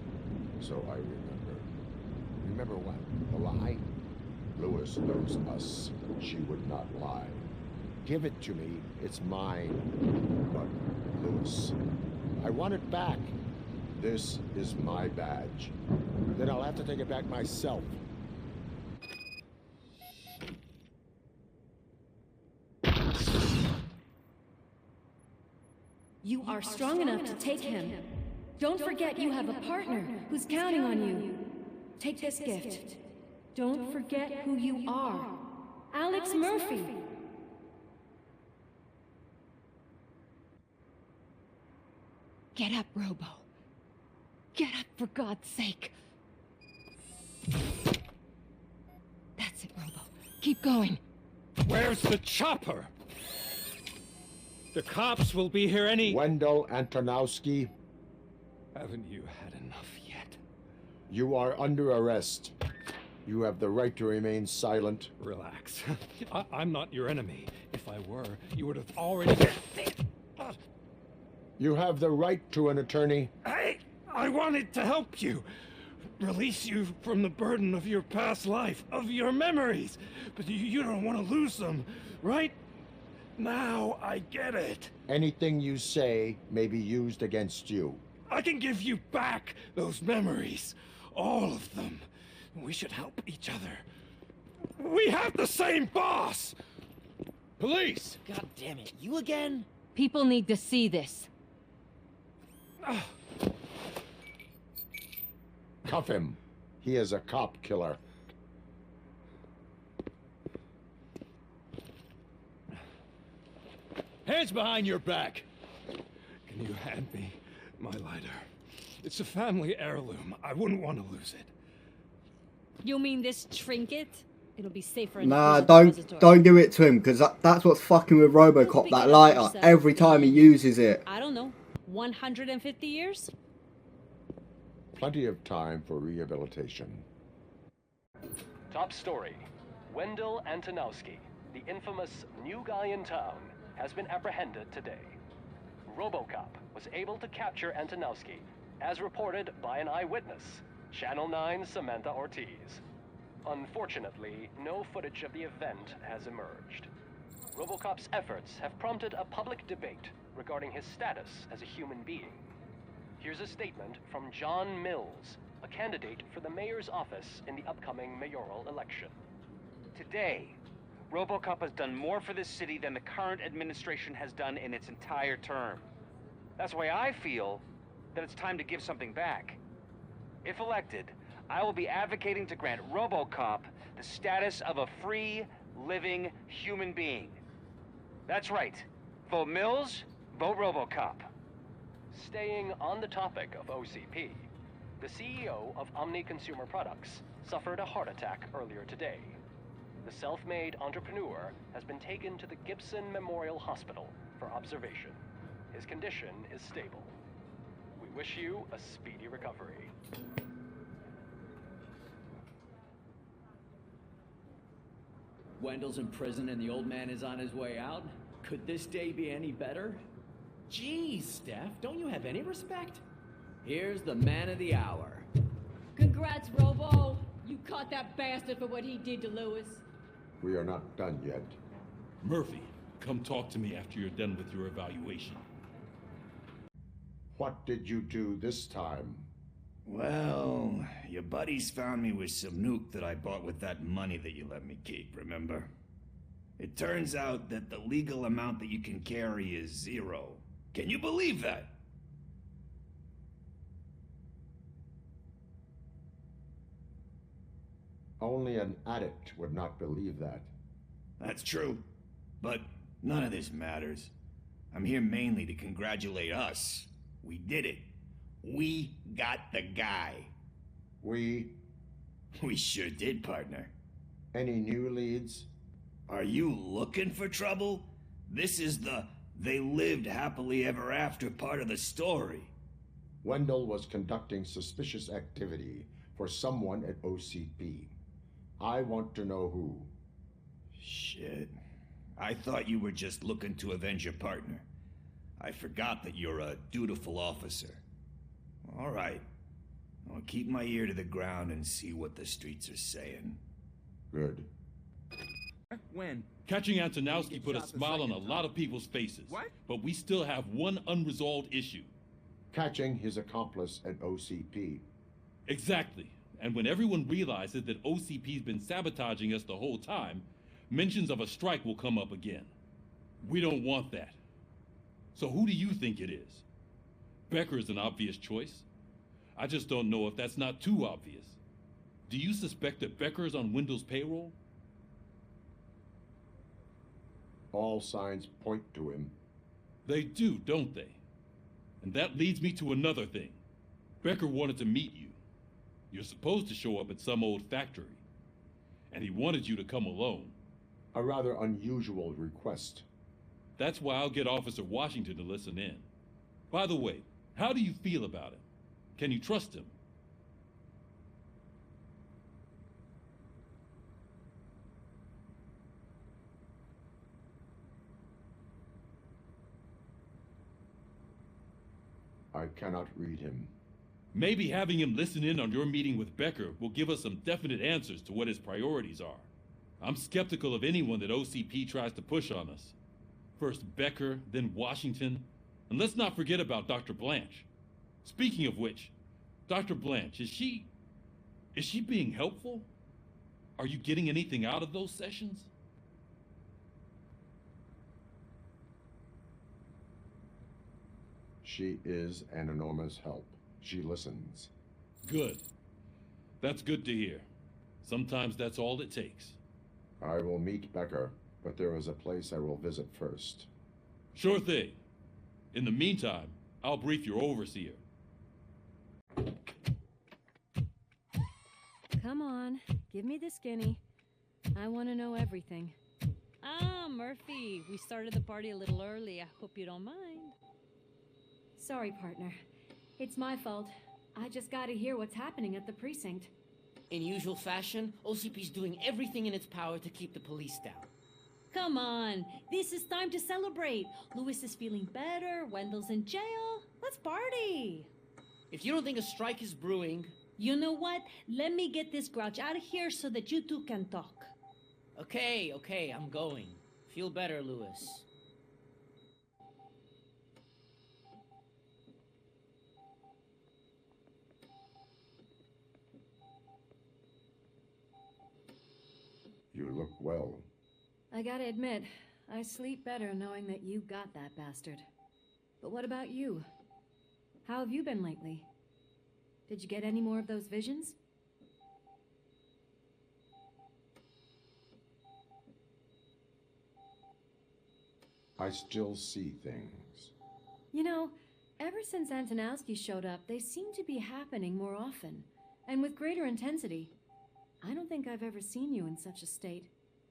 So I remember. Remember what? The lie? Lewis knows us. She would not lie. Give it to me. It's mine. But, Lewis, I want it back. This is my badge. Then I'll have to take it back myself.
You are strong enough to take him. Don't forget you have a partner who's counting on you. Take this gift. Don't forget who you are. Alex Murphy.
Get up, Robo. Get up, for God's sake. That's it, Robo. Keep going.
Where's the chopper? The cops will be here any...
Wendell Antonowski.
Haven't you had enough yet?
You are under arrest. You have the right to remain silent.
Relax. I'm not your enemy. If I were, you would have already...
You have the right to an attorney.
I wanted to help you. Release you from the burden of your past life, of your memories. But you don't want to lose them, right? Now I get it.
Anything you say may be used against you.
I can give you back those memories. All of them. We should help each other. We have the same boss!
Police!
God damn it, you again?
People need to see this.
Cuff him. He is a cop killer.
Hands behind your back.
Can you hand me my lighter? It's a family heirloom. I wouldn't want to lose it.
You mean this trinket? It'll be safer in
Nah,
the
don't give it to him, because that's what's fucking with RoboCop, that lighter. Every time he uses it.
I don't know. 150 years?
Plenty of time for rehabilitation.
Top story. Wendell Antonowski, the infamous new guy in town, has been apprehended today. RoboCop was able to capture Antonowski, as reported by an eyewitness, Channel 9's Samantha Ortiz. Unfortunately, no footage of the event has emerged. RoboCop's efforts have prompted a public debate regarding his status as a human being. Here's a statement from John Mills, a candidate for the mayor's office in the upcoming mayoral election.
Today, RoboCop has done more for this city than the current administration has done in its entire term. That's why I feel that it's time to give something back. If elected, I will be advocating to grant RoboCop the status of a free, living human being. That's right. Vote Mills, vote RoboCop.
Staying on the topic of OCP, the CEO of Omni Consumer Products suffered a heart attack earlier today. The self-made entrepreneur has been taken to the Gibson Memorial Hospital for observation. His condition is stable. We wish you a speedy recovery.
Wendell's in prison and the old man is on his way out. Could this day be any better? Geez, Steph, don't you have any respect? Here's the man of the hour.
Congrats, Robo! You caught that bastard for what he did to Lewis.
We are not done yet.
Murphy, come talk to me after you're done with your evaluation.
What did you do this time?
Well, your buddies found me with some nuke that I bought with that money that you let me keep, remember? It turns out that the legal amount that you can carry is 0. Can you believe that?
Only an addict would not believe that.
That's true. But none of this matters. I'm here mainly to congratulate us. We did it. We got the guy.
We
sure did, partner.
Any new leads?
Are you looking for trouble? This is the they lived happily ever after part of the story.
Wendell was conducting suspicious activity for someone at OCP. I want to know who.
Shit. I thought you were just looking to avenge your partner. I forgot that you're a dutiful officer. All right. I'll keep my ear to the ground and see what the streets are saying.
Good.
When?
Catching Antonowski put a smile on a lot of people's faces.
What?
But we still have one unresolved issue.
Catching his accomplice at OCP.
Exactly. And when everyone realizes that OCP's been sabotaging us the whole time, mentions of a strike will come up again. We don't want that. So who do you think it is? Becker is an obvious choice. I just don't know if that's not too obvious. Do you suspect that Becker is on Wendell's payroll?
All signs point to him.
They do, don't they? And that leads me to another thing. Becker wanted to meet you. You're supposed to show up at some old factory. And he wanted you to come alone.
A rather unusual request.
That's why I'll get Officer Washington to listen in. By the way, how do you feel about him? Can you trust him?
I cannot read him.
Maybe having him listen in on your meeting with Becker will give us some definite answers to what his priorities are. I'm skeptical of anyone that OCP tries to push on us. First Becker, then Washington. And let's not forget about Dr. Blanche. Speaking of which, Dr. Blanche, is she being helpful? Are you getting anything out of those sessions?
She is an enormous help. She listens.
Good. That's good to hear. Sometimes that's all it takes.
I will meet Becker, but there is a place I will visit first.
Sure thing. In the meantime, I'll brief your overseer.
Come on, give me the skinny. I want to know everything.
Ah, Murphy, we started the party a little early. I hope you don't mind.
Sorry, partner. It's my fault. I just gotta hear what's happening at the precinct.
In usual fashion, OCP's doing everything in its power to keep the police down.
Come on, this is time to celebrate. Lewis is feeling better, Wendell's in jail. Let's party.
If you don't think a strike is brewing...
You know what? Let me get this grouch out of here so that you two can talk.
Okay, I'm going. Feel better, Lewis.
You look well.
I gotta admit, I sleep better knowing that you got that bastard. But what about you? How have you been lately? Did you get any more of those visions?
I still see things.
You know, ever since Antonowski showed up, they seem to be happening more often, and with greater intensity. I don't think I've ever seen you in such a state.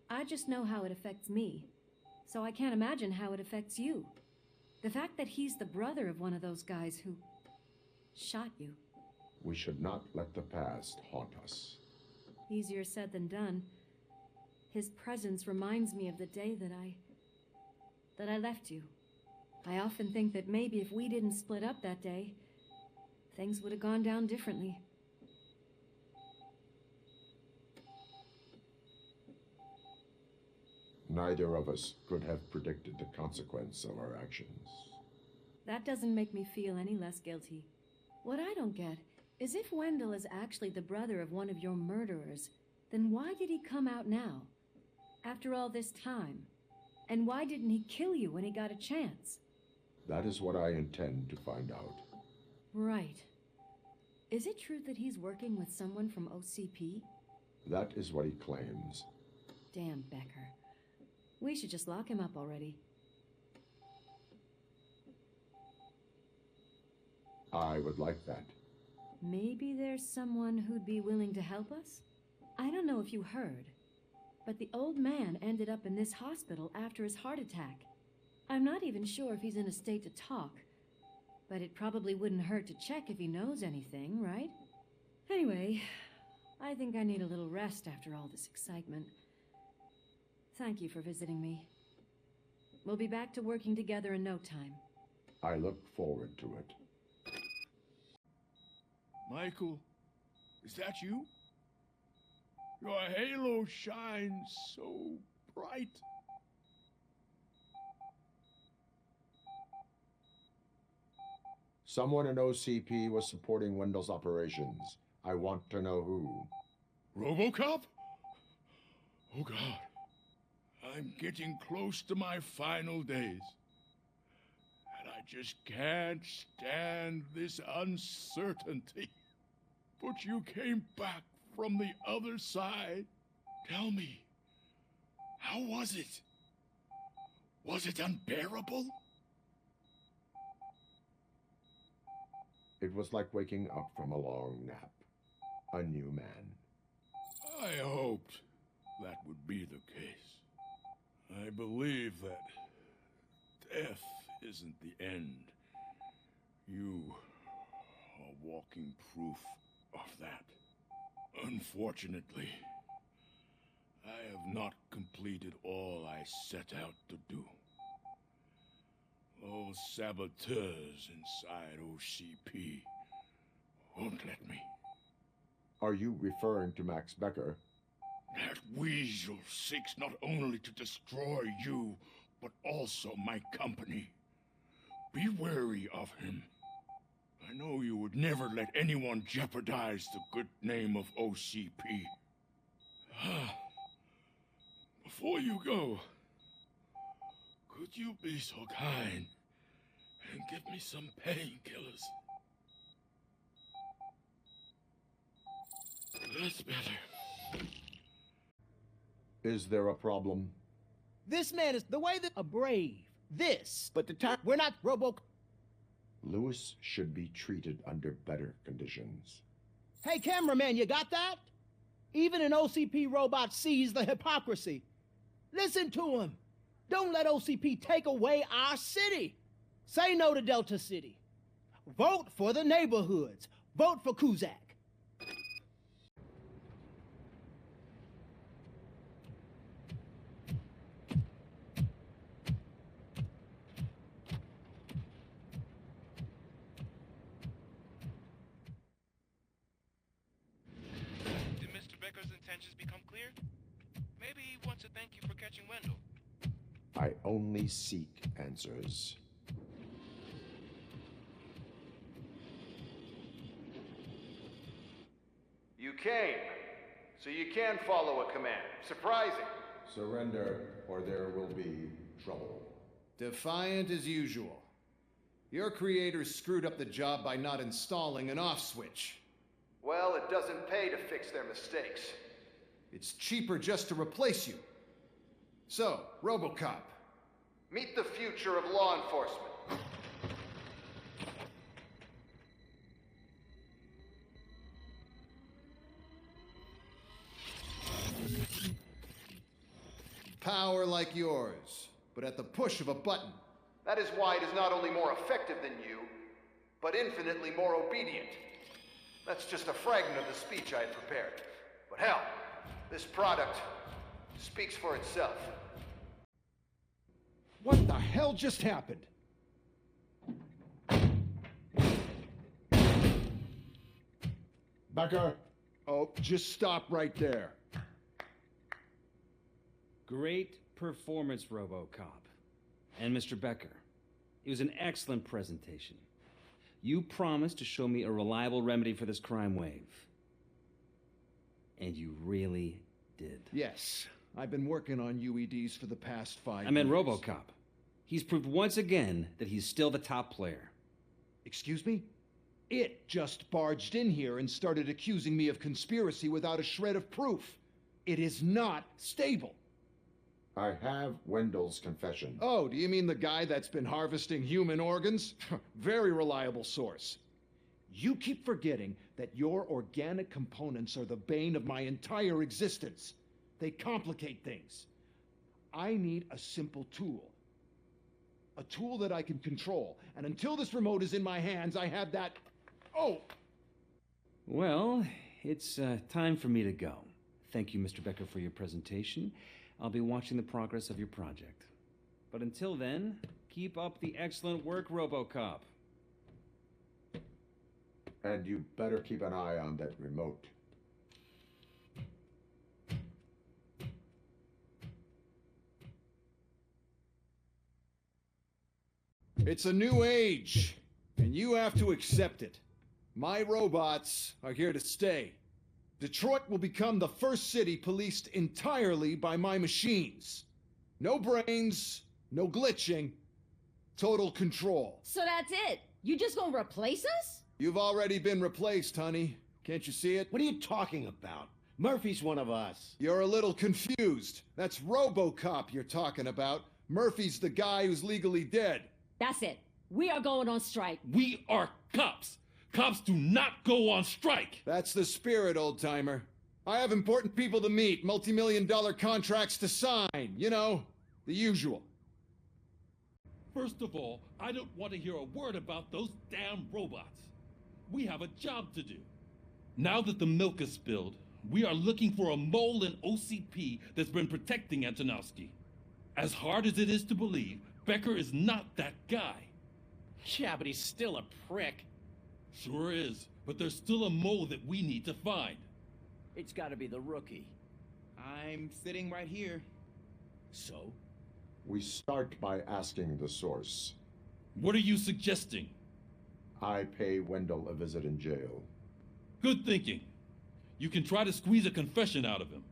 I just know how it affects me, so I can't imagine how it affects you. The fact that he's the brother of one of those guys who shot you.
We should not let the past haunt us.
Easier said than done. His presence reminds me of the day that I left you. I often think that maybe if we didn't split up that day, things would have gone down differently.
Neither of us could have predicted the consequence of our actions.
That doesn't make me feel any less guilty. What I don't get is if Wendell is actually the brother of one of your murderers, then why did he come out now, after all this time? And why didn't he kill you when he got a chance?
That is what I intend to find out.
Right. Is it true that he's working with someone from OCP?
That is what he claims.
Damn Becker. We should just lock him up already.
I would like that.
Maybe there's someone who'd be willing to help us? I don't know if you heard, but the old man ended up in this hospital after his heart attack. I'm not even sure if he's in a state to talk, but it probably wouldn't hurt to check if he knows anything, right? Anyway, I think I need a little rest after all this excitement. Thank you for visiting me. We'll be back to working together in no time.
I look forward to it.
Michael, is that you? Your halo shines so bright.
Someone in OCP was supporting Wendell's operations. I want to know who.
RoboCop? Oh God. I'm getting close to my final days. And I just can't stand this uncertainty. But you came back from the other side. Tell me, how was it? Was it unbearable?
It was like waking up from a long nap. A new man.
I hoped that would be the case. I believe that death isn't the end. You are walking proof of that. Unfortunately, I have not completed all I set out to do. Those saboteurs inside OCP won't let me.
Are you referring to Max Becker?
That weasel seeks not only to destroy you, but also my company. Be wary of him. I know you would never let anyone jeopardize the good name of OCP. Before you go, could you be so kind and give me some painkillers? That's better.
Is there a problem?
This man is the way that a brave. This. But the time we're not Robo.
Lewis should be treated under better conditions.
Hey, cameraman, you got that? Even an OCP robot sees the hypocrisy. Listen to him. Don't let OCP take away our city. Say no to Delta City. Vote for the neighborhoods. Vote for Kuzak.
Did Mr. Becker's intentions become clear? Maybe he wants to thank you for catching Wendell.
I only seek answers.
You came, so you can follow a command. Surprising.
Surrender, or there will be trouble.
Defiant as usual. Your creators screwed up the job by not installing an off switch. Well, it doesn't pay to fix their mistakes. It's cheaper just to replace you. So, RoboCop, meet the future of law enforcement. Power like yours, but at the push of a button. That is why it is not only more effective than you, but infinitely more obedient. That's just a fragment of the speech I had prepared. But hell, this product speaks for itself.
What the hell just happened?
Becker!
Oh, just stop right there.
Great performance, RoboCop. And Mr. Becker, it was an excellent presentation. You promised to show me a reliable remedy for this crime wave. And you really did.
Yes, I've been working on UEDs for the past 5 years.
I meant RoboCop. He's proved once again that he's still the top player.
Excuse me? It just barged in here and started accusing me of conspiracy without a shred of proof. It is not stable.
I have Wendell's confession.
Oh, do you mean the guy that's been harvesting human organs? Very reliable source. You keep forgetting that your organic components are the bane of my entire existence. They complicate things. I need a simple tool. A tool that I can control. And until this remote is in my hands, I have that... Oh!
Well, it's time for me to go. Thank you, Mr. Becker, for your presentation. I'll be watching the progress of your project. But until then, keep up the excellent work, RoboCop.
And you better keep an eye on that remote.
It's a new age, and you have to accept it. My robots are here to stay. Detroit will become the first city policed entirely by my machines. No brains, no glitching, total control.
So that's it? You just gonna replace us?
You've already been replaced, honey. Can't you see it?
What are you talking about? Murphy's one of us.
You're a little confused. That's RoboCop you're talking about. Murphy's the guy who's legally dead.
That's it. We are going on strike.
We are cops. Cops do not go on strike.
That's the spirit, old-timer. I have important people to meet, multi-million-dollar contracts to sign. You know, the usual.
First of all, I don't want to hear a word about those damn robots. We have a job to do. Now that the milk is spilled, we are looking for a mole in OCP that's been protecting Antonowski. As hard as it is to believe, Becker is not that guy.
Yeah, but he's still a prick.
Sure is, but there's still a mole that we need to find.
It's gotta be the rookie.
I'm sitting right here.
So?
We start by asking the source.
What are you suggesting?
I pay Wendell a visit in jail.
Good thinking. You can try to squeeze a confession out of him.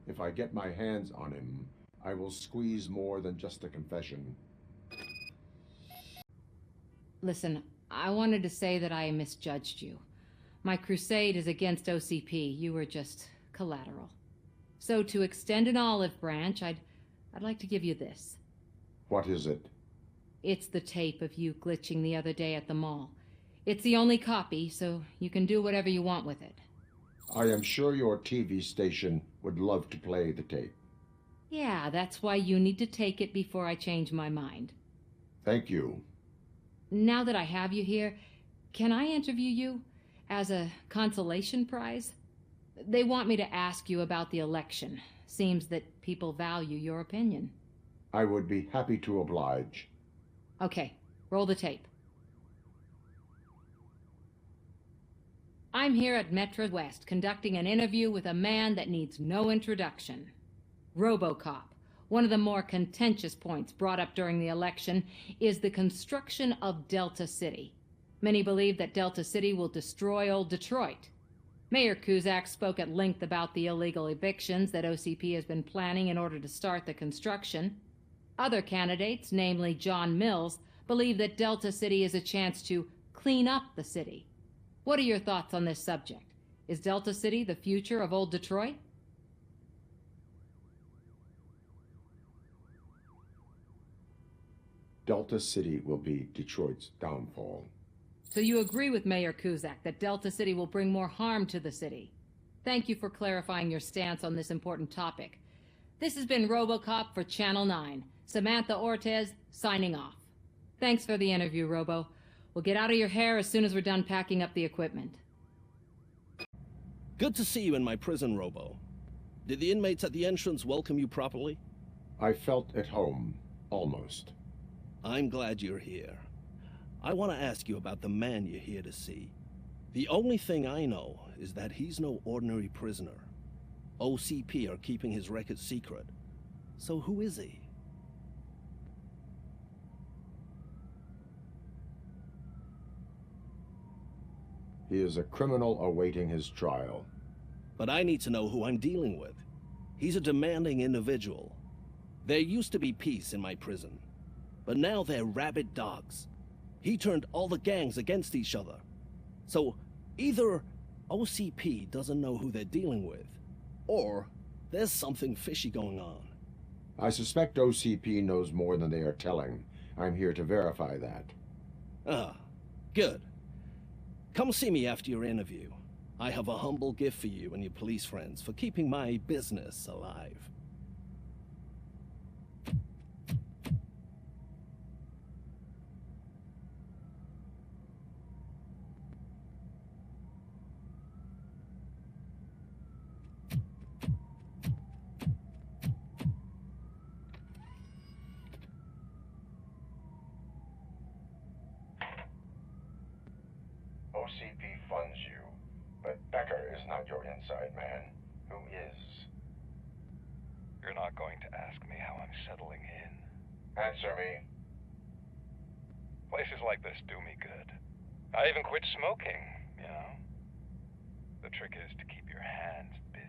If I get my hands on him, I will squeeze more than just a confession.
Listen, I wanted to say that I misjudged you. My crusade is against OCP. You were just collateral. So to extend an olive branch, I'd like to give you this.
What is it?
It's the tape of you glitching the other day at the mall. It's the only copy, so you can do whatever you want with it.
I am sure your TV station would love to play the tape.
Yeah, that's why you need to take it before I change my mind.
Thank you.
Now that I have you here, can I interview you as a consolation prize? They want me to ask you about the election. Seems that people value your opinion.
I would be happy to oblige.
Okay, roll the tape. I'm here at Metro West conducting an interview with a man that needs no introduction. RoboCop. One of the more contentious points brought up during the election is the construction of Delta City. Many believe that Delta City will destroy old Detroit. Mayor Cusack spoke at length about the illegal evictions that OCP has been planning in order to start the construction. Other candidates, namely John Mills, believe that Delta City is a chance to clean up the city. What are your thoughts on this subject? Is Delta City the future of old Detroit?
Delta City will be Detroit's downfall.
So you agree with Mayor Cusack that Delta City will bring more harm to the city? Thank you for clarifying your stance on this important topic. This has been RoboCop for Channel 9. Samantha Ortez, signing off. Thanks for the interview, Robo. We'll get out of your hair as soon as we're done packing up the equipment.
Good to see you in my prison, Robo.
Did the inmates at the entrance welcome you properly?
I felt at home. Almost.
I'm glad you're here. I want to ask you about the man you're here to see. The only thing I know is that he's no ordinary prisoner. OCP are keeping his record secret. So who is he?
He is a criminal awaiting his trial.
But I need to know who I'm dealing with. He's a demanding individual. There used to be peace in my prison, but now they're rabid dogs. He turned all the gangs against each other. So either OCP doesn't know who they're dealing with, or there's something fishy going on.
I suspect OCP knows more than they are telling. I'm here to verify that.
Ah, good. Come see me after your interview. I have a humble gift for you and your police friends for keeping my business alive.
OCP funds you, but Becker is not your inside man. Who is?
You're not going to ask me how I'm settling in.
Answer me.
Places like this do me good. I even quit smoking, you know. The trick is to keep your hands busy.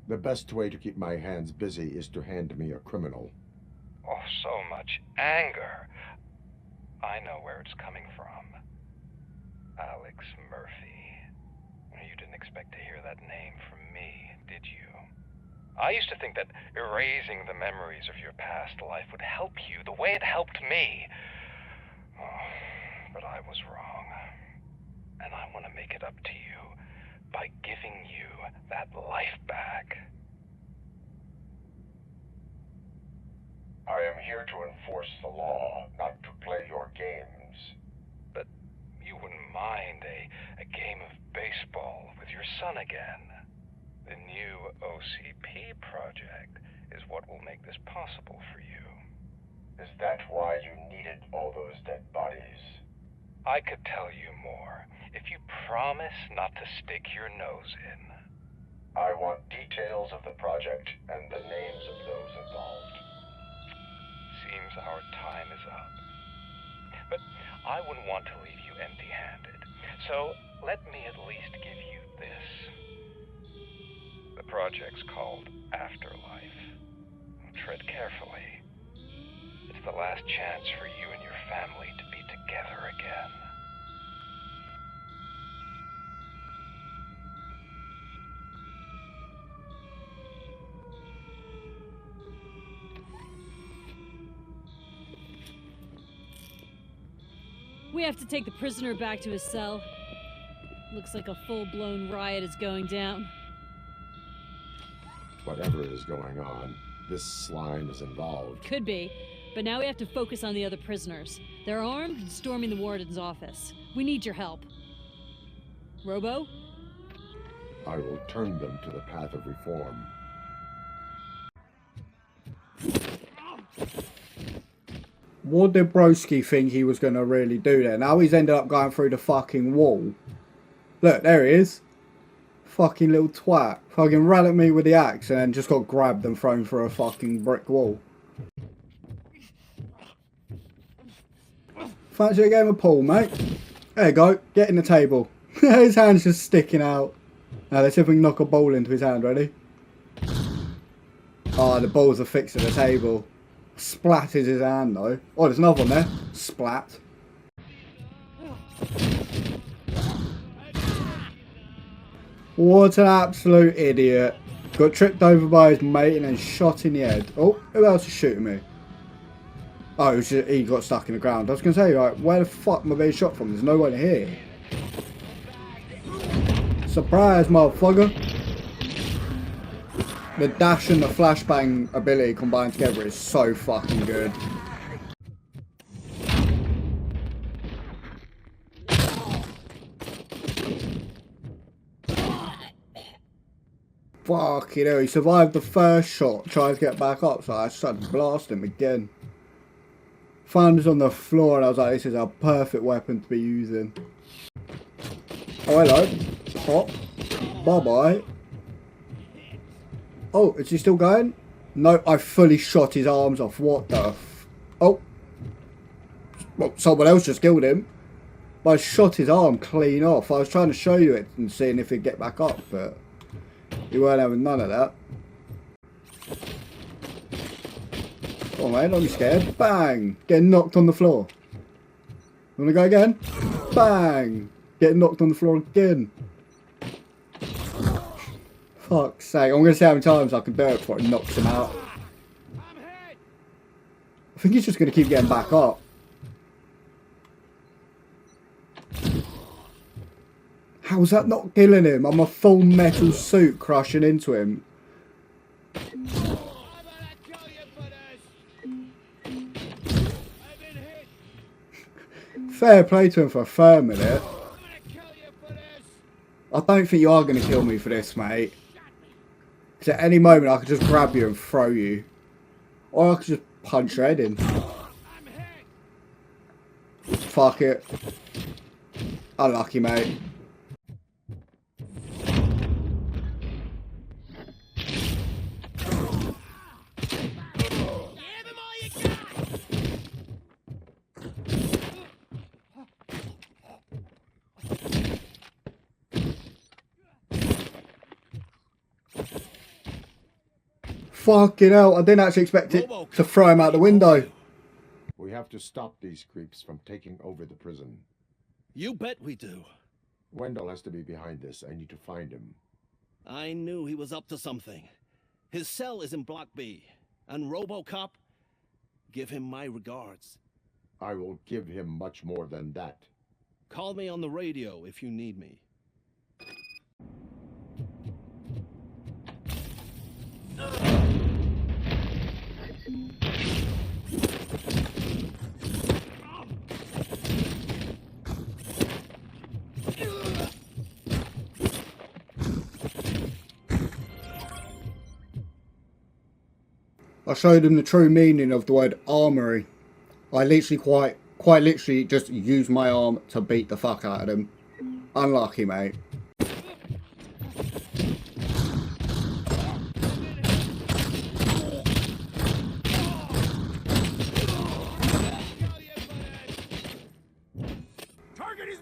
The best way to keep my hands busy is to hand me a criminal.
Oh, so much anger. I know where it's coming from. Alex Murphy. You didn't expect to hear that name from me, did you? I used to think that erasing the memories of your past life would help you the way it helped me. Oh, but I was wrong. And I want to make it up to you by giving you that life back.
I am here to enforce the law, not to play your games.
But you wouldn't mind a game of baseball with your son again. The new OCP project is what will make this possible for you.
Is that why you needed all those dead bodies?
I could tell you more if you promise not to stick your nose in.
I want details of the project and the names of those involved.
Seems our time is up. But I wouldn't want to leave you empty-handed, so let me at least give you this. The project's called Afterlife. Tread carefully. It's the last chance for you and your family to be together again.
We have to take the prisoner back to his cell. Looks like a full-blown riot is going down.
Whatever is going on, this slime is involved.
Could be, but now we have to focus on the other prisoners. They're armed and storming the warden's office. We need your help. Robo?
I will turn them to the path of reform.
What did Broski think he was going to really do there? Now he's ended up going through the fucking wall. Look, there he is. Fucking little twat. Fucking ran at me with the axe and then just got grabbed and thrown through a fucking brick wall. Fancy a game of pool, mate? There you go. Get in the table. His hand's just sticking out. Now let's see if we can knock a ball into his hand. Ready? Oh, the balls are fixed to the table. Splatted his hand though. Oh, there's another one there. Splat. What an absolute idiot. Got tripped over by his mate and then shot in the head. Oh, who else is shooting me? Oh, it was just, he got stuck in the ground. I was going to say, like, where the fuck am I being shot from? There's no one here. Surprise, motherfucker. The dash and the flashbang ability combined together is so fucking good. Fuck, you know, he survived the first shot, tried to get back up, so I started to blast him again. Found us on the floor and I was like, this is a perfect weapon to be using. Oh, hello. Pop. Bye-bye. Oh, is he still going? No, I fully shot his arms off. What the f... Oh. Well, someone else just killed him. But I shot his arm clean off. I was trying to show you it and seeing if he'd get back up, but... you weren't having none of that. Come on, mate, don't be scared. Bang! Getting knocked on the floor. Wanna go again? Bang! Getting knocked on the floor again. Fuck's sake, I'm gonna see how many times I can do it before it knocks him out. I think he's just gonna keep getting back up. How's that not killing him? I'm a full metal suit crushing into him. Fair play to him for a fair minute. I don't think you are going to kill me for this, mate. Because at any moment I could just grab you and throw you. Or I could just punch your head in. Fuck it. Unlucky, mate. Fucking hell, I didn't actually expect it to throw him out the window.
We have to stop these creeps from taking over the prison.
You bet we do.
Wendell has to be behind this. I need to find him.
I knew he was up to something. His cell is in Block B. And RoboCop, give him my regards.
I will give him much more than that.
Call me on the radio if you need me.
I showed him the true meaning of the word armory. I literally quite literally just used my arm to beat the fuck out of him. Unlucky, mate.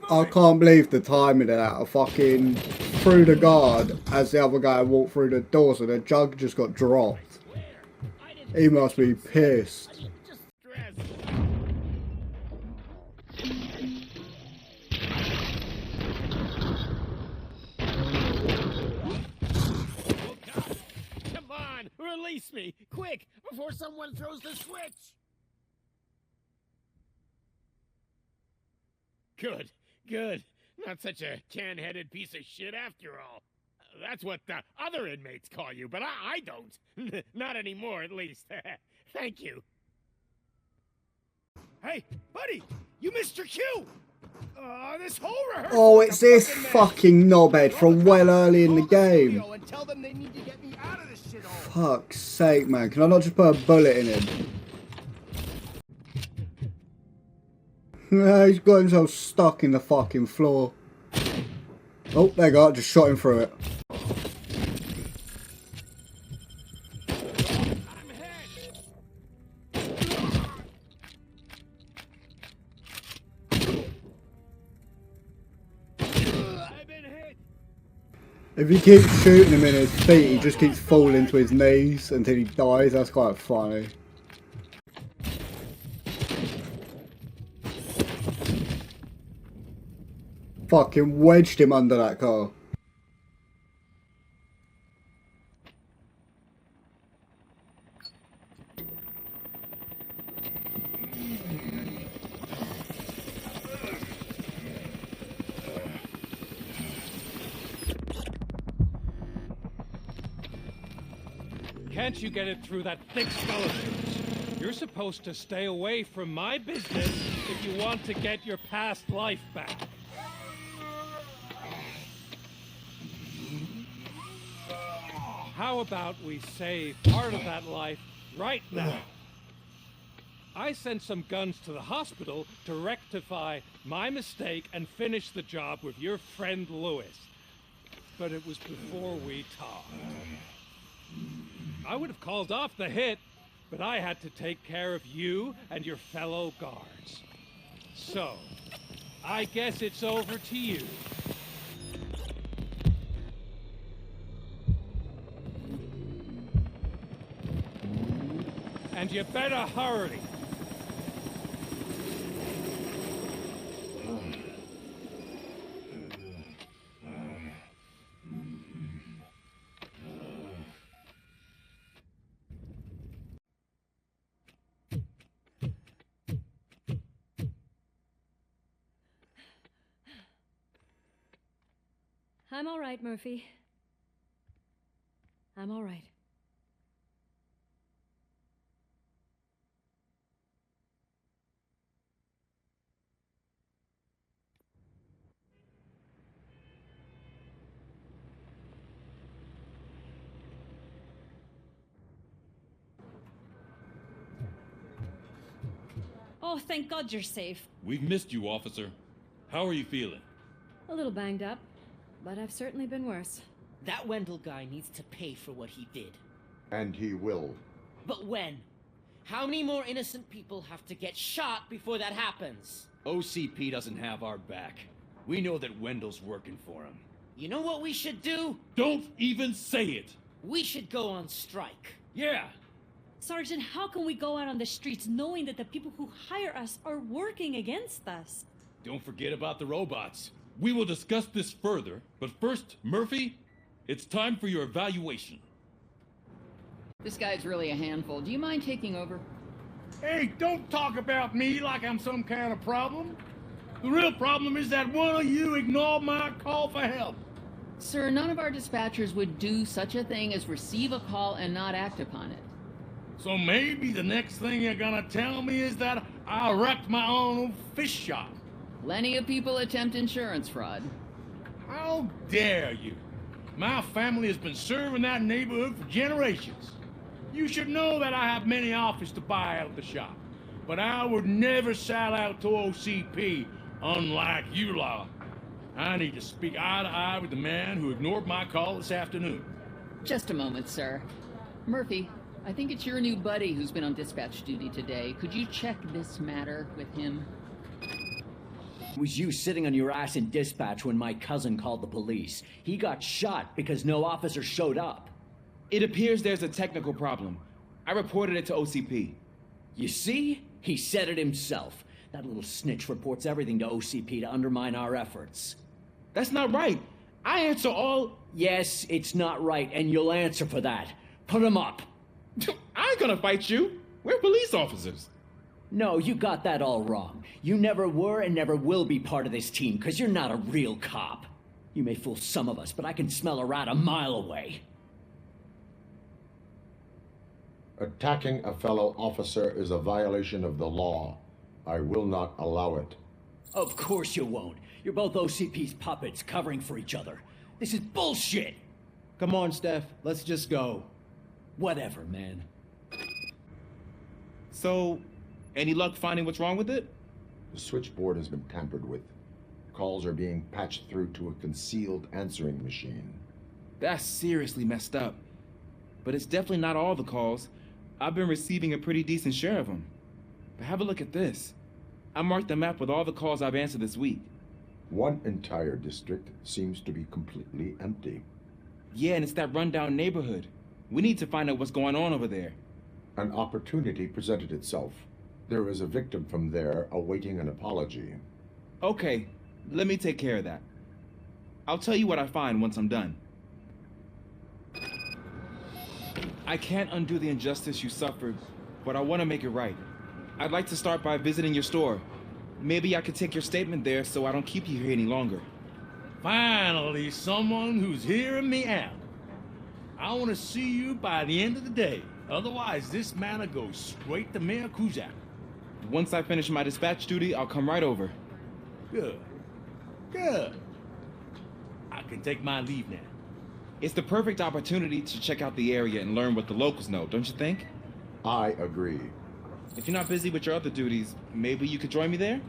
I can't believe the timing of that. I fucking threw the guard as the other guy walked through the door, so the jug just got dropped. He must be pissed.
Come on, release me, quick, before someone throws the switch. Good, good. Not such a can-headed piece of shit after all. That's what the other inmates call you, but I don't. Not anymore, at least. Thank you. Hey, buddy, you missed your cue. This whole rehearsal.
Oh, it's this fucking knobhead from well early in the game. Fuck's sake, man. Can I not just put a bullet in him? He's got himself stuck in the fucking floor. Oh, there you go. I just shot him through it. If you keep shooting him in his feet, he just keeps falling to his knees until he dies. That's quite funny. Fucking wedged him under that car.
Can't you get it through that thick skull of yours? You're supposed to stay away from my business if you want to get your past life back. How about we save part of that life right now? I sent some guns to the hospital to rectify my mistake and finish the job with your friend Lewis. But it was before we talked. I would have called off the hit, but I had to take care of you and your fellow guards. So, I guess it's over to you. And you better hurry.
I'm all right, Murphy. I'm all right.
Oh, thank God you're safe.
We've missed you, officer. How are you feeling?
A little banged up, but I've certainly been worse.
That Wendell guy needs to pay for what he did.
And he will.
But when? How many more innocent people have to get shot before that happens?
OCP doesn't have our back. We know that Wendell's working for him.
You know what we should do?
Don't even say it!
We should go on strike.
Yeah!
Sergeant, how can we go out on the streets knowing that the people who hire us are working against us?
Don't forget about the robots.
We will discuss this further, but first, Murphy, it's time for your evaluation.
This guy's really a handful. Do you mind taking over?
Hey, don't talk about me like I'm some kind of problem. The real problem is that one of you ignored my call for help.
Sir, none of our dispatchers would do such a thing as receive a call and not act upon it.
So maybe the next thing you're gonna tell me is that I wrecked my own fish shop.
Plenty of people attempt insurance fraud.
How dare you? My family has been serving that neighborhood for generations. You should know that I have many offers to buy out the shop. But I would never sell out to OCP, unlike you lot. I need to speak eye to eye with the man who ignored my call this afternoon.
Just a moment, sir. Murphy, I think it's your new buddy who's been on dispatch duty today. Could you check this matter with him?
It was you sitting on your ass in dispatch when my cousin called the police. He got shot because no officer showed up.
It appears there's a technical problem. I reported it to OCP.
You see? He said it himself. That little snitch reports everything to OCP to undermine our efforts.
That's not right. I answer all...
Yes, it's not right, and you'll answer for that. Put him up.
I ain't gonna fight you. We're police officers.
No, you got that all wrong. You never were and never will be part of this team, because you're not a real cop. You may fool some of us, but I can smell a rat a mile away.
Attacking a fellow officer is a violation of the law. I will not allow it.
Of course you won't. You're both OCP's puppets covering for each other. This is bullshit!
Come on, Steph. Let's just go.
Whatever, man.
So, any luck finding what's wrong with it?
The switchboard has been tampered with. Calls are being patched through to a concealed answering machine.
That's seriously messed up. But it's definitely not all the calls. I've been receiving a pretty decent share of them. But have a look at this. I marked the map with all the calls I've answered this week.
One entire district seems to be completely empty.
Yeah, and it's that rundown neighborhood. We need to find out what's going on over there.
An opportunity presented itself. There is a victim from there awaiting an apology.
Okay, let me take care of that. I'll tell you what I find once I'm done. I can't undo the injustice you suffered, but I want to make it right. I'd like to start by visiting your store. Maybe I could take your statement there so I don't keep you here any longer.
Finally, someone who's hearing me out. I want to see you by the end of the day. Otherwise, this matter goes straight to Mayor Kuzak.
Once I finish my dispatch duty, I'll come right over.
Good. Good. I can take my leave now.
It's the perfect opportunity to check out the area and learn what the locals know, don't you think?
I agree.
If you're not busy with your other duties, maybe you could join me there?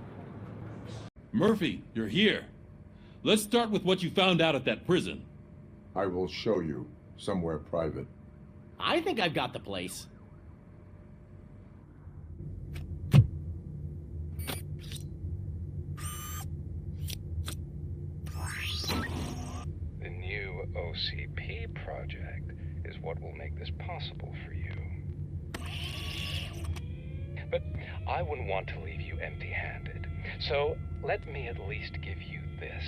Murphy, you're here. Let's start with what you found out at that prison.
I will show you somewhere private.
I think I've got the place.
The new OCP project is what will make this possible for you. But I wouldn't want to leave you empty-handed. So let me at least give you this.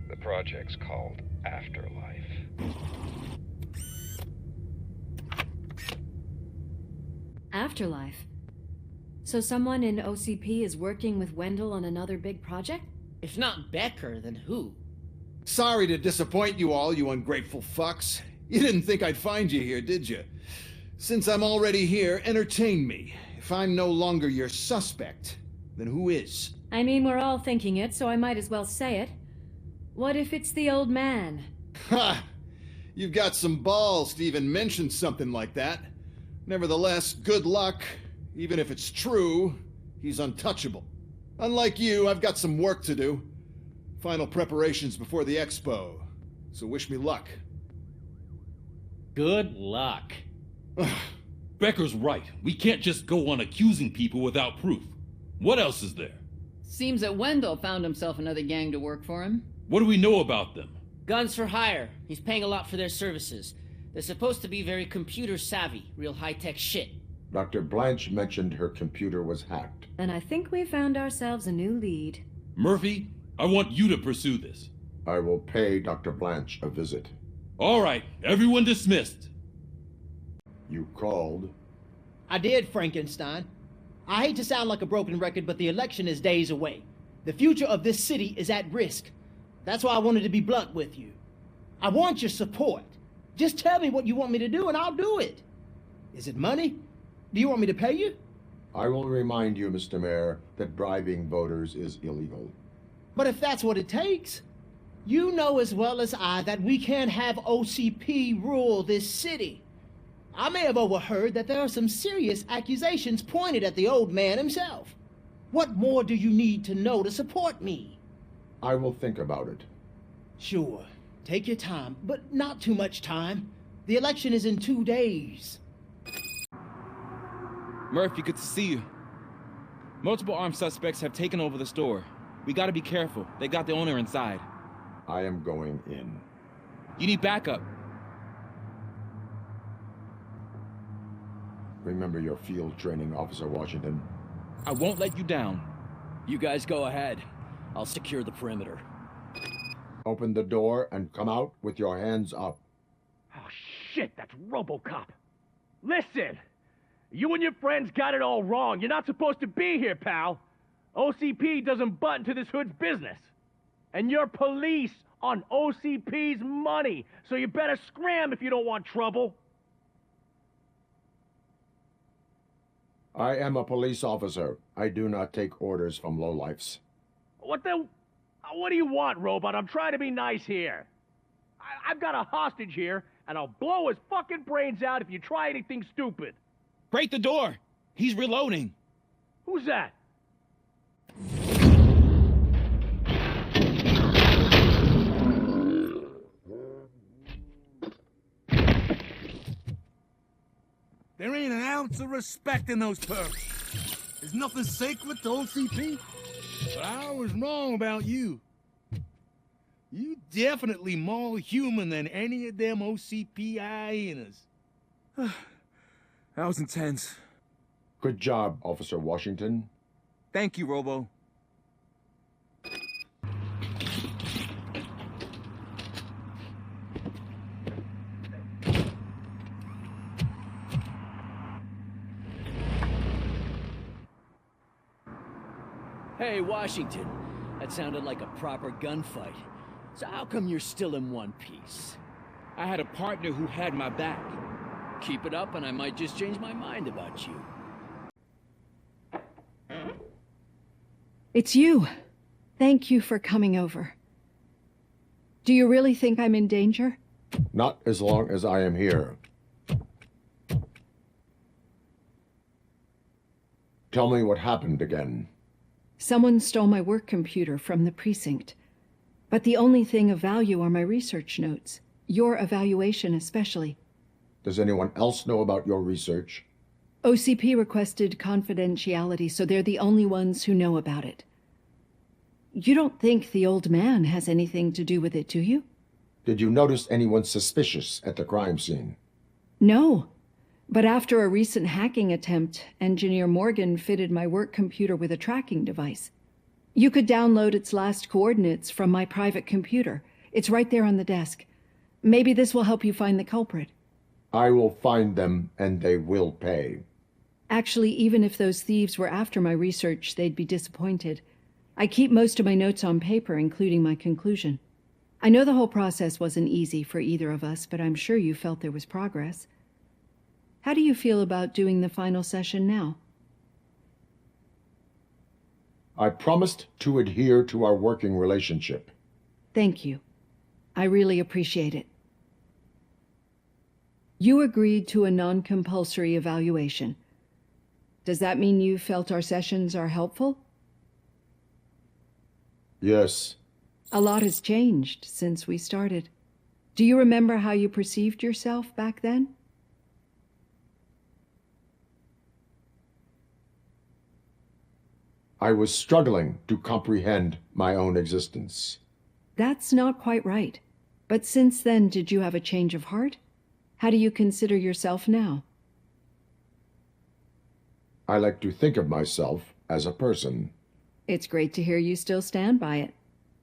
The project's called Afterlife.
Afterlife? So someone in OCP is working with Wendell on another big project?
If not Becker, then who?
Sorry to disappoint you all, you ungrateful fucks. You didn't think I'd find you here, did you? Since I'm already here, entertain me. If I'm no longer your suspect, then who is?
I mean, we're all thinking it, so I might as well say it. What if it's the old man?
Ha! You've got some balls to even mention something like that. Nevertheless, good luck. Even if it's true, he's untouchable. Unlike you, I've got some work to do. Final preparations before the expo. So wish me luck.
Good luck.
Becker's right. We can't just go on accusing people without proof. What else is there?
Seems that Wendell found himself another gang to work for him.
What do we know about them?
Guns for hire. He's paying a lot for their services. They're supposed to be very computer savvy, real high-tech shit.
Dr. Blanche mentioned her computer was hacked.
And I think we found ourselves a new lead.
Murphy, I want you to pursue this.
I will pay Dr. Blanche a visit.
All right, everyone dismissed.
You called?
I did, Frankenstein. I hate to sound like a broken record, but the election is days away. The future of this city is at risk. That's why I wanted to be blunt with you. I want your support. Just tell me what you want me to do and I'll do it. Is it money? Do you want me to pay you?
I will remind you, Mr. Mayor, that bribing voters is illegal.
But if that's what it takes, you know as well as I that we can't have OCP rule this city. I may have overheard that there are some serious accusations pointed at the old man himself. What more do you need to know to support me?
I will think about it.
Sure. Take your time, but not too much time. The election is in 2 days.
Murphy, good to see you. Multiple armed suspects have taken over the store. We gotta be careful. They got the owner inside.
I am going in.
You need backup.
Remember your field training, Officer Washington.
I won't let you down.
You guys go ahead. I'll secure the perimeter.
Open the door and come out with your hands up.
Oh, shit, that's RoboCop. Listen, you and your friends got it all wrong. You're not supposed to be here, pal. OCP doesn't butt into this hood's business. And you're police on OCP's money, so you better scram if you don't want trouble.
I am a police officer. I do not take orders from lowlifes.
What do you want, Robot? I'm trying to be nice here. I've got a hostage here, and I'll blow his fucking brains out if you try anything stupid.
Break the door! He's reloading.
Who's that?
There ain't an ounce of respect in those perks. There's nothing sacred to OCP. But I was wrong about you. You definitely more human than any of them OCP hyenas.
That was intense.
Good job, Officer Washington.
Thank you, Robo.
Hey, Washington. That sounded like a proper gunfight. So how come you're still in one piece?
I had a partner who had my back.
Keep it up and I might just change my mind about you.
It's you. Thank you for coming over.
Do you really think I'm in danger?
Not as long as I am here. Tell me what happened again.
Someone stole my work computer from the precinct. But the only thing of value are my research notes. Your evaluation especially.
Does anyone else know about your research?
OCP requested confidentiality, so they're the only ones who know about it. You don't think the old man has anything to do with it, do you?
Did you notice anyone suspicious at the crime scene?
No. But after a recent hacking attempt, Engineer Morgan fitted my work computer with a tracking device. You could download its last coordinates from my private computer. It's right there on the desk. Maybe this will help you find the culprit.
I will find them, and they will pay.
Actually, even if those thieves were after my research, they'd be disappointed. I keep most of my notes on paper, including my conclusion. I know the whole process wasn't easy for either of us, but I'm sure you felt there was progress. How do you feel about doing the final session now?
I promised to adhere to our working relationship.
Thank you. I really appreciate it. You agreed to a non-compulsory evaluation. Does that mean you felt our sessions are helpful?
Yes.
A lot has changed since we started. Do you remember how you perceived yourself back then?
I was struggling to comprehend my own existence.
That's not quite right. But since then, did you have a change of heart? How do you consider yourself now?
I like to think of myself as a person.
It's great to hear you still stand by it.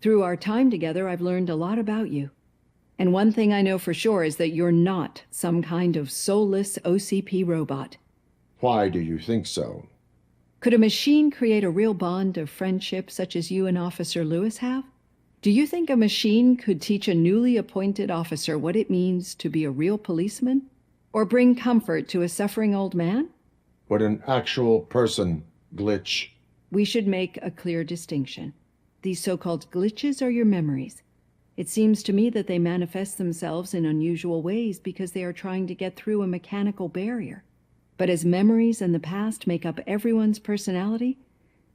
Through our time together, I've learned a lot about you. And one thing I know for sure is that you're not some kind of soulless OCP robot.
Why do you think so?
Could a machine create a real bond of friendship such as you and Officer Lewis have? Do you think a machine could teach a newly appointed officer what it means to be a real policeman? Or bring comfort to a suffering old man?
Would an actual person glitch?
We should make a clear distinction. These so-called glitches are your memories. It seems to me that they manifest themselves in unusual ways because they are trying to get through a mechanical barrier. But as memories and the past make up everyone's personality,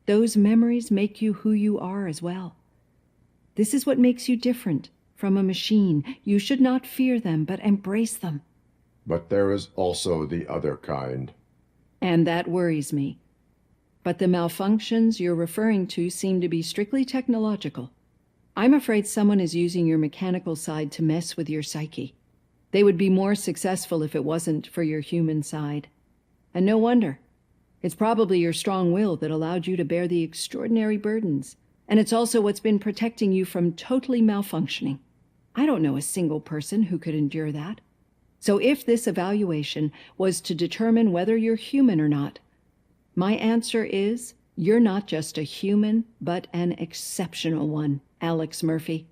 those memories make you who you are as well. This is what makes you different from a machine. You should not fear them, but embrace them.
But there is also the other kind.
And that worries me. But the malfunctions you're referring to seem to be strictly technological. I'm afraid someone is using your mechanical side to mess with your psyche. They would be more successful if it wasn't for your human side. And no wonder. It's probably your strong will that allowed you to bear the extraordinary burdens. And it's also what's been protecting you from totally malfunctioning. I don't know a single person who could endure that. So if this evaluation was to determine whether you're human or not, my answer is, you're not just a human, but an exceptional one, Alex Murphy.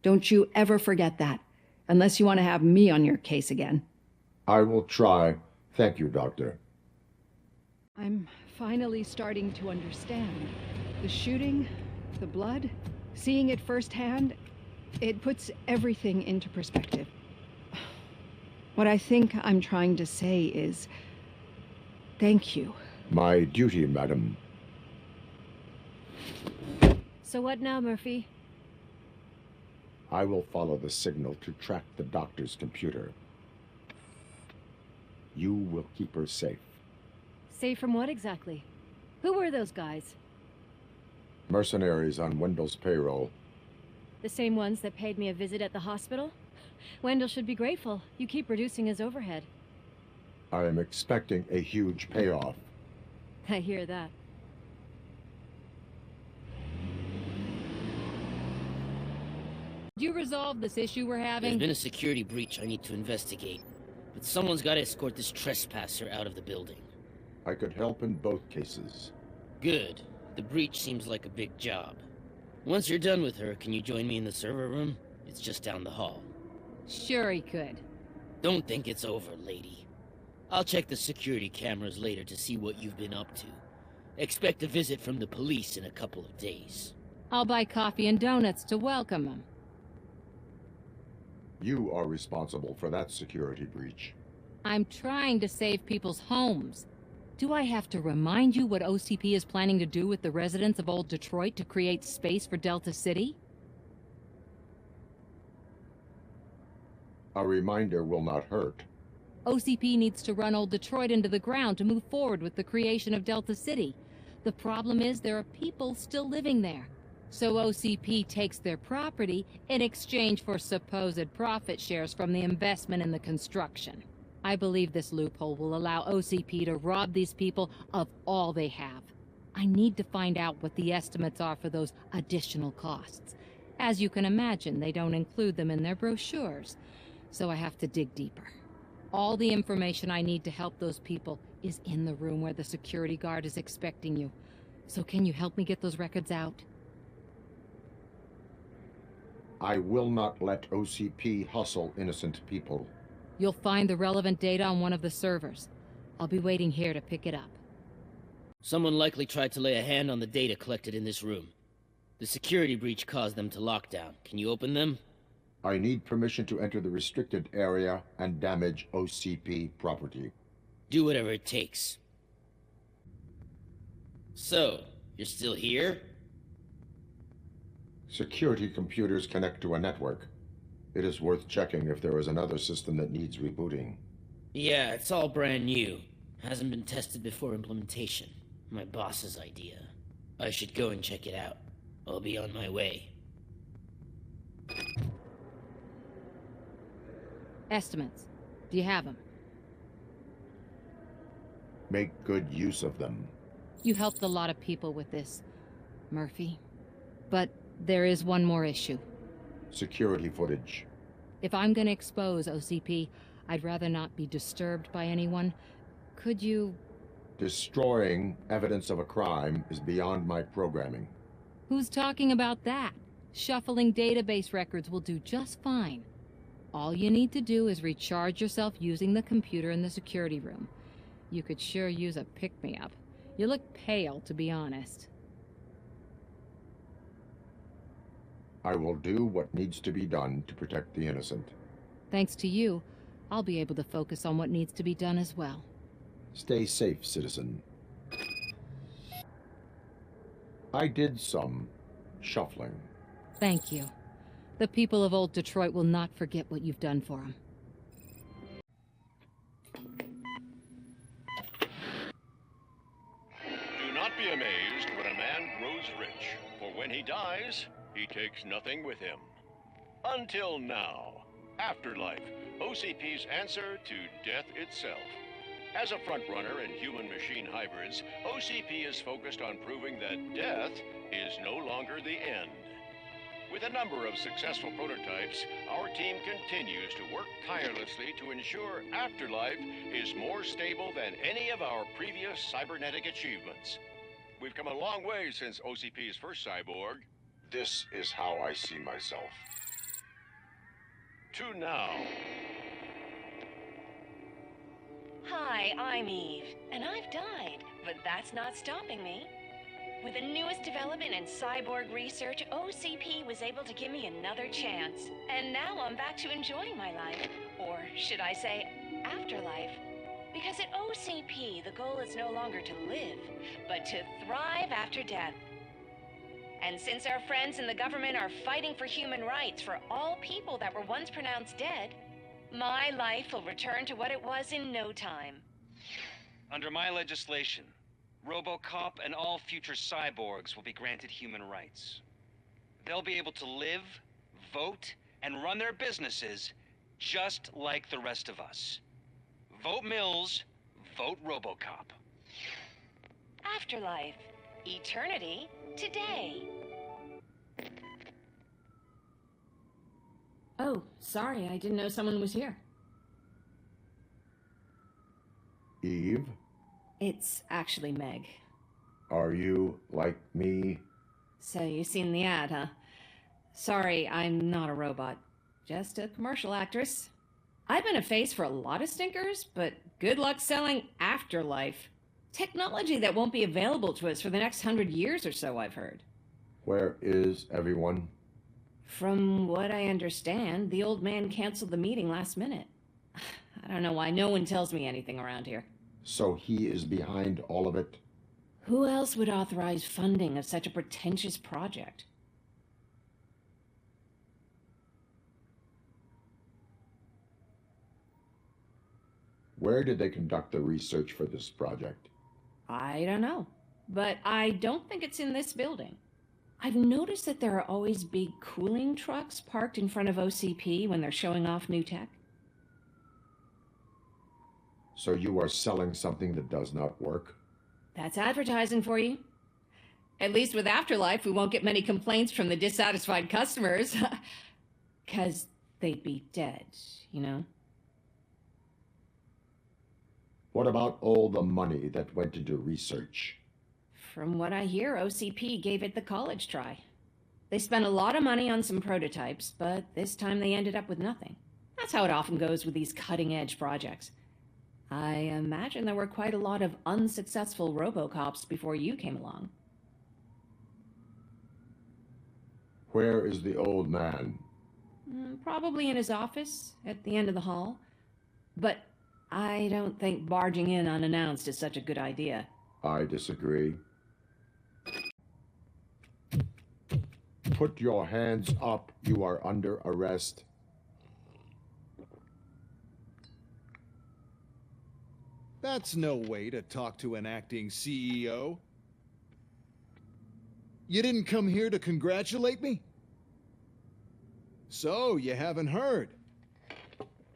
Don't you ever forget that, unless you want to have me on your case again.
I will try. Thank you, Doctor.
I'm finally starting to understand. The shooting, the blood, seeing it firsthand, it puts everything into perspective. What I think I'm trying to say is, thank you.
My duty, madam.
So what now, Murphy?
I will follow the signal to track the doctor's computer. You will keep her safe.
Safe from what exactly? Who were those guys?
Mercenaries on Wendell's payroll.
The same ones that paid me a visit at the hospital? Wendell should be grateful. You keep reducing his overhead.
I am expecting a huge payoff.
I hear that.
Did you resolve this issue we're having?
There's been a security breach I need to investigate. But someone's got to escort this trespasser out of the building.
I could help in both cases.
Good. The breach seems like a big job. Once you're done with her, can you join me in the server room? It's just down the hall.
Sure he could.
Don't think it's over, lady. I'll check the security cameras later to see what you've been up to. Expect a visit from the police in a couple of days.
I'll buy coffee and donuts to welcome him.
You are responsible for that security breach.
I'm trying to save people's homes. Do I have to remind you what OCP is planning to do with the residents of Old Detroit to create space for Delta City?
A reminder will not hurt.
OCP needs to run Old Detroit into the ground to move forward with the creation of Delta City. The problem is there are people still living there. So OCP takes their property in exchange for supposed profit shares from the investment in the construction. I believe this loophole will allow OCP to rob these people of all they have. I need to find out what the estimates are for those additional costs. As you can imagine, they don't include them in their brochures, so I have to dig deeper. All the information I need to help those people is in the room where the security guard is expecting you. So can you help me get those records out?
I will not let OCP hustle innocent people.
You'll find the relevant data on one of the servers. I'll be waiting here to pick it up.
Someone likely tried to lay a hand on the data collected in this room. The security breach caused them to lock down. Can you open them?
I need permission to enter the restricted area and damage OCP property.
Do whatever it takes. So, you're still here?
Security computers connect to a network. It is worth checking if there is another system that needs rebooting.
Yeah, it's all brand new. Hasn't been tested before implementation. My boss's idea. I should go and check it out. I'll be on my way.
Estimates. Do you have them?
Make good use of them.
You helped a lot of people with this, Murphy. But there is one more issue.
Security footage.
If I'm gonna expose OCP, I'd rather not be disturbed by anyone. Could you...
Destroying evidence of a crime is beyond my programming.
Who's talking about that? Shuffling database records will do just fine. All you need to do is recharge yourself using the computer in the security room. You could sure use a pick-me-up. You look pale, to be honest.
I will do what needs to be done to protect the innocent.
Thanks to you, I'll be able to focus on what needs to be done as well.
Stay safe, citizen. I did some shuffling.
Thank you. The people of Old Detroit will not forget what you've done for them.
Do not be amazed when a man grows rich, for when he dies, he takes nothing with him. Until now. Afterlife, OCP's answer to death itself. As a frontrunner in human-machine hybrids, OCP is focused on proving that death is no longer the end. With a number of successful prototypes, our team continues to work tirelessly to ensure Afterlife is more stable than any of our previous cybernetic achievements. We've come a long way since OCP's first cyborg.
This is how I see myself.
To now.
Hi, I'm Eve, and I've died, but that's not stopping me. With the newest development in cyborg research, OCP was able to give me another chance. And now I'm back to enjoying my life. Or should I say, afterlife. Because at OCP, the goal is no longer to live, but to thrive after death. And since our friends in the government are fighting for human rights for all people that were once pronounced dead, my life will return to what it was in no time.
Under my legislation, RoboCop and all future cyborgs will be granted human rights. They'll be able to live, vote, and run their businesses just like the rest of us. Vote Mills, vote RoboCop.
Afterlife. Eternity. Today.
Oh, sorry, I didn't know someone was here.
Eve?
It's actually Meg.
Are you like me?
So you've seen the ad, huh? Sorry, I'm not a robot. Just a commercial actress. I've been a face for a lot of stinkers, but good luck selling Afterlife. Technology that won't be available to us for the next 100 years or so, I've heard.
Where is everyone?
From what I understand, the old man canceled the meeting last minute. I don't know why no one tells me anything around here.
So he is behind all of it?
Who else would authorize funding of such a pretentious project?
Where did they conduct the research for this project?
I don't know, but I don't think it's in this building. I've noticed that there are always big cooling trucks parked in front of OCP when they're showing off new tech.
So you are selling something that does not work?
That's advertising for you. At least with Afterlife, we won't get many complaints from the dissatisfied customers. 'Cause they'd be dead, you know?
What about all the money that went into research?
From what I hear, OCP gave it the college try. They spent a lot of money on some prototypes, but this time they ended up with nothing. That's how it often goes with these cutting-edge projects. I imagine there were quite a lot of unsuccessful RoboCops before you came along.
Where is the old man?
Probably in his office, at the end of the hall. But I don't think barging in unannounced is such a good idea.
I disagree. Put your hands up. You are under arrest.
That's no way to talk to an acting CEO. You didn't come here to congratulate me? So, you haven't heard.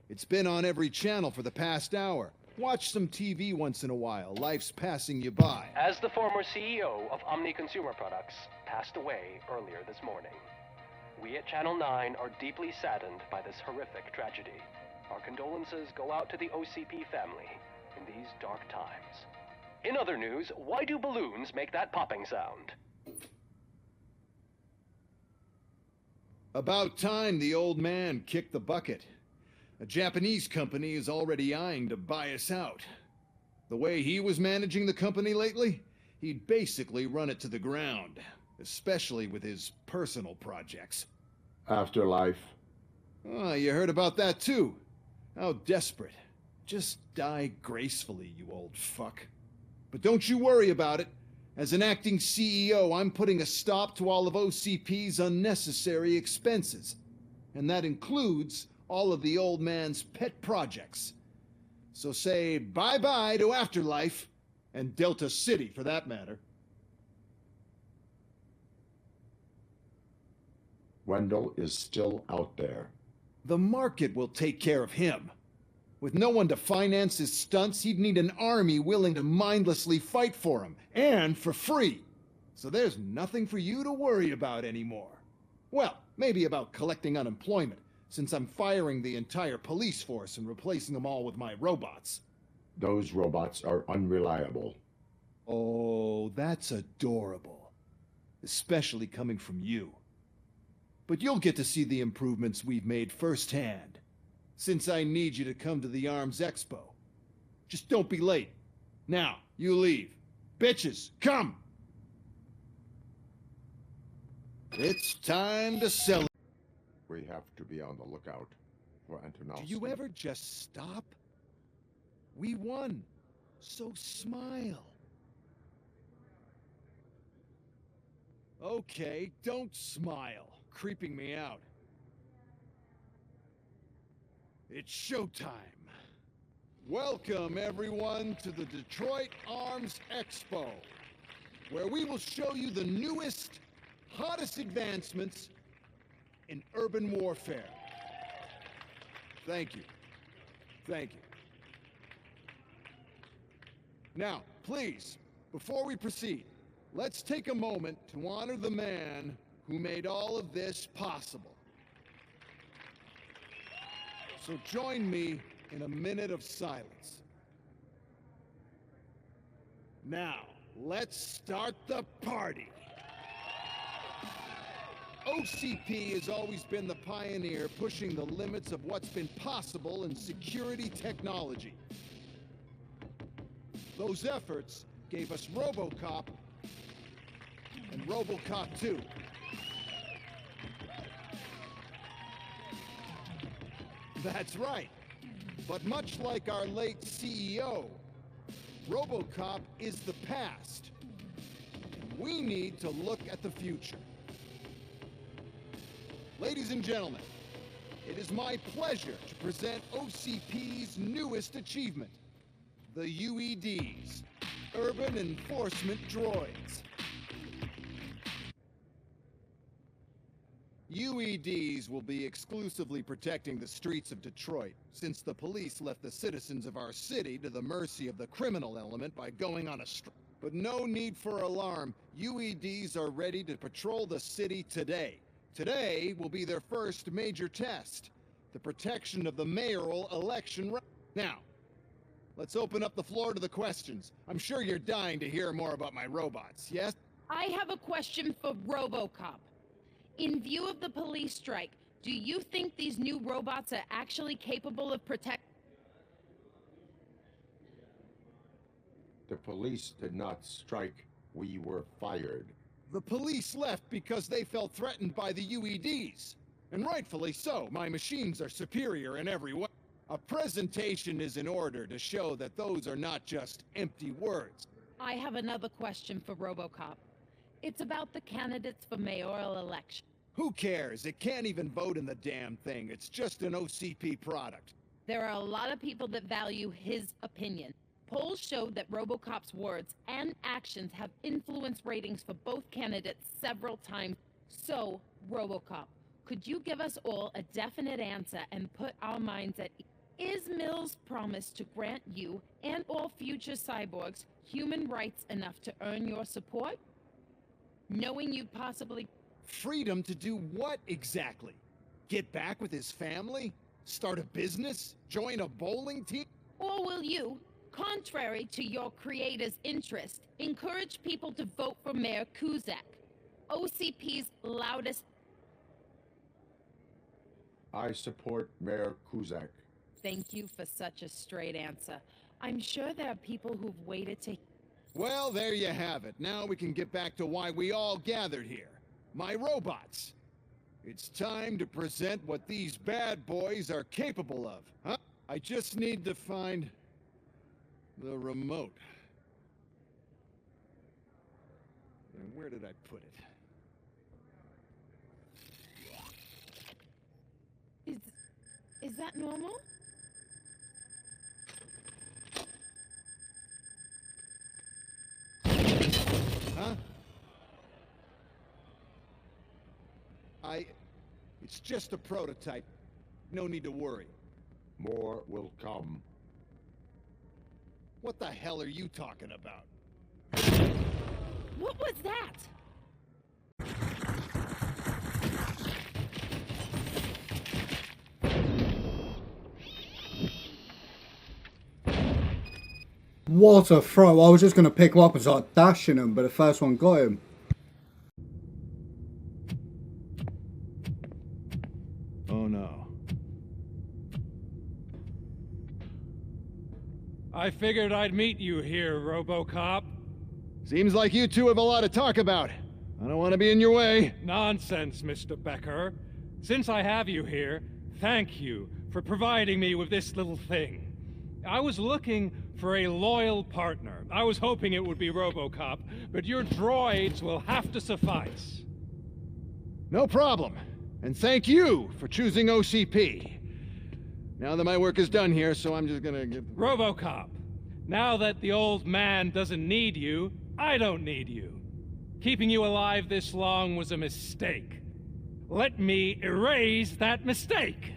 It's been on every channel for the past hour. Watch some TV once in a while. Life's passing you by.
As the former CEO of Omni Consumer Products passed away earlier this morning, we at Channel 9 are deeply saddened by this horrific tragedy. Our condolences go out to the OCP family in these dark times. In other news, why do balloons make that popping sound?
About time the old man kicked the bucket. A Japanese company is already eyeing to buy us out. The way he was managing the company lately, he'd basically run it to the ground, especially with his personal projects.
Afterlife.
Oh, you heard about that too. How desperate. Just die gracefully, you old fuck. But don't you worry about it. As an acting CEO, I'm putting a stop to all of OCP's unnecessary expenses. And that includes all of the old man's pet projects. So say bye-bye to Afterlife, and Delta City for that matter.
Wendell is still out there.
The market will take care of him. With no one to finance his stunts, he'd need an army willing to mindlessly fight for him, and for free. So there's nothing for you to worry about anymore. Well, maybe about collecting unemployment, since I'm firing the entire police force and replacing them all with my robots.
Those robots are unreliable.
Oh, that's adorable. Especially coming from you. But you'll get to see the improvements we've made firsthand, since I need you to come to the Arms Expo. Just don't be late. Now, you leave. Bitches, come! It's time to celebrate.
We have to be on the lookout for Antonowski.
Do you ever just stop? We won, so smile. Okay, don't smile. Creeping me out. It's showtime. Welcome, everyone, to the Detroit Arms Expo, where we will show you the newest, hottest advancements in urban warfare. Thank you. Thank you. Now, please, before we proceed, let's take a moment to honor the man who made all of this possible. So join me in a minute of silence. Now, let's start the party. OCP has always been the pioneer pushing the limits of what's been possible in security technology. Those efforts gave us RoboCop and RoboCop 2. That's right. But much like our late CEO, RoboCop is the past. We need to look at the future. Ladies and gentlemen, it is my pleasure to present OCP's newest achievement, the UEDs, Urban Enforcement Droids. UEDs will be exclusively protecting the streets of Detroit, since the police left the citizens of our city to the mercy of the criminal element by going on a strike. But no need for alarm. UEDs are ready to patrol the city today. Today will be their first major test, the protection of the mayoral election. Now, let's open up the floor to the questions. I'm sure you're dying to hear more about my robots, yes?
I have a question for RoboCop. In view of the police strike, do you think these new robots are actually capable of
The police did not strike. We were fired.
The police left because they felt threatened by the UEDs. And rightfully so. My machines are superior in every way. A presentation is in order to show that those are not just empty words.
I have another question for RoboCop. It's about the candidates for mayoral election.
Who cares? It can't even vote in the damn thing. It's just an OCP product.
There are a lot of people that value his opinion. Polls show that RoboCop's words and actions have influenced ratings for both candidates several times. So, RoboCop, could you give us all a definite answer and put our minds at ease? Is Mills' promise to grant you and all future cyborgs human rights enough to earn your support? Knowing you'd possibly...
Freedom to do what exactly? Get back with his family? Start a business? Join a bowling team?
Or will you, contrary to your creator's interest, encourage people to vote for Mayor Kuzak, OCP's loudest...
I support Mayor Kuzak.
Thank you for such a straight answer. I'm sure there are people who've waited to...
Well, there you have it. Now we can get back to why we all gathered here. My robots. It's time to present what these bad boys are capable of, huh? I just need to find the remote. And where did I put it?
Is that normal?
Huh? It's just a prototype. No need to worry.
More will come.
What the hell are you talking about?
What was that?
What a throw. I was just going to pick him up and start dashing him, but the first one got him.
Oh no.
I figured I'd meet you here, RoboCop.
Seems like you two have a lot to talk about. I don't want to be in your way.
Nonsense, Mr. Becker. Since I have you here, thank you for providing me with this little thing. I was looking for a loyal partner. I was hoping it would be RoboCop, but your droids will have to suffice.
No problem. And thank you for choosing OCP. Now that my work is done here, so I'm just gonna give...
RoboCop, now that the old man doesn't need you, I don't need you. Keeping you alive this long was a mistake. Let me erase that mistake.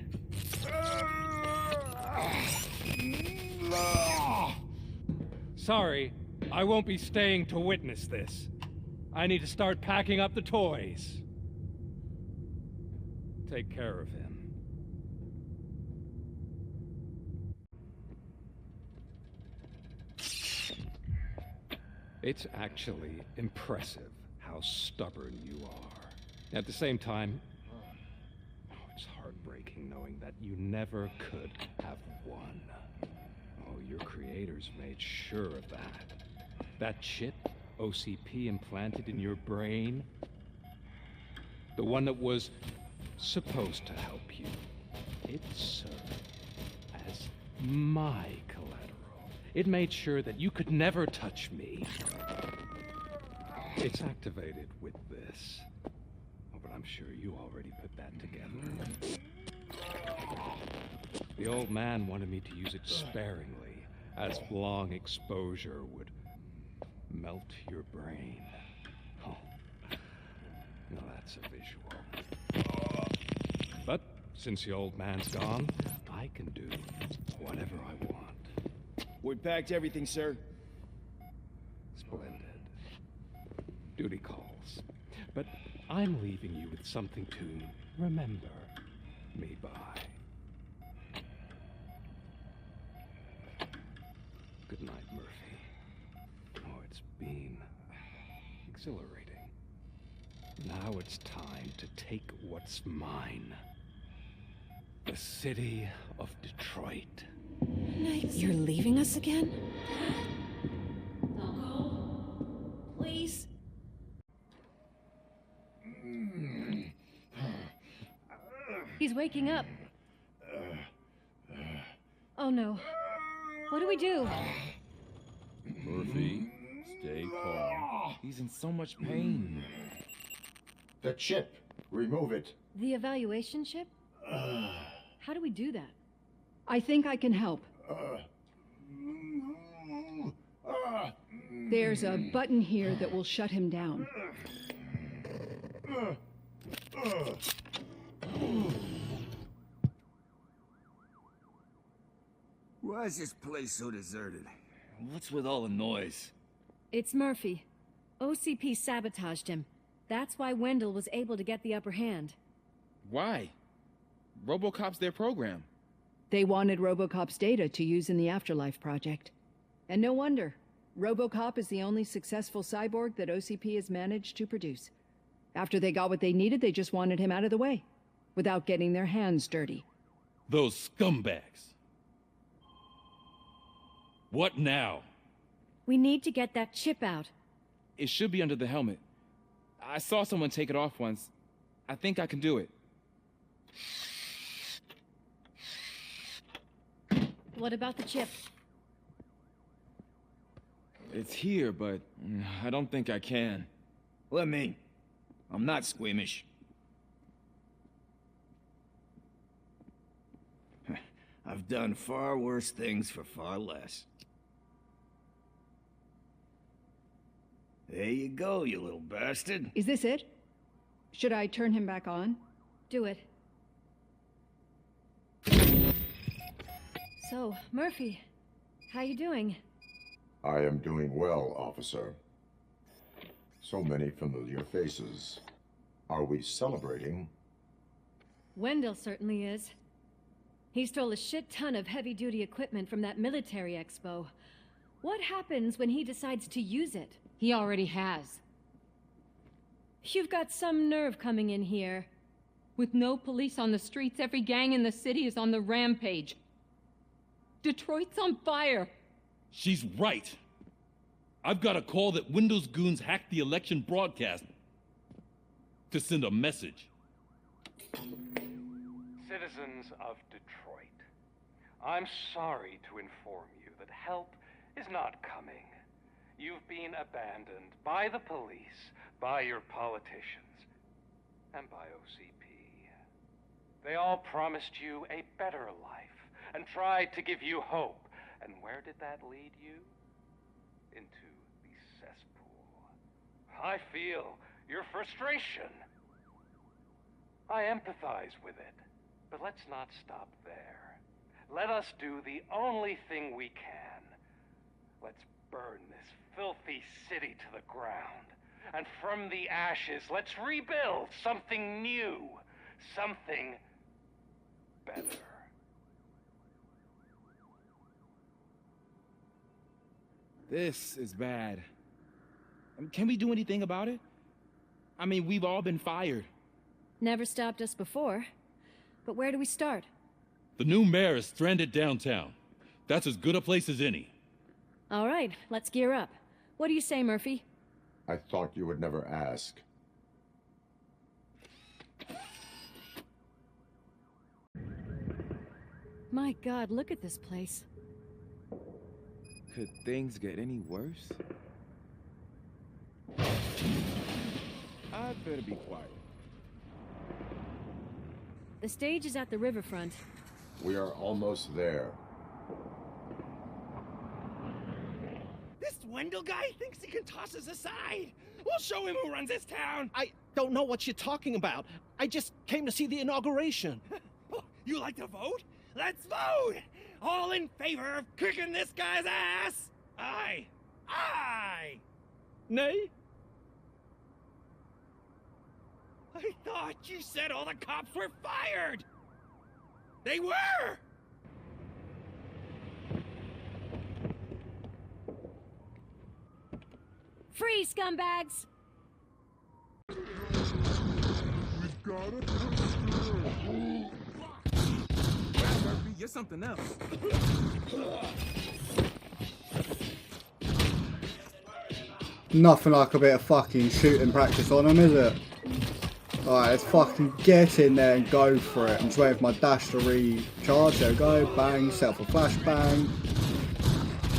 Sorry, I won't be staying to witness this. I need to start packing up the toys. Take care of him. It's actually impressive how stubborn you are. At the same time, it's heartbreaking knowing that you never could have won. Oh, your creators made sure of that. That chip OCP implanted in your brain, the one that was supposed to help you, it served. my collateral. It made sure that you could never touch me. It's activated with this. Oh, but I'm sure you already put that together. The old man wanted me to use it sparingly, as long exposure would melt your brain. Oh, now that's a visual. But since the old man's gone, I can do whatever I want.
We packed everything, sir.
Splendid. Duty calls. But I'm leaving you with something to remember me by. Good night, Murphy. Oh, it's been exhilarating. Now it's time to take what's mine. The city of Detroit.
You're leaving us again? Don't go. Please. He's waking up. Oh no. What do we do?
Murphy, stay calm. He's in so much pain.
The chip. Remove it.
The evaluation chip? How do we do that?
I think I can help. There's a button here that will shut him down.
Why is this place so deserted? What's with all the noise?
It's Murphy. OCP sabotaged him. That's why Wendell was able to get the upper hand.
Why? RoboCop's their program.
They wanted RoboCop's data to use in the Afterlife project. And no wonder. RoboCop is the only successful cyborg that OCP has managed to produce. After they got what they needed, they just wanted him out of the way, without getting their hands dirty.
Those scumbags. What now?
We need to get that chip out.
It should be under the helmet. I saw someone take it off once. I think I can do it.
What about the chip?
It's here, but I don't think I can.
Let me. I'm not squeamish. I've done far worse things for far less. There you go, you little bastard.
Is this it? Should I turn him back on?
Do it. So, Murphy, how you doing?
I am doing well, officer. So many familiar faces. Are we celebrating?
Wendell certainly is. He stole a shit ton of heavy-duty equipment from that military expo. What happens when he decides to use it?
He already has.
You've got some nerve coming in here.
With no police on the streets, every gang in the city is on the rampage. Detroit's on fire.
She's right. I've got a call that Windows goons hacked the election broadcast to send a message.
Citizens of Detroit, I'm sorry to inform you that help is not coming. You've been abandoned by the police, by your politicians, and by OCP. They all promised you a better life and tried to give you hope. And where did that lead you? Into the cesspool. I feel your frustration. I empathize with it, but let's not stop there. Let us do the only thing we can. Let's burn this filthy city to the ground. And from the ashes, let's rebuild something new, something better.
This is bad. Can we do anything about it? I mean, we've all been fired.
Never stopped us before. But where do we start?
The new mayor is stranded downtown. That's as good a place as any.
All right, let's gear up. What do you say, Murphy?
I thought you would never ask.
My God, look at this place.
Could things get any worse? I'd better be quiet.
The stage is at the riverfront.
We are almost there.
This Wendell guy thinks he can toss us aside. We'll show him who runs this town. I don't know what you're talking about. I just came to see the inauguration. You like to vote? Let's vote! All in favor of kicking this guy's ass? Aye. Aye! Nay? I thought you said all the cops were fired! They were!
Free, scumbags!
You're something else.
Nothing like a bit of fucking shooting practice on them, is it? Alright, let's fucking get in there and go for it. I'm just waiting for my dash to recharge. There we go. Bang. Set up a flashbang.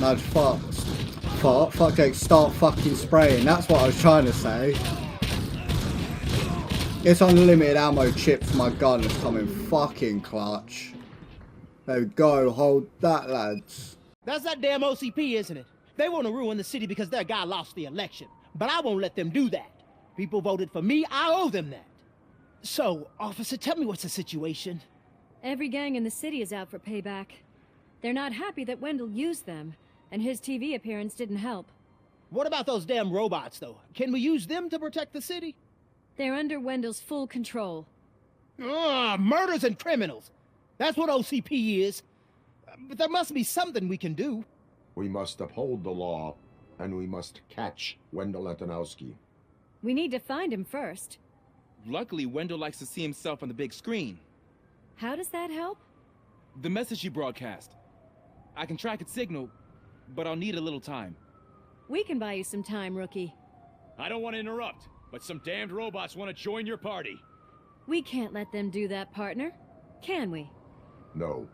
Now just fuck Jake, start fucking spraying. That's what I was trying to say. It's unlimited ammo chip for my gun that's coming fucking clutch. There we go. Hold that, lads.
That's that damn OCP, isn't it? They want to ruin the city because their guy lost the election. But I won't let them do that. People voted for me. I owe them that. So, officer, tell me what's the situation.
Every gang in the city is out for payback. They're not happy that Wendell used them, and his TV appearance didn't help.
What about those damn robots, though? Can we use them to protect the city?
They're under Wendell's full control.
Murders and criminals. That's what OCP is. But there must be something we can do.
We must uphold the law, and we must catch Wendell Antonowski.
We need to find him first.
Luckily, Wendell likes to see himself on the big screen.
How does that help?
The message you broadcast. I can track its signal, but I'll need a little time.
We can buy you some time, rookie.
I don't want to interrupt, but some damned robots want to join your party.
We can't let them do that, partner. Can we?
No.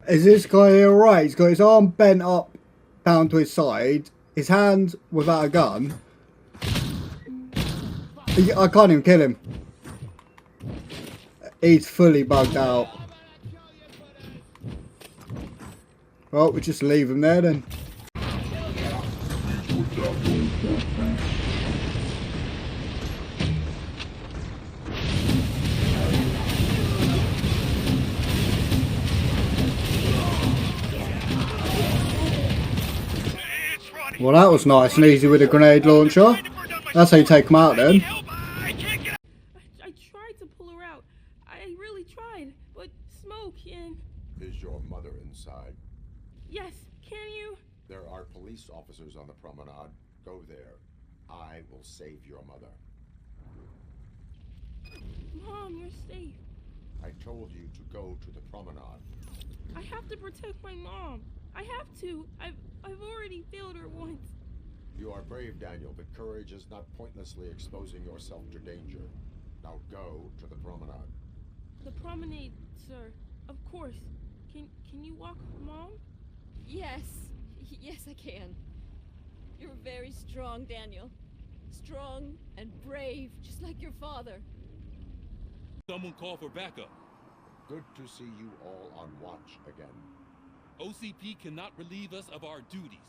Is this guy here right? He's got his arm bent up down to his side, his hand without a gun. I can't even kill him. He's fully bugged out. Well, we just leave him there then. Well, that was nice and easy with a grenade launcher. That's how you take them out then.
I tried to pull her out. I really tried, but smoke and...
Is your mother inside?
Yes, can you?
There are police officers on the promenade. Go there. I will save your mother.
Mom, you're safe.
I told you to go to the promenade.
I have to protect my mom. I have to. I've already failed her once.
You are brave, Daniel, but courage is not pointlessly exposing yourself to danger. Now go to the promenade.
The promenade, sir. Of course. Can you walk, Mom?
Yes. Yes, I can. You're very strong, Daniel. Strong and brave, just like your father.
Someone call for backup.
Good to see you all on watch again.
OCP cannot relieve us of our duties.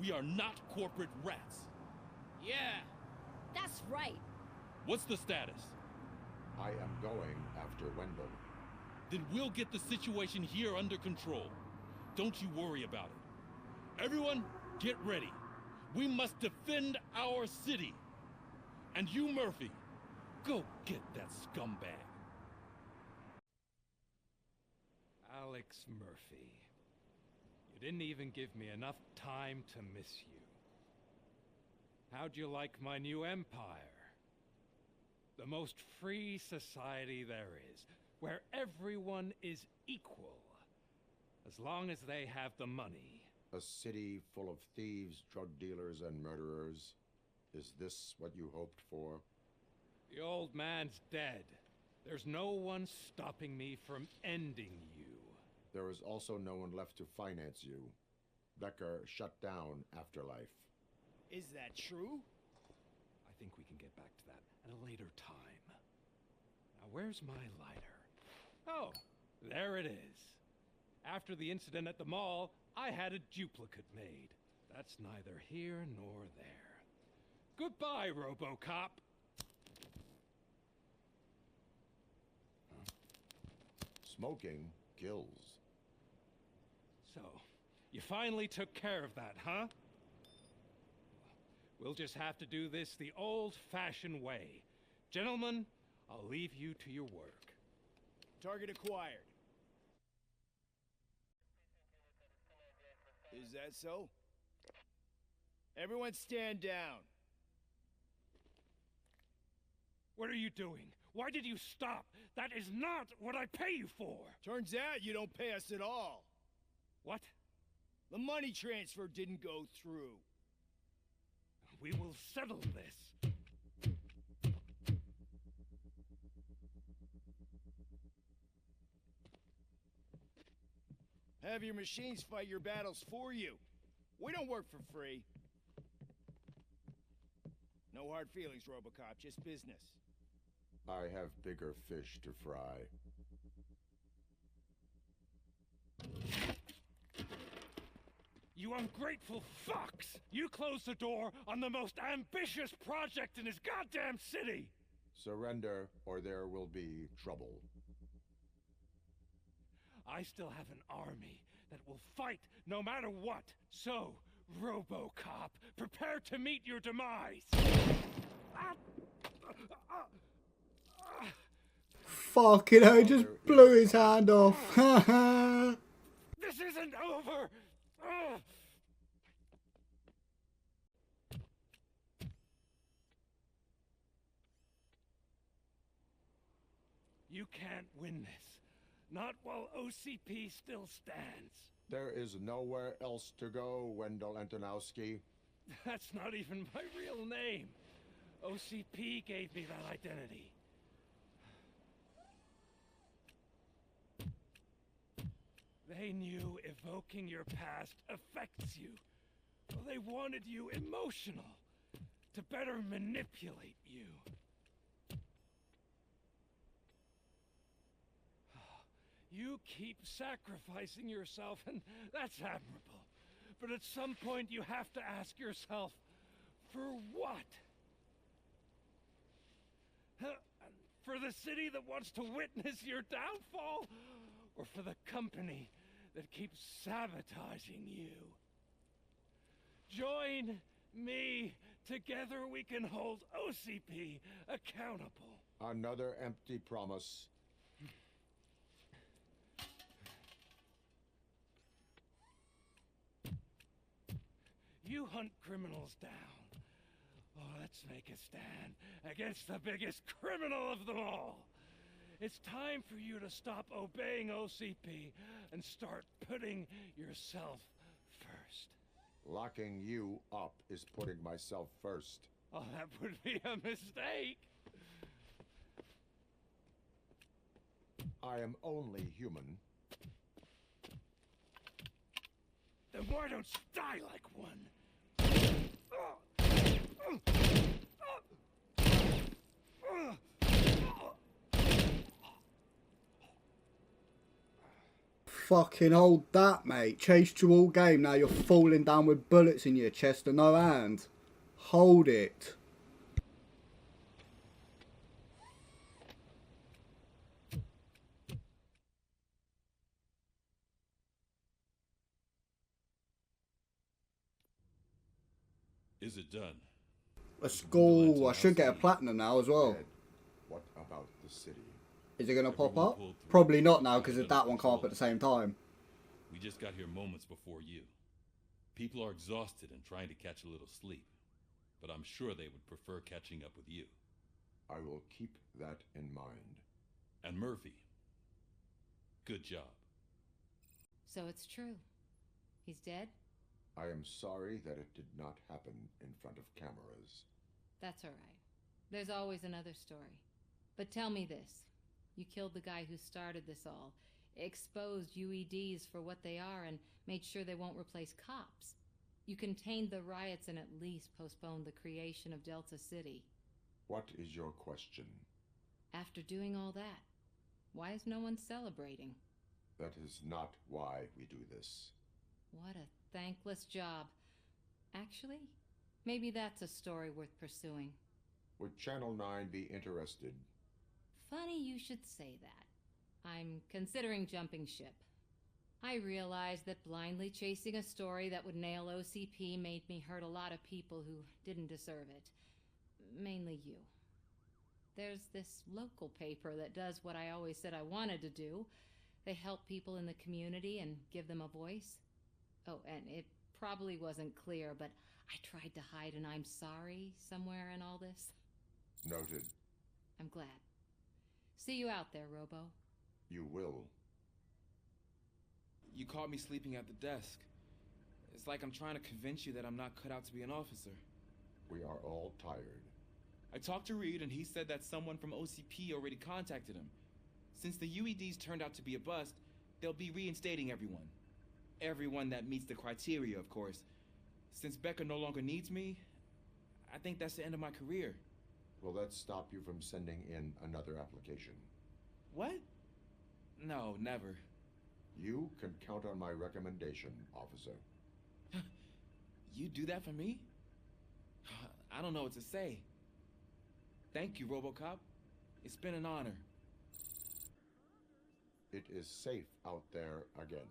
We are not corporate rats.
Yeah.
That's right.
What's the status?
I am going after Wendell.
Then we'll get the situation here under control. Don't you worry about it. Everyone, get ready. We must defend our city. And you, Murphy, go get that scumbag.
Alex Murphy. You didn't even give me enough time to miss you. How'd you like my new empire? The most free society there is, where everyone is equal, as long as they have the money.
A city full of thieves, drug dealers, and murderers. Is this what you hoped for?
The old man's dead. There's no one stopping me from ending you.
There is also no one left to finance you. Becker shut down Afterlife.
Is that true?
I think we can get back to that at a later time. Now, where's my lighter? Oh, there it is. After the incident at the mall, I had a duplicate made. That's neither here nor there. Goodbye, RoboCop.
Smoking kills.
So, you finally took care of that, huh? We'll just have to do this the old-fashioned way. Gentlemen, I'll leave you to your work.
Target acquired. Is that so? Everyone stand down.
What are you doing? Why did you stop? That is not what I pay you for!
Turns out you don't pay us at all.
What?
The money transfer didn't go through.
We will settle this.
Have your machines fight your battles for you. We don't work for free. No hard feelings, RoboCop, just business.
I have bigger fish to fry.
You ungrateful fucks! You closed the door on the most ambitious project in this goddamn city!
Surrender, or there will be trouble.
I still have an army that will fight no matter what. So, RoboCop, prepare to meet your demise!
Fucking hell, he just blew his hand off.
This isn't over! You can't win this. Not while OCP still stands.
There is nowhere else to go, Wendell Antonowski.
That's not even my real name. OCP gave me that identity. They knew evoking your past affects you. Well, they wanted you emotional to better manipulate you. You keep sacrificing yourself, and that's admirable. But at some point you have to ask yourself, for what? For the city that wants to witness your downfall? Or for the company that keeps sabotaging you? Join me. Together we can hold OCP accountable.
Another empty promise.
You hunt criminals down. Oh, let's make a stand against the biggest criminal of them all. It's time for you to stop obeying OCP and start putting yourself first.
Locking you up is putting myself first.
Oh, that would be a mistake.
I am only human.
Then why don't you die like one?
Fucking hold that, mate. Chased you all game, now you're falling down with bullets in your chest and no hand. Hold it.
Is it done?
Let's go. I should get a platinum now as well.
What about the city?
Is it going to pop up? Probably not now because that one can't up at the same time.
We just got here moments before you. People are exhausted and trying to catch a little sleep. But I'm sure they would prefer catching up with you.
I will keep that in mind.
And Murphy, good job.
So it's true. He's dead?
I am sorry that it did not happen in front of cameras.
That's all right. There's always another story. But tell me this. You killed the guy who started this all, exposed UEDs for what they are, and made sure they won't replace cops. You contained the riots and at least postponed the creation of Delta City.
What is your question?
After doing all that, why is no one celebrating?
That is not why we do this.
What a thankless job. Actually, maybe that's a story worth pursuing.
Would Channel 9 be interested?
Funny you should say that. I'm considering jumping ship. I realized that blindly chasing a story that would nail OCP made me hurt a lot of people who didn't deserve it. Mainly you. There's this local paper that does what I always said I wanted to do. They help people in the community and give them a voice. Oh, and it probably wasn't clear, but I tried to hide an I'm sorry somewhere in all this.
Noted.
I'm glad. See you out there, Robo.
You will.
You caught me sleeping at the desk. It's like I'm trying to convince you that I'm not cut out to be an officer.
We are all tired.
I talked to Reed and he said that someone from OCP already contacted him. Since the UEDs turned out to be a bust, they'll be reinstating everyone. Everyone that meets the criteria, of course. Since Becker no longer needs me, I think that's the end of my career.
Will that stop you from sending in another application?
What? No, never.
You can count on my recommendation, officer.
You do that for me? I don't know what to say. Thank you, RoboCop. It's been an honor.
It is safe out there again.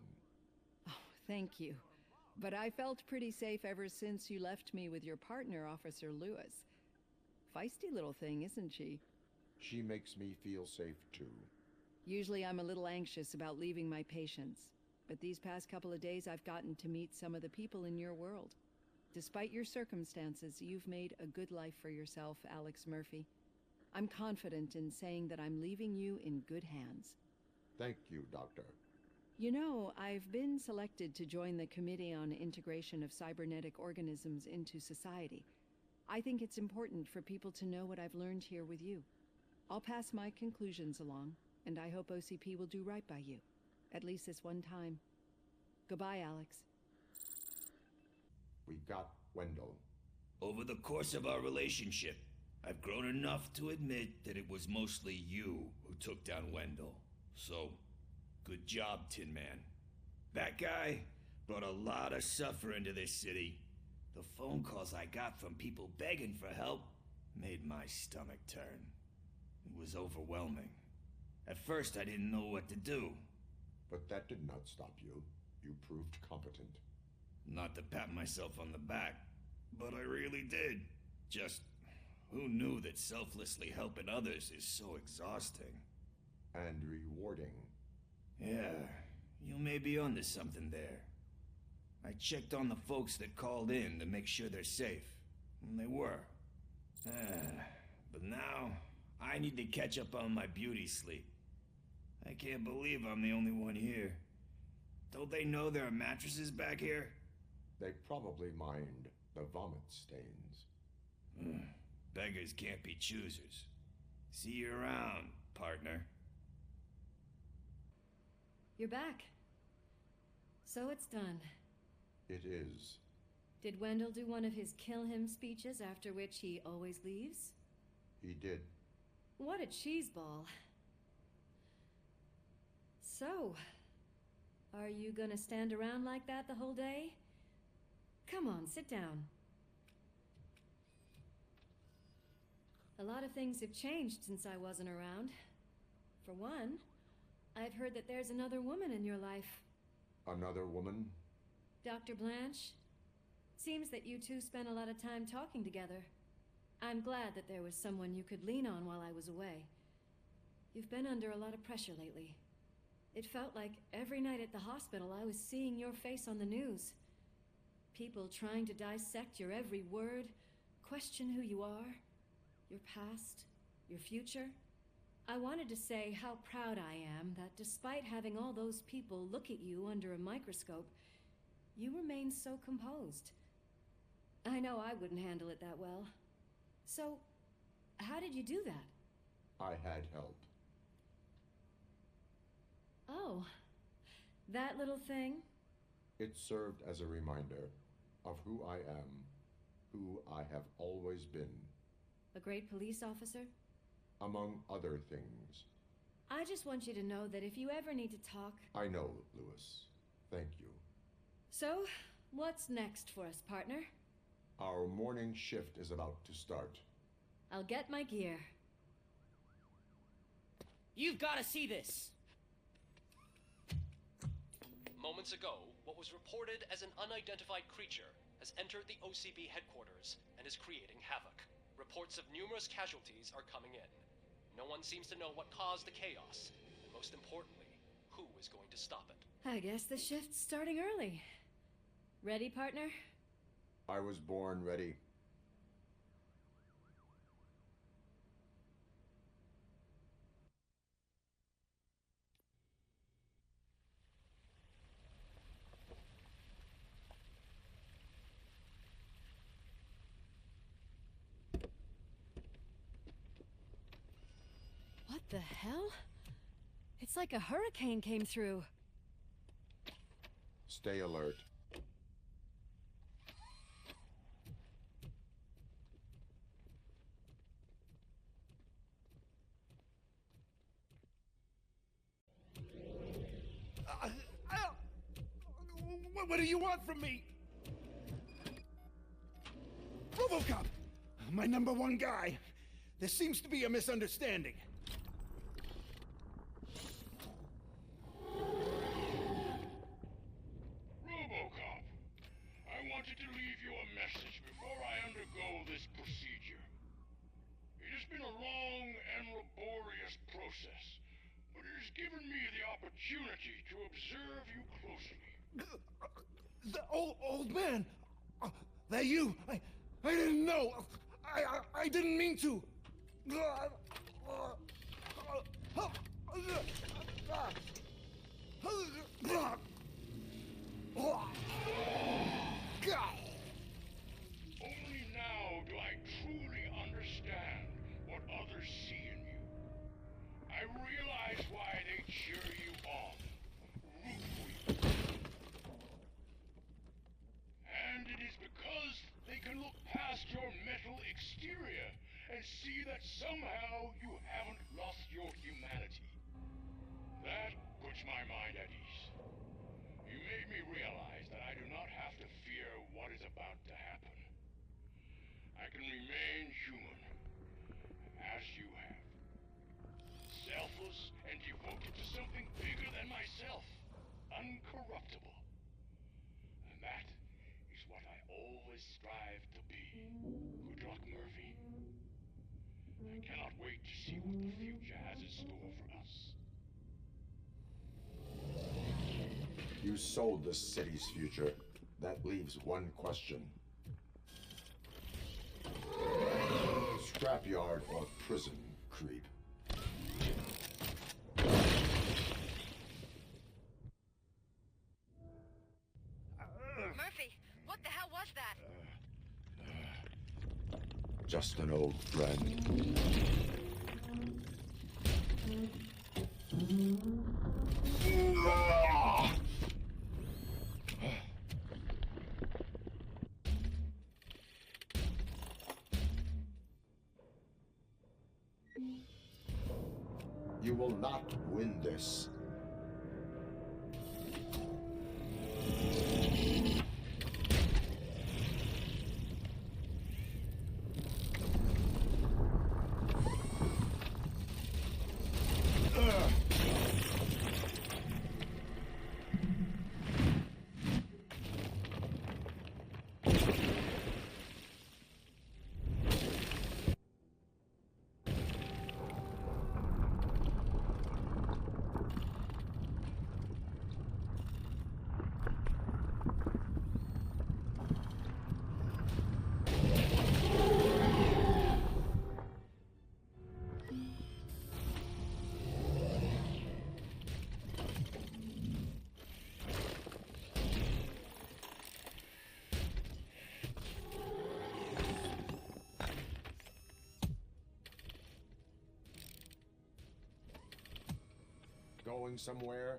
Oh, thank you. But I felt pretty safe ever since you left me with your partner, Officer Lewis. Feisty little thing, isn't she?
She makes me feel safe too.
Usually I'm a little anxious about leaving my patients, but these past couple of days I've gotten to meet some of the people in your world. Despite your circumstances, you've made a good life for yourself, Alex Murphy. I'm confident in saying that I'm leaving you in good hands.
Thank you, Doctor.
You know, I've been selected to join the Committee on Integration of Cybernetic Organisms into Society. I think it's important for people to know what I've learned here with you. I'll pass my conclusions along, and I hope OCP will do right by you. At least this one time. Goodbye, Alex.
We got Wendell.
Over the course of our relationship, I've grown enough to admit that it was mostly you who took down Wendell. So, good job, Tin Man. That guy brought a lot of suffering to this city. The phone calls I got from people begging for help made my stomach turn. It was overwhelming. At first, I didn't know what to do.
But that did not stop you. You proved competent.
Not to pat myself on the back, but I really did. Just, who knew that selflessly helping others is so exhausting?
And rewarding.
Yeah, you may be onto something there. I checked on the folks that called in to make sure they're safe, and they were. But now, I need to catch up on my beauty sleep. I can't believe I'm the only one here. Don't they know there are mattresses back here?
They probably mind the vomit stains.
Beggars can't be choosers. See you around, partner.
You're back. So it's done.
It is.
Did Wendell do one of his kill him speeches after which he always leaves?
He did.
What a cheeseball. So, are you gonna stand around like that the whole day? Come on, sit down. A lot of things have changed since I wasn't around. For one, I've heard that there's another woman in your life.
Another woman?
Dr. Blanche? Seems that you two spent a lot of time talking together. I'm glad that there was someone you could lean on while I was away. You've been under a lot of pressure lately. It felt like every night at the hospital I was seeing your face on the news. People trying to dissect your every word, question who you are, your past, your future. I wanted to say how proud I am that despite having all those people look at you under a microscope, you remain so composed. I know I wouldn't handle it that well. So, How did you do that?
I had help.
Oh, that little thing?
It served as a reminder of who I am, who I have always been.
A great police officer?
Among other things.
I just want you to know that if you ever need to talk...
I know, Lewis. Thank you.
So, what's next for us, partner?
Our morning shift is about to start.
I'll get my gear.
You've got to see this!
Moments ago, what was reported as an unidentified creature has entered the OCP headquarters and is creating havoc. Reports of numerous casualties are coming in. No one seems to know what caused the chaos, and most importantly, who is going to stop it.
I guess the shift's starting early. Ready, partner?
I was born ready.
What the hell? It's like a hurricane came through.
Stay alert.
What do you want from me? RoboCop! My #1 guy. There seems to be a misunderstanding.
RoboCop, I wanted to leave you a message before I undergo this procedure. It has been a long and laborious process, but it has given me the opportunity to observe you closely.
The old man! That you? I didn't know! I didn't mean to!
Only now do I truly understand what others see in you. I realize why they cheer you on, root for you. And it is because they can look past your metal exterior and see that somehow you haven't lost your humanity. That puts my mind at ease. You made me realize that I do not have to fear what is about to happen. I can remain human, as you have. Selfless and devoted to something bigger than myself. Uncorruptible. And that is what I always strive to be. Good luck, Murphy. I cannot wait to see what the future has in store for us.
You sold the city's future. That leaves one question. Scrapyard or prison, creep?
Murphy, what the hell was that?
Just an old friend. You will not win this. going somewhere?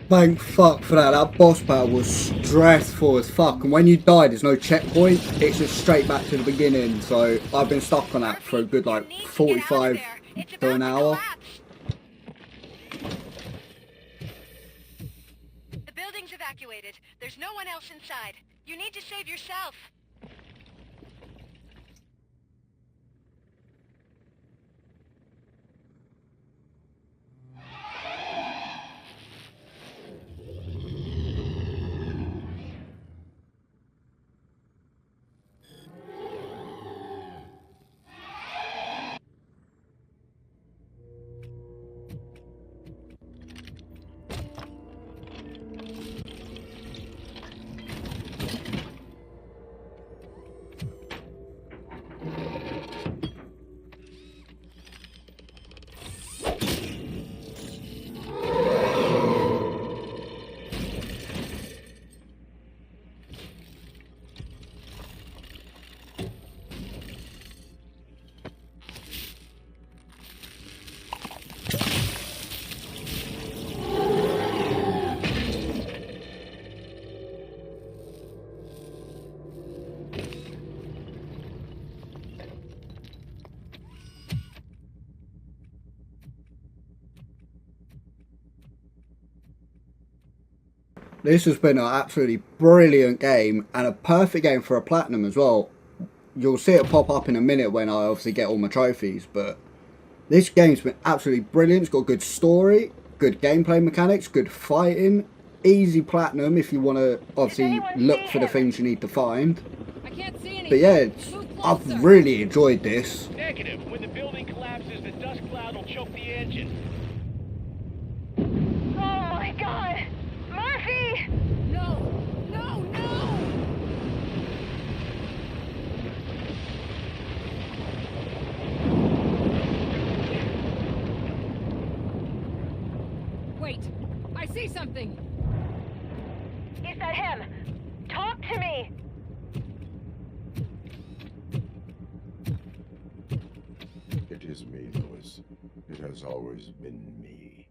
Thank fuck for that. That boss battle was stressful as fuck. And when you die, there's no checkpoint. It's just straight back to the beginning. So I've been stuck on that for a good like 45 to an hour.
The building's evacuated. There's no one else inside. You need to save yourself.
This has been an absolutely brilliant game and a perfect game for a platinum as well. You'll see it pop up in a minute when I obviously get all my trophies, but this game's been absolutely brilliant. It's got a good story, good gameplay mechanics, good fighting, easy platinum if you want to obviously look for the things you need to find. But yeah, I've really enjoyed this.
Negative. When the building collapses, the dust cloud will choke the engine.
Oh my god! Murphy!
No! No! No! Wait! I see something!
Is that him? Talk to me!
It is me, Louis. It has always been me.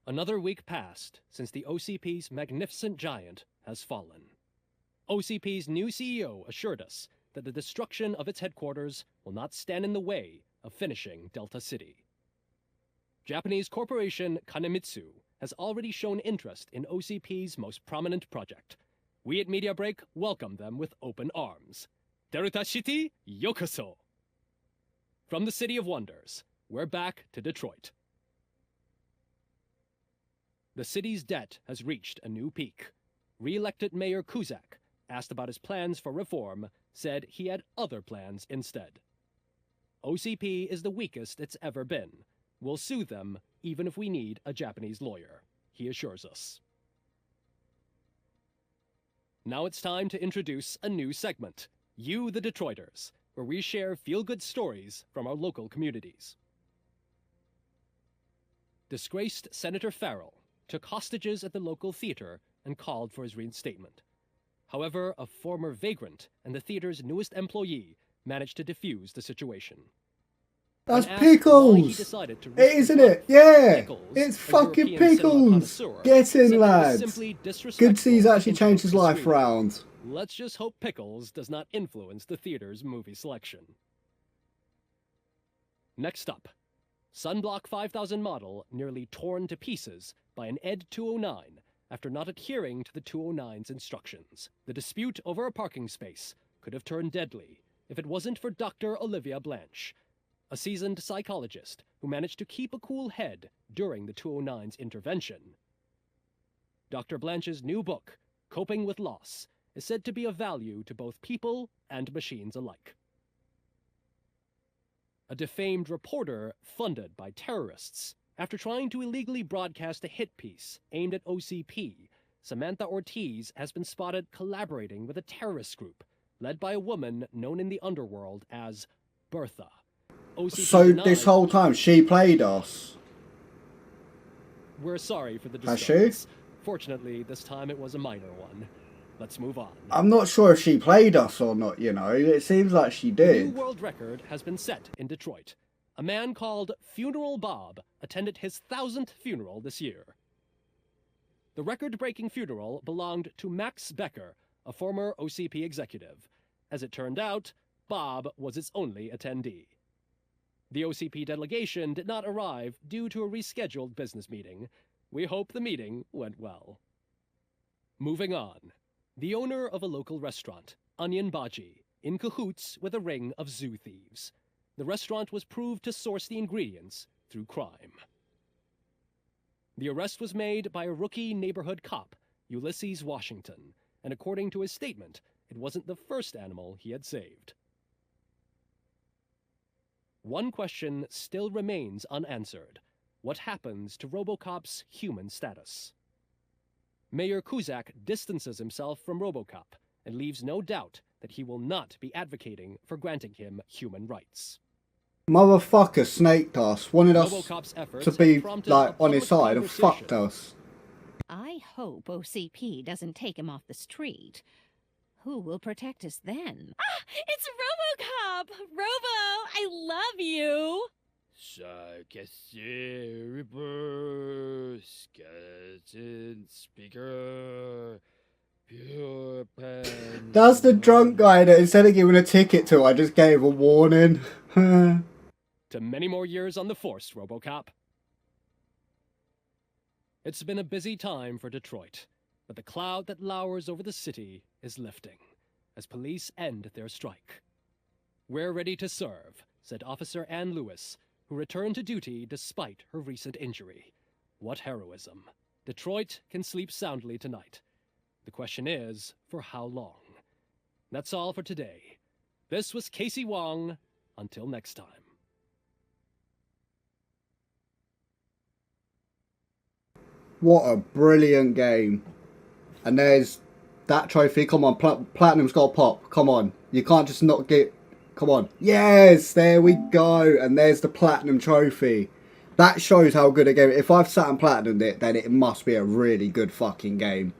Another week passed since the OCP's magnificent giant has fallen. OCP's new CEO assured us that the destruction of its headquarters will not stand in the way of finishing Delta City. Japanese corporation Kanemitsu has already shown interest in OCP's most prominent project. We at Media Break welcome them with open arms. Delta City, yokoso! From the City of Wonders, we're back to Detroit. The city's debt has reached a new peak. Re-elected Mayor Kuzak, asked about his plans for reform, said he had other plans instead. OCP is the weakest it's ever been. We'll sue them even if we need a Japanese lawyer, he assures us. Now it's time to introduce a new segment, You the Detroiters, where we share feel-good stories from our local communities. disgraced Senator Farrell, took hostages at the local theater, and called for his reinstatement. However, a former vagrant and the theater's newest employee managed to defuse the situation.
That's Pickles! Isn't it? Yeah! It's fucking Pickles! Get in, lads! Good to see he's actually changed his life round.
Let's just hope Pickles does not influence the theater's movie selection. Next up, Sunblock 5000 model nearly torn to pieces by an ED 209 after not adhering to the 209's instructions. The dispute over a parking space could have turned deadly if it wasn't for Dr. Olivia Blanche, a seasoned psychologist who managed to keep a cool head during the 209's intervention. Dr. Blanche's new book, Coping with Loss, is said to be of value to both people and machines alike. A defamed reporter funded by terrorists. After trying to illegally broadcast a hit piece aimed at OCP, Samantha Ortiz has been spotted collaborating with a terrorist group led by a woman known in the underworld as Bertha. OCP
so this whole time she played us?
We're sorry for the
disturbance.
Has she? Fortunately, this time it was a minor one. Let's move on.
I'm not sure if she played us or not, you know. It seems like she did.
A new world record has been set in Detroit. A man called Funeral Bob attended his 1000th funeral this year. The record-breaking funeral belonged to Max Becker, a former OCP executive. As it turned out, Bob was its only attendee. The OCP delegation did not arrive due to a rescheduled business meeting. We hope the meeting went well. Moving on. The owner of a local restaurant, Onion Baji, in cahoots with a ring of zoo thieves. The restaurant was proved to source the ingredients through crime. The arrest was made by a rookie neighborhood cop, Ulysses Washington, and according to his statement, it wasn't the first animal he had saved. One question still remains unanswered. What happens to RoboCop's human status? Mayor Kuzak distances himself from RoboCop and leaves no doubt that he will not be advocating for granting him human rights.
Motherfucker snaked us, wanted us to be, like, on his side and fucked us.
I hope OCP doesn't take him off the street. Who will protect us then?
Ah! It's RoboCop! Robo, I love you!
Skeleton speaker, pure pen.
That's the drunk guy that instead of giving a ticket to, I just gave a warning.
To many more years on the force, RoboCop. It's been a busy time for Detroit, but the cloud that lowers over the city is lifting as police end their strike. We're ready to serve, said Officer Ann Lewis, who returned to duty despite her recent injury. What heroism. Detroit can sleep soundly tonight. The question is, for how long? That's all for today. This was Casey Wong. Until next time.
What a brilliant game. And there's that trophy. Come on, Platinum's got to pop. Come on. You can't just not get... Come on. Yes, there we go. And there's the Platinum trophy. That shows how good a game. If I've sat and Platinumed it, then it must be a really good fucking game.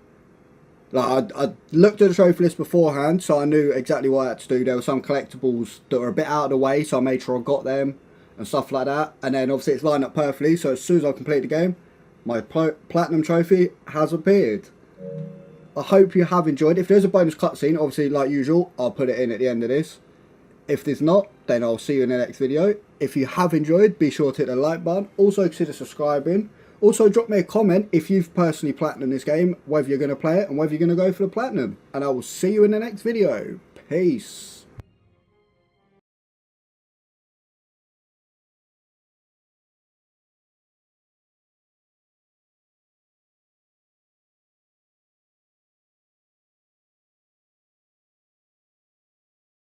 Like, I looked at the trophy list beforehand, so I knew exactly what I had to do. There were some collectibles that were a bit out of the way, so I made sure I got them and stuff like that. And then obviously it's lined up perfectly, so as soon as I complete the game, my Platinum trophy has appeared. I hope you have enjoyed. If there's a bonus cutscene, obviously like usual, I'll put it in at the end of this. If there's not, then I'll see you in the next video. If you have enjoyed, be sure to hit the like button. Also consider subscribing. Also drop me a comment if you've personally platinumed this game, whether you're going to play it and whether you're going to go for the platinum. And I will see you in the next video. Peace.